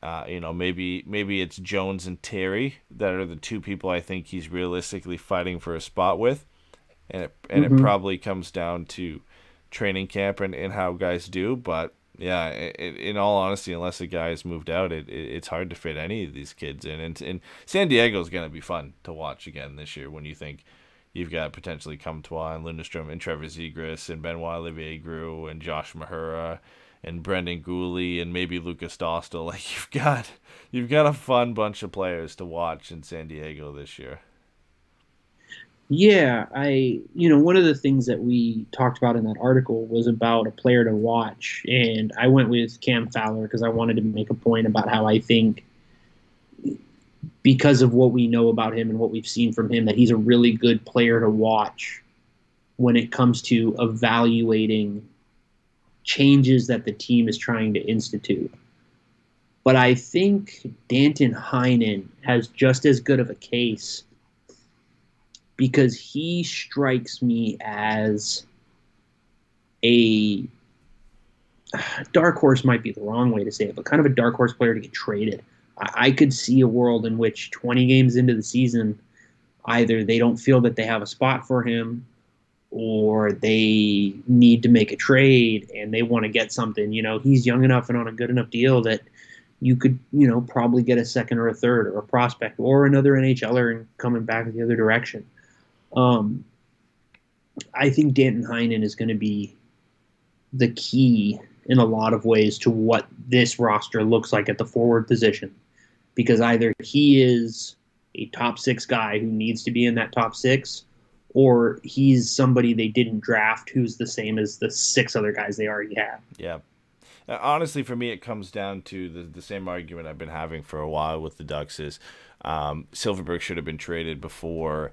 Maybe it's Jones and Terry that are the two people I think he's realistically fighting for a spot with, and it probably comes down to training camp and how guys do, but. Yeah, in all honesty, unless a guy has moved out, it's hard to fit any of these kids in. And San Diego's going to be fun to watch again this year, when you think you've got potentially Comtois and Lundestrom and Trevor Zegras and Benoit Olivier Grew and Josh Mahura and Brendan Gooley and maybe Lukas Dostal. Like, you've got a fun bunch of players to watch in San Diego this year. Yeah, one of the things that we talked about in that article was about a player to watch, and I went with Cam Fowler because I wanted to make a point about how I think, because of what we know about him and what we've seen from him, that he's a really good player to watch when it comes to evaluating changes that the team is trying to institute. But I think Danton Heinen has just as good of a case, because he strikes me as a dark horse, might be the wrong way to say it, but kind of a dark horse player to get traded. I could see a world in which 20 games into the season, either they don't feel that they have a spot for him, or they need to make a trade and they want to get something. He's young enough and on a good enough deal that you could, probably get a second or a third or a prospect or another NHLer and coming back the other direction. I think Danton Heinen is going to be the key in a lot of ways to what this roster looks like at the forward position, because either he is a top six guy who needs to be in that top six, or he's somebody they didn't draft who's the same as the six other guys they already have. Yeah. Honestly, for me, it comes down to the same argument I've been having for a while with the Ducks is Silfverberg should have been traded before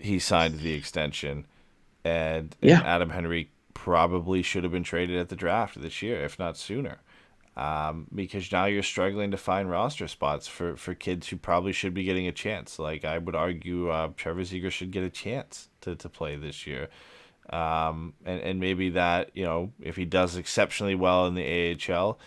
he signed the extension, and Adam Henrique probably should have been traded at the draft this year, if not sooner, because now you're struggling to find roster spots for kids who probably should be getting a chance. Like, I would argue Trevor Zegras should get a chance to play this year. And maybe that, if he does exceptionally well in the AHL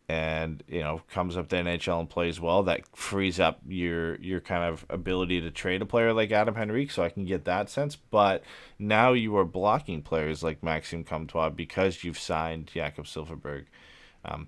and, comes up to NHL and plays well, that frees up your kind of ability to trade a player like Adam Henrique, so I can get that sense. But now you are blocking players like Maxime Comtois because you've signed Jakob Silfverberg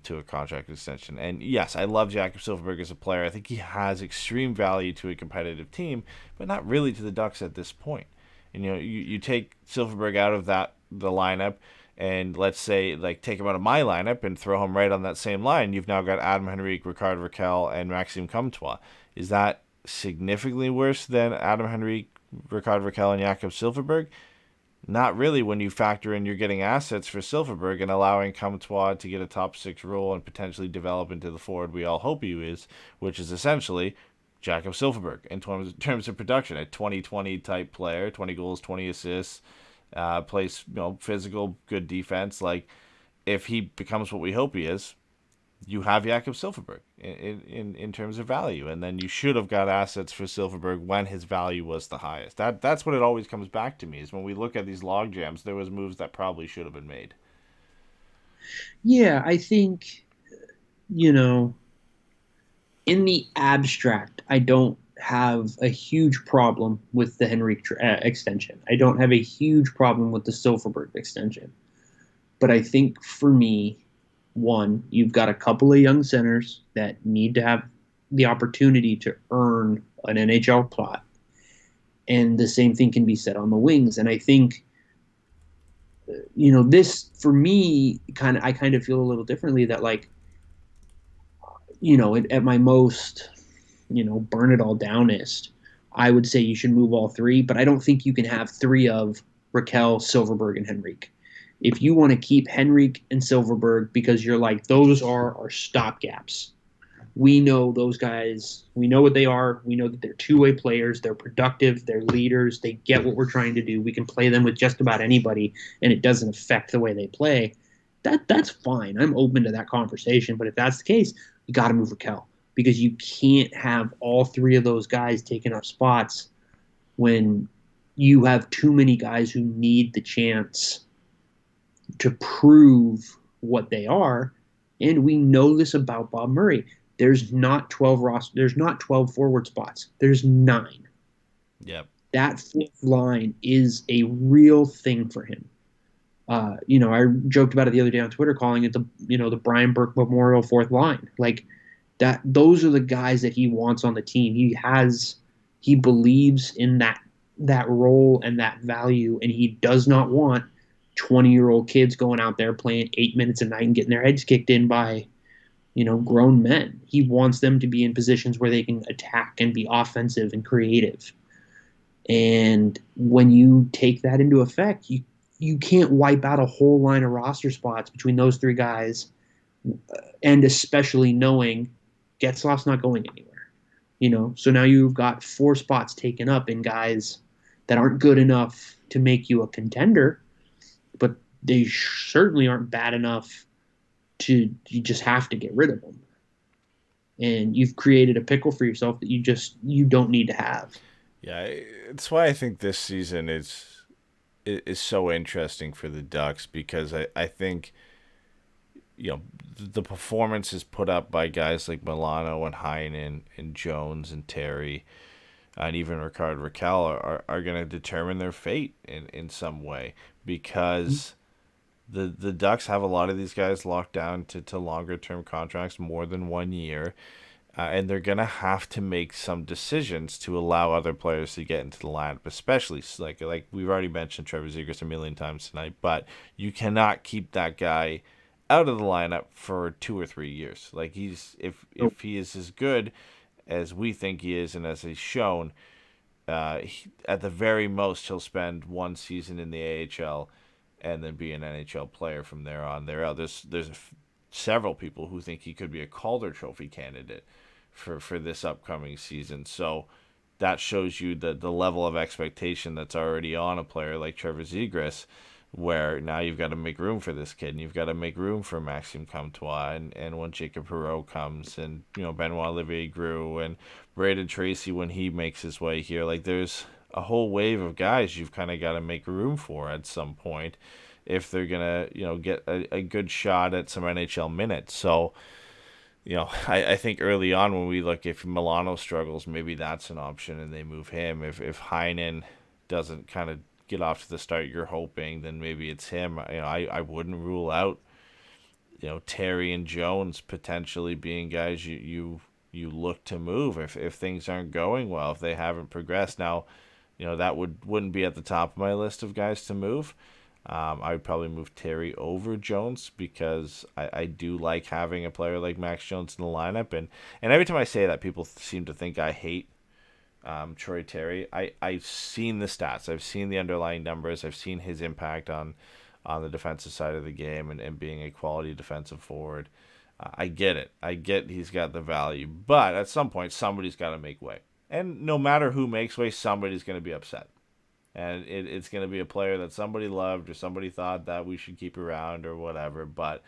to a contract extension. And yes, I love Jakob Silfverberg as a player. I think he has extreme value to a competitive team, but not really to the Ducks at this point. And, you take Silfverberg out of the lineup, and let's say, take him out of my lineup and throw him right on that same line, you've now got Adam Henrique, Rickard Rakell, and Maxime Comtois. Is that significantly worse than Adam Henrique, Rickard Rakell and Jakob Silfverberg? Not really when you factor in you're getting assets for Silfverberg and allowing Comtois to get a top 6 role and potentially develop into the forward we all hope he is, which is essentially Jakob Silfverberg in terms of production. A 20-20 type player, 20 goals, 20 assists, plays physical, good defense. Like, if he becomes what we hope he is, you have Jakob Silfverberg in terms of value, and then you should have got assets for Silfverberg when his value was the highest. That's what it always comes back to me, is when we look at these log jams, there was moves that probably should have been made. Yeah, I think, in the abstract, I don't have a huge problem with the Henrique extension. I don't have a huge problem with the Silfverberg extension. But I think for me, one, you've got a couple of young centers that need to have the opportunity to earn an NHL plot. And the same thing can be said on the wings. And I think, this for me, I kind of feel a little differently that, like, at my most, burn it all downest, I would say you should move all three, but I don't think you can have three of Rakell, Silfverberg, and Henrique. If you want to keep Henrique and Silfverberg because you're like, those are our stopgaps. We know those guys. We know what they are. We know that they're two-way players. They're productive. They're leaders. They get what we're trying to do. We can play them with just about anybody, and it doesn't affect the way they play. That's fine. I'm open to that conversation. But if that's the case, you got to move Rakell, because you can't have all three of those guys taking up spots when you have too many guys who need the chance to prove what they are. And we know this about Bob Murray. There's not 12 forward spots. There's 9. Yep. That fourth line is a real thing for him. I joked about it the other day on Twitter, calling it the Brian Burke Memorial fourth line. Like that, those are the guys that he wants on the team. He believes in that role and that value, and he does not want 20-year-old kids going out there playing 8 minutes a night and getting their heads kicked in by, grown men. He wants them to be in positions where they can attack and be offensive and creative. And when you take that into effect, you can't wipe out a whole line of roster spots between those three guys, and especially knowing Getzlaf's not going anywhere. So now you've got 4 spots taken up in guys that aren't good enough to make you a contender, but they certainly aren't bad enough you just have to get rid of them. And you've created a pickle for yourself that you don't need to have. Yeah, it's why I think this season is so interesting for the Ducks, because I think, the performances put up by guys like Milano and Heinen and Jones and Terry and even Rickard Rakell are going to determine their fate in some way, because the Ducks have a lot of these guys locked down to longer term contracts, more than 1 year, and they're going to have to make some decisions to allow other players to get into the lineup, especially like we've already mentioned Trevor Zegras a million times tonight, but you cannot keep that guy out of the lineup for 2 or 3 years. Like, if he is as good as we think he is and as he's shown, at the very most he'll spend 1 season in the AHL and then be an NHL player from there on. There's several people who think he could be a Calder Trophy candidate for this upcoming season. So that shows you the level of expectation that's already on a player like Trevor Zegras, where now you've got to make room for this kid, and you've got to make room for Maxime Comtois, and when Jacob Perreault comes, and Benoit Olivier Groux, and Braden Tracy when he makes his way here. Like, there's a whole wave of guys you've kind of got to make room for at some point if they're gonna get a good shot at some NHL minutes. So I think early on when we look, if Milano struggles, maybe that's an option and they move him. If Heinen doesn't kind of get off to the start you're hoping, then maybe it's him. I wouldn't rule out Terry and Jones potentially being guys you look to move if things aren't going well, if they haven't progressed. Now, that wouldn't be at the top of my list of guys to move. I would probably move Terry over Jones, because I do like having a player like Max Jones in the lineup. And every time I say that, people seem to think I hate Troy Terry. I've seen the stats. I've seen the underlying numbers. I've seen his impact on the defensive side of the game and being a quality defensive forward. I get it. I get he's got the value. But at some point, somebody's got to make way. And no matter who makes way, somebody's going to be upset. And it's going to be a player that somebody loved or somebody thought that we should keep around or whatever. But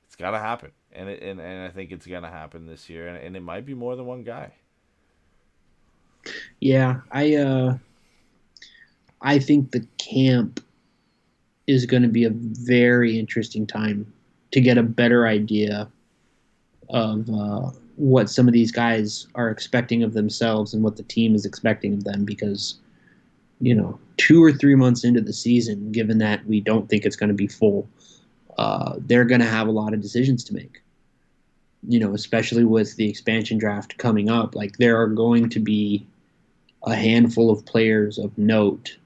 it's got to happen. And I think it's going to happen this year. And it might be more than one guy. Yeah, I think the camp is going to be a very interesting time to get a better idea of what some of these guys are expecting of themselves and what the team is expecting of them, because 2 or 3 months into the season, given that we don't think it's going to be full, they're going to have a lot of decisions to make. Especially with the expansion draft coming up, like there are going to be a handful of players of note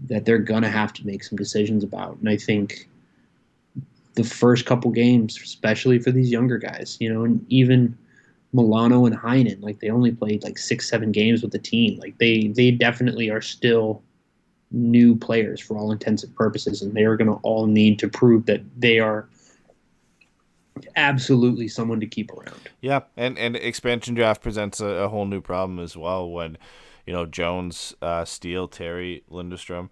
that they're going to have to make some decisions about. And I think the first couple games, especially for these younger guys, and even Milano and Heinen, like they only played like 6-7 games with the team. Like they definitely are still new players for all intents and purposes. And they are going to all need to prove that they are absolutely someone to keep around. Yeah, and expansion draft presents a whole new problem as well when, Jones, Steele, Terry, Lindstrom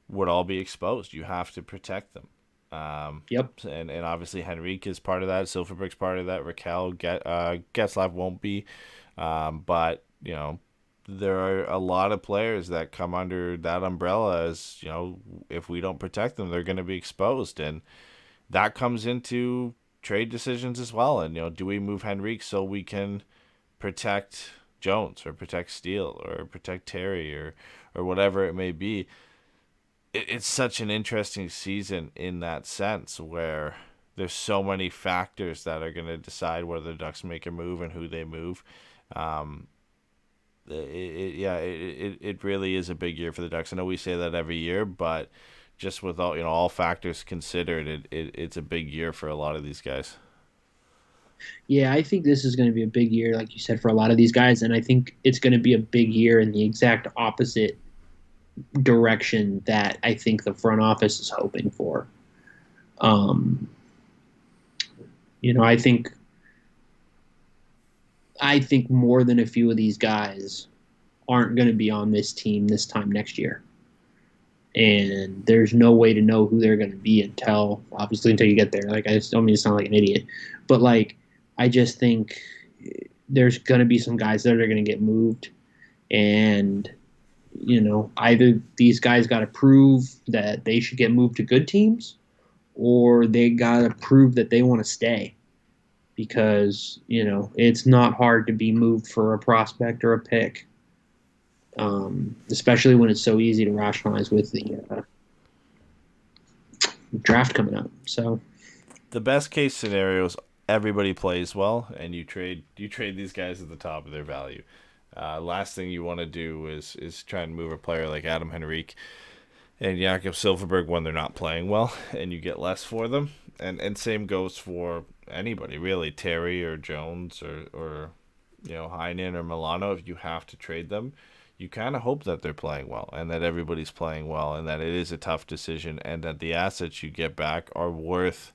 would all be exposed. You have to protect them. Yep. And obviously Henrique is part of that. Silverberg's part of that. Raquel, Getzlaf won't be. But, there are a lot of players that come under that umbrella as, if we don't protect them, they're going to be exposed. And that comes into trade decisions as well. And, do we move Henrique so we can protect Jones or protect Steele or protect Terry or whatever it may be? It's such an interesting season in that sense where there's so many factors that are going to decide whether the Ducks make a move and who they move. It really is a big year for the Ducks. I know we say that every year, but just with all factors considered, it's a big year for a lot of these guys. Yeah, I think this is going to be a big year, like you said, for a lot of these guys, and I think it's going to be a big year in the exact opposite direction that I think the front office is hoping for. I think more than a few of these guys aren't going to be on this team this time next year. And there's no way to know who they're going to be until you get there. Like, I just don't mean to sound like an idiot, but like, I just think there's going to be some guys that are going to get moved, and either these guys got to prove that they should get moved to good teams, or they got to prove that they want to stay, because it's not hard to be moved for a prospect or a pick. Especially when it's so easy to rationalize with the draft coming up. So the best case scenario is everybody plays well, and you trade these guys at the top of their value. Last thing you want to do is try and move a player like Adam Henrique and Jakob Silfverberg when they're not playing well, and you get less for them. And same goes for anybody really, Terry or Jones or Heinen or Milano. If you have to trade them, you kind of hope that they're playing well and that everybody's playing well and that it is a tough decision and that the assets you get back are worth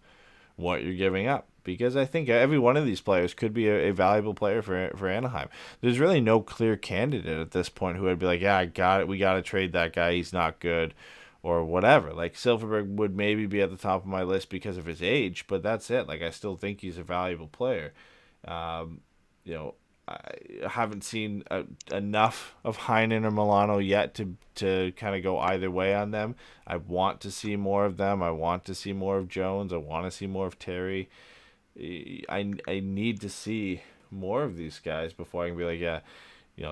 what you're giving up. Because I think every one of these players could be a valuable player for Anaheim. There's really no clear candidate at this point who would be like, yeah, I got it. We got to trade that guy. He's not good or whatever. Like, Silverberg would maybe be at the top of my list because of his age, but that's it. Like, I still think he's a valuable player. I haven't seen enough of Heinen or Milano yet to kind of go either way on them. I want to see more of them. I want to see more of Jones. I want to see more of Terry. I need to see more of these guys before I can be like, yeah,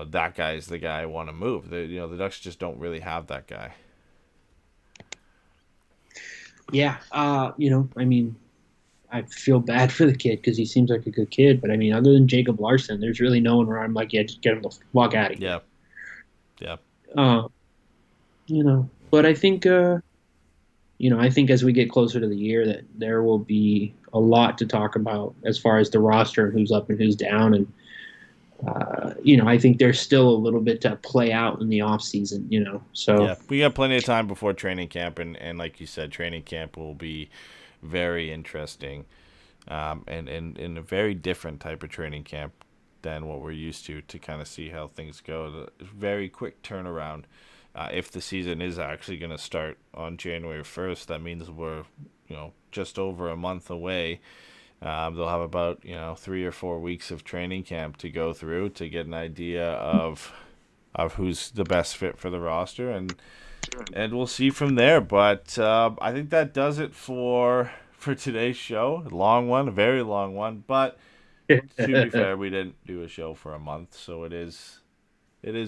that guy is the guy I want to move. The Ducks just don't really have that guy. Yeah, I feel bad for the kid because he seems like a good kid. But, other than Jacob Larson, there's really no one where I'm like, yeah, just get him the fuck out of here. Yeah. But I think, I think as we get closer to the year that there will be a lot to talk about as far as the roster and who's up and who's down. I think there's still a little bit to play out in the off season. So Yeah, we got plenty of time before training camp, and like you said, training camp will be very interesting, and a very different type of training camp than what we're used to kind of see how things go. The very quick turnaround. If the season is actually going to start on January 1st, that means we're just over a month away. They'll have about 3 or 4 weeks of training camp to go through to get an idea of who's the best fit for the roster, and we'll see from there. But I think that does it for today's show. A long one, a very long one. But to be fair, we didn't do a show for a month, so it is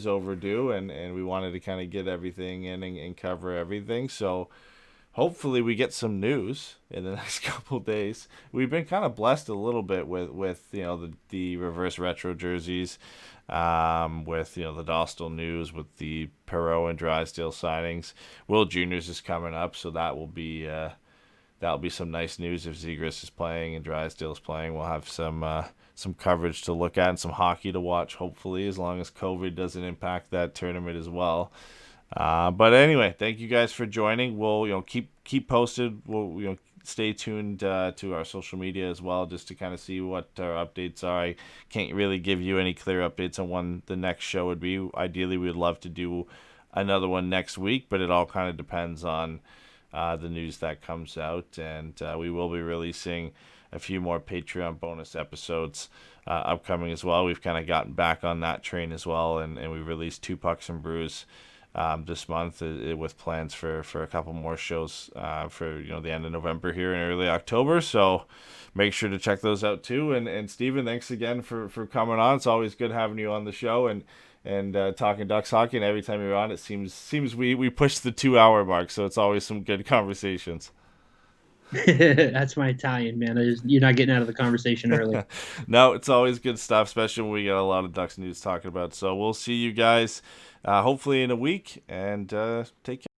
overdue, and we wanted to kind of get everything in and cover everything. So hopefully we get some news in the next couple days. We've been kind of blessed a little bit with the reverse retro jerseys, with the Dostal news, with the Perreault and Drysdale signings. Will Juniors is coming up, so that'll be some nice news. If Zegras is playing and Drysdale is playing, we'll have some coverage to look at and some hockey to watch, hopefully, as long as COVID doesn't impact that tournament as well. But anyway, thank you guys for joining. We'll keep posted. We'll stay tuned to our social media as well, just to kind of see what our updates are. I can't really give you any clear updates on when the next show would be. Ideally, we'd love to do another one next week, but it all kind of depends on the news that comes out, and we will be releasing a few more Patreon bonus episodes upcoming as well. We've kind of gotten back on that train as well, and we released 2 Pucks and Brews this month, with plans for a couple more shows for the end of November here and early October. So make sure to check those out too. And Stephen, thanks again for coming on. It's always good having you on the show and talking Ducks hockey. And every time you're on, it seems we push the 2-hour mark. So it's always some good conversations. That's my Italian, man. You're not getting out of the conversation early. No, it's always good stuff, especially when we got a lot of Ducks news talking about. So we'll see you guys hopefully in a week, and take care.